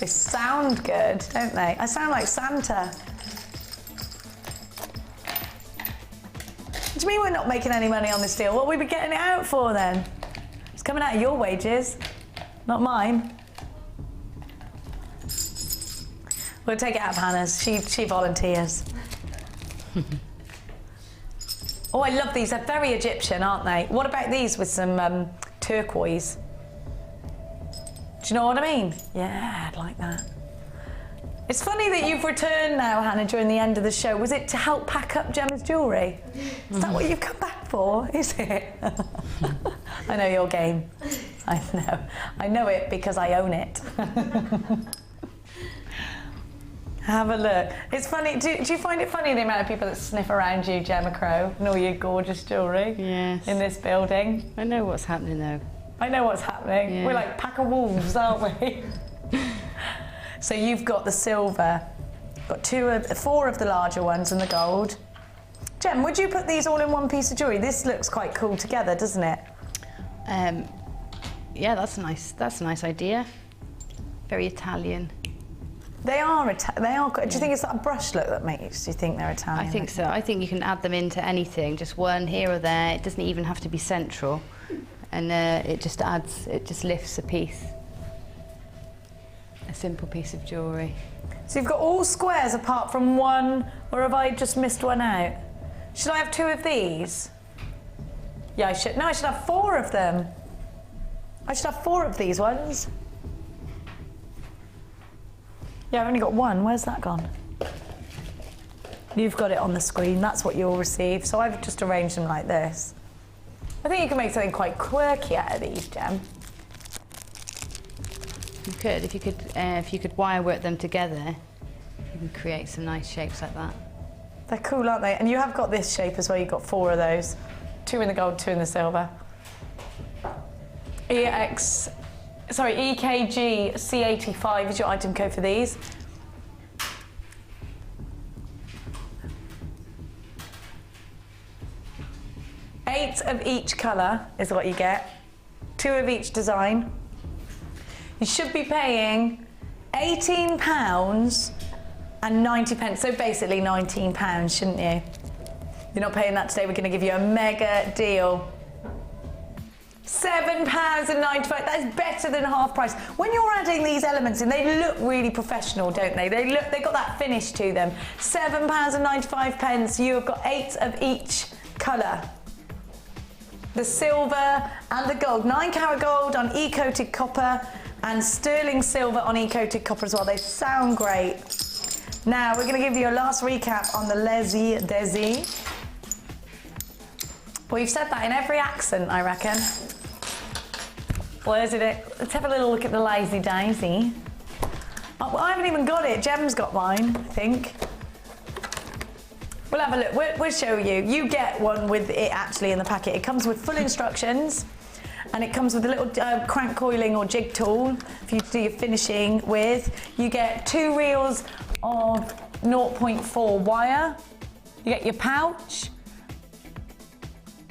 They sound good, don't they? I sound like Santa. What do you mean we're not making any money on this deal? What will we be getting it out for then? It's coming out of your wages, not mine. We'll take it out of Hannah's. She volunteers. Oh, I love these. They're very Egyptian, aren't they? What about these with some turquoise? Do you know what I mean? Yeah, I'd like that. It's funny that you've returned now, Hannah, during the end of the show. Was it to help pack up Gemma's jewellery? Is that what you've come back for? Is it? I know your game. I know. I know it because I own it. Have a look. It's funny. Do you find it funny the amount of people that sniff around you, Gemma Crow, and all your gorgeous jewellery? Yes. In this building? I know what's happening though. I know what's happening. Yeah. We're like a pack of wolves, aren't we? So you've got the silver, got 4 of the larger ones and the gold. Gem, would you put these all in one piece of jewellery? This looks quite cool together, doesn't it? Yeah, that's a nice idea. Very Italian. They are. Do you think it's that brush look that makes you think they're Italian? I think so. I think you can add them into anything, just one here or there. It doesn't even have to be central, and it just adds. It just lifts a piece. A simple piece of jewellery. So you've got all squares apart from one, or have I just missed one out? Should I have 2 of these? Yeah, I should. No, I should have 4 of them. I should have 4 of these ones. Yeah, I've only got 1. Where's that gone? You've got it on the screen. That's what you'll receive. So I've just arranged them like this. I think you can make something quite quirky out of these, Gem. You could, if you could wire work them together, you can create some nice shapes like that. They're cool, aren't they? And you have got this shape as well. You've got 4 of those. 2 in the gold, 2 in the silver. EKG C85 is your item code for these. Eight of each colour is what you get. 2 of each design. You should be paying £18.90. So basically £19, shouldn't you? You're not paying that today. We're going to give you a mega deal. £7.95. That's better than half price. When you're adding these elements in, they look really professional, don't they? They've got that finish to them. £7.95. You have got 8 of each colour. The silver and the gold. 9-carat gold on e-coated copper and sterling silver on e-coated copper as well. They sound great. Now we're going to give you a last recap on the Lazy Daisy. Well, you've said that in every accent, I reckon. Where's it? Let's have a little look at the Lazy Daisy. Oh, well, I haven't even got it. Gem's got mine, I think. We'll have a look. We'll show you. You get one with it actually in the packet. It comes with full instructions, and it comes with a little crank coiling or jig tool for you to do your finishing with. You get 2 reels of 0.4 wire. You get your pouch,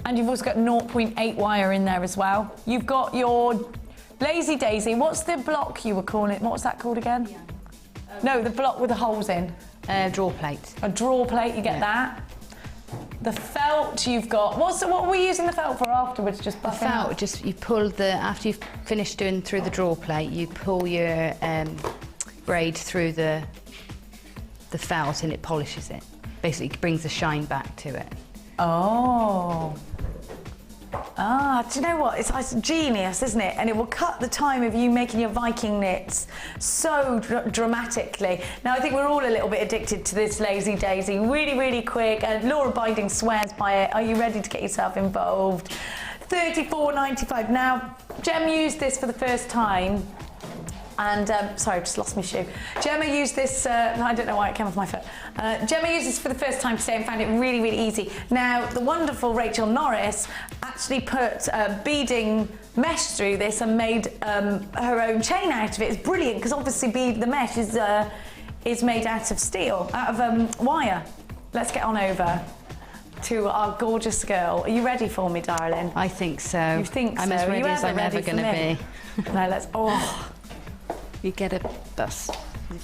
and you've also got 0.8 wire in there as well. You've got your Lazy Daisy. What's the block you were calling it? What was that called again? No, the block with the holes in. Drawer plate. A drawer plate, you get that. The felt you've got. What are we using the felt for afterwards? Just buffing felt, out? just you pull after you've finished doing through the drawer plate, you pull your braid through the felt and it polishes it. Basically brings the shine back to it. Oh. Ah, do you know what? It's genius, isn't it? And it will cut the time of you making your Viking knits so dramatically. Now, I think we're all a little bit addicted to this Lazy Daisy. Really, really quick. And Laura Binding swears by it. Are you ready to get yourself involved? $34.95. Now, Gem used this for the first time. And, sorry, I just lost my shoe. Gemma used this, I don't know why it came off my foot. Gemma used this for the first time today and found it really, really easy. Now, the wonderful Rachel Norris actually put beading mesh through this and made her own chain out of it. It's brilliant, because obviously the mesh is made out of steel, out of wire. Let's get on over to our gorgeous girl. Are you ready for me, darling? I think so. You think so? I'm as ready as I'm ever going to be. No, let's, oh. You get a bus.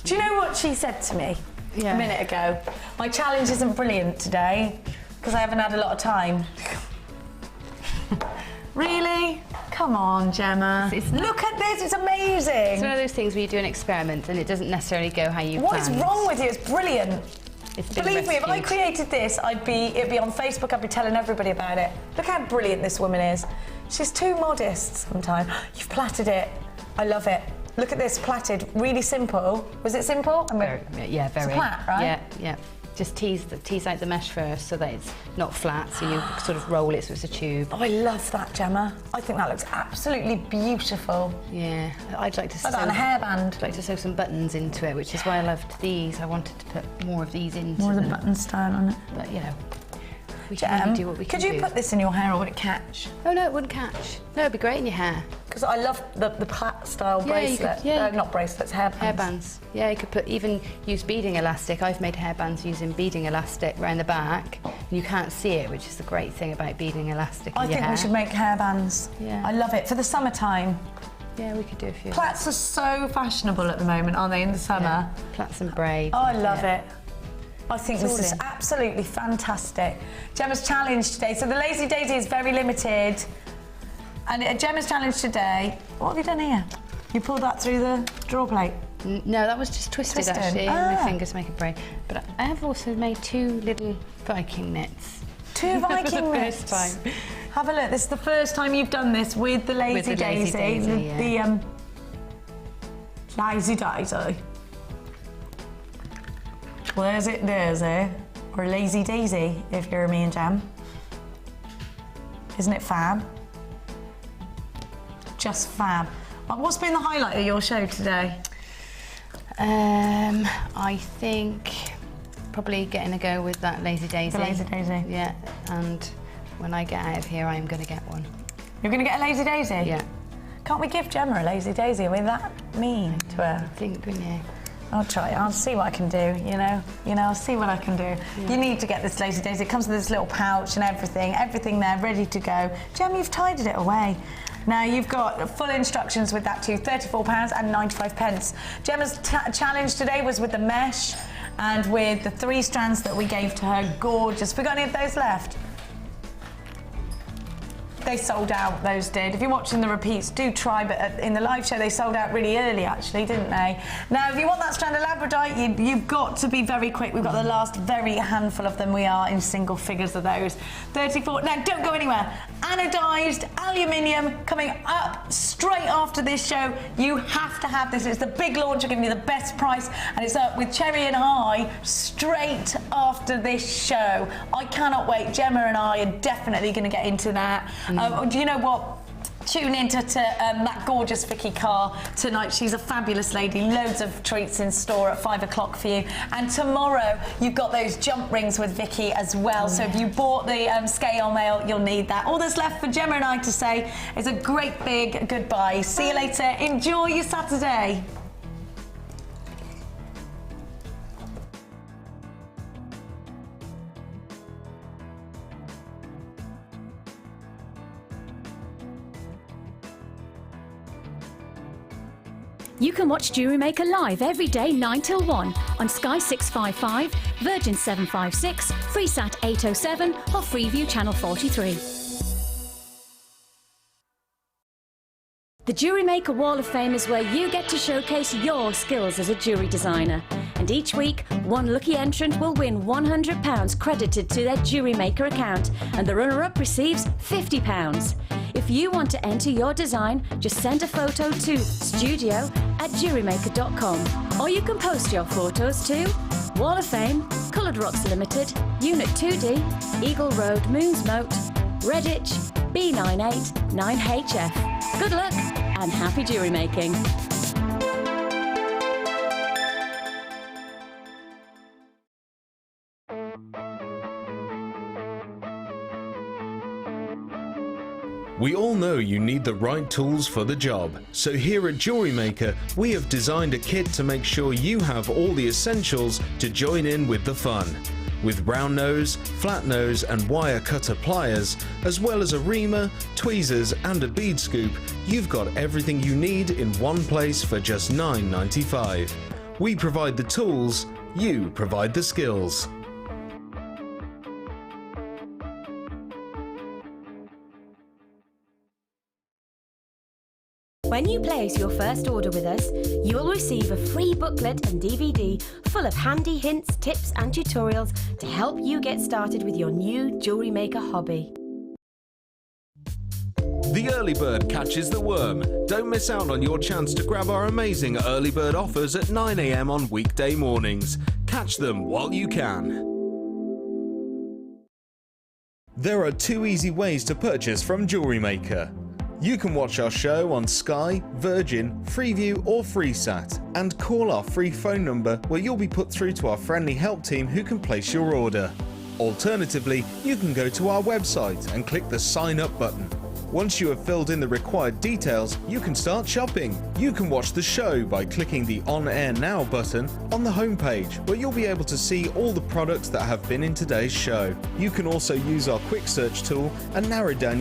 Do you know what she said to me a minute ago? My challenge isn't brilliant today because I haven't had a lot of time. Really? Come on, Gemma. Look at this, it's amazing. It's one of those things where you do an experiment and it doesn't necessarily go how you What planned. is wrong with you? It's brilliant. Believe me, if I rescued. created this, it'd be on Facebook, I'd be telling everybody about it. Look how brilliant this woman is. She's too modest sometimes. You've plaited it. I love it. Look at this, plaited, really simple. Was it simple? Very. It's a plait, right? Yeah, yeah. Just tease out the mesh first so that it's not flat, so you sort of roll it so it's a tube. Oh, I love that, Gemma. I think that looks absolutely beautiful. Yeah, I'd like to sew on a hairband. I'd like to sew some buttons into it, which is why I loved these. I wanted to put more of these into More of them. the button style on it. But, you know, we can only do what we can do. Could you put this in your hair or would it catch? Oh, no, it wouldn't catch. No, it'd be great in your hair. Because I love the plait style bracelet. Not bracelets, hairbands. Hairbands. Yeah, you could even use beading elastic. I've made hairbands using beading elastic around the back. And you can't see it, which is the great thing about beading elastic in your hair. I think we should make hairbands. Yeah. I love it. For the summertime. Yeah, we could do a few. Plaits are so fashionable at the moment, aren't they, in the summer? Yeah. Plaits and braids. Oh, I love it. I think It's this all is in. absolutely fantastic. Gemma's challenge today. So the Lazy Daisy is very limited. And Gemma's challenge today, what have you done here? You pulled that through the drawer plate? No, that was just twisted actually. My fingers make a braid. But I have also made 2 little Viking knits. 2 Viking For the knits? first time. Have a look. This is the first time you've done this with the Lazy Daisy. Yeah. The Lazy Daisy. Where's it, Daisy? Or Lazy Daisy, if you're me and Gem. Isn't it fab? Just fab. What's been the highlight of your show today? I think probably getting a go with that Lazy Daisy. The Lazy Daisy. Yeah, and when I get out of here, I'm going to get one. You're going to get a Lazy Daisy? Yeah. Can't we give Gemma a Lazy Daisy? Are we that mean to her? I think, wouldn't you? I'll try. I'll see what I can do, you know? I'll see what I can do. Yeah. You need to get this Lazy Daisy. It comes with this little pouch and everything there, ready to go. Gem, you've tidied it away. Now, you've got full instructions with that too, £34.95. Gemma's challenge today was with the mesh and with the 3 strands that we gave to her. Gorgeous. We got any of those left? They sold out, those did. If you're watching the repeats, do try, but in the live show they sold out really early actually, didn't they? Now if you want that strand of labradorite, you've got to be very quick. We've got the last very handful of them. We are in single figures of those. 34. Now don't go anywhere. Anodised aluminium coming up straight after this show. You have to have this. It's the big launch. We're giving you the best price, and it's up with Cherry and I straight after this show. I cannot wait. Gemma and I are definitely going to get into that. Do you know what? Tune into that gorgeous Vicky Carr tonight. She's a fabulous lady. Loads of treats in store at 5 o'clock for you. And tomorrow you've got those jump rings with Vicky as well. So if you bought the scale mail, you'll need that. All that's left for Gemma and I to say is a great big goodbye. See you later. Enjoy your Saturday. You can watch Jewellery Maker live every day 9 till 1 on Sky 655, Virgin 756, Freesat 807 or Freeview Channel 43. The Jewellery Maker Wall of Fame is where you get to showcase your skills as a jewellery designer. And each week, one lucky entrant will win £100 credited to their Jewellery Maker account, and the runner-up receives £50. If you want to enter your design, just send a photo to studio@jewellerymaker.com, or you can post your photos to Wall of Fame, Coloured Rocks Limited, Unit 2D, Eagle Road, Moons Moat, Redditch, B989HF. Good luck and happy jewellery making. We all know you need the right tools for the job, so here at Jewellery Maker we have designed a kit to make sure you have all the essentials to join in with the fun. With round nose, flat nose and wire cutter pliers, as well as a reamer, tweezers and a bead scoop, you've got everything you need in one place for just $9.95. We provide the tools, you provide the skills. When you place your first order with us, you will receive a free booklet and DVD full of handy hints, tips and tutorials to help you get started with your new Jewellery Maker hobby. The early bird catches the worm. Don't miss out on your chance to grab our amazing early bird offers at 9 AM on weekday mornings. Catch them while you can. There are 2 easy ways to purchase from Jewellery Maker. You can watch our show on Sky, Virgin, Freeview or Freesat, and call our free phone number where you'll be put through to our friendly help team who can place your order. Alternatively, you can go to our website and click the sign up button. Once you have filled in the required details, you can start shopping. You can watch the show by clicking the On Air Now button on the homepage, where you'll be able to see all the products that have been in today's show. You can also use our quick search tool and narrow down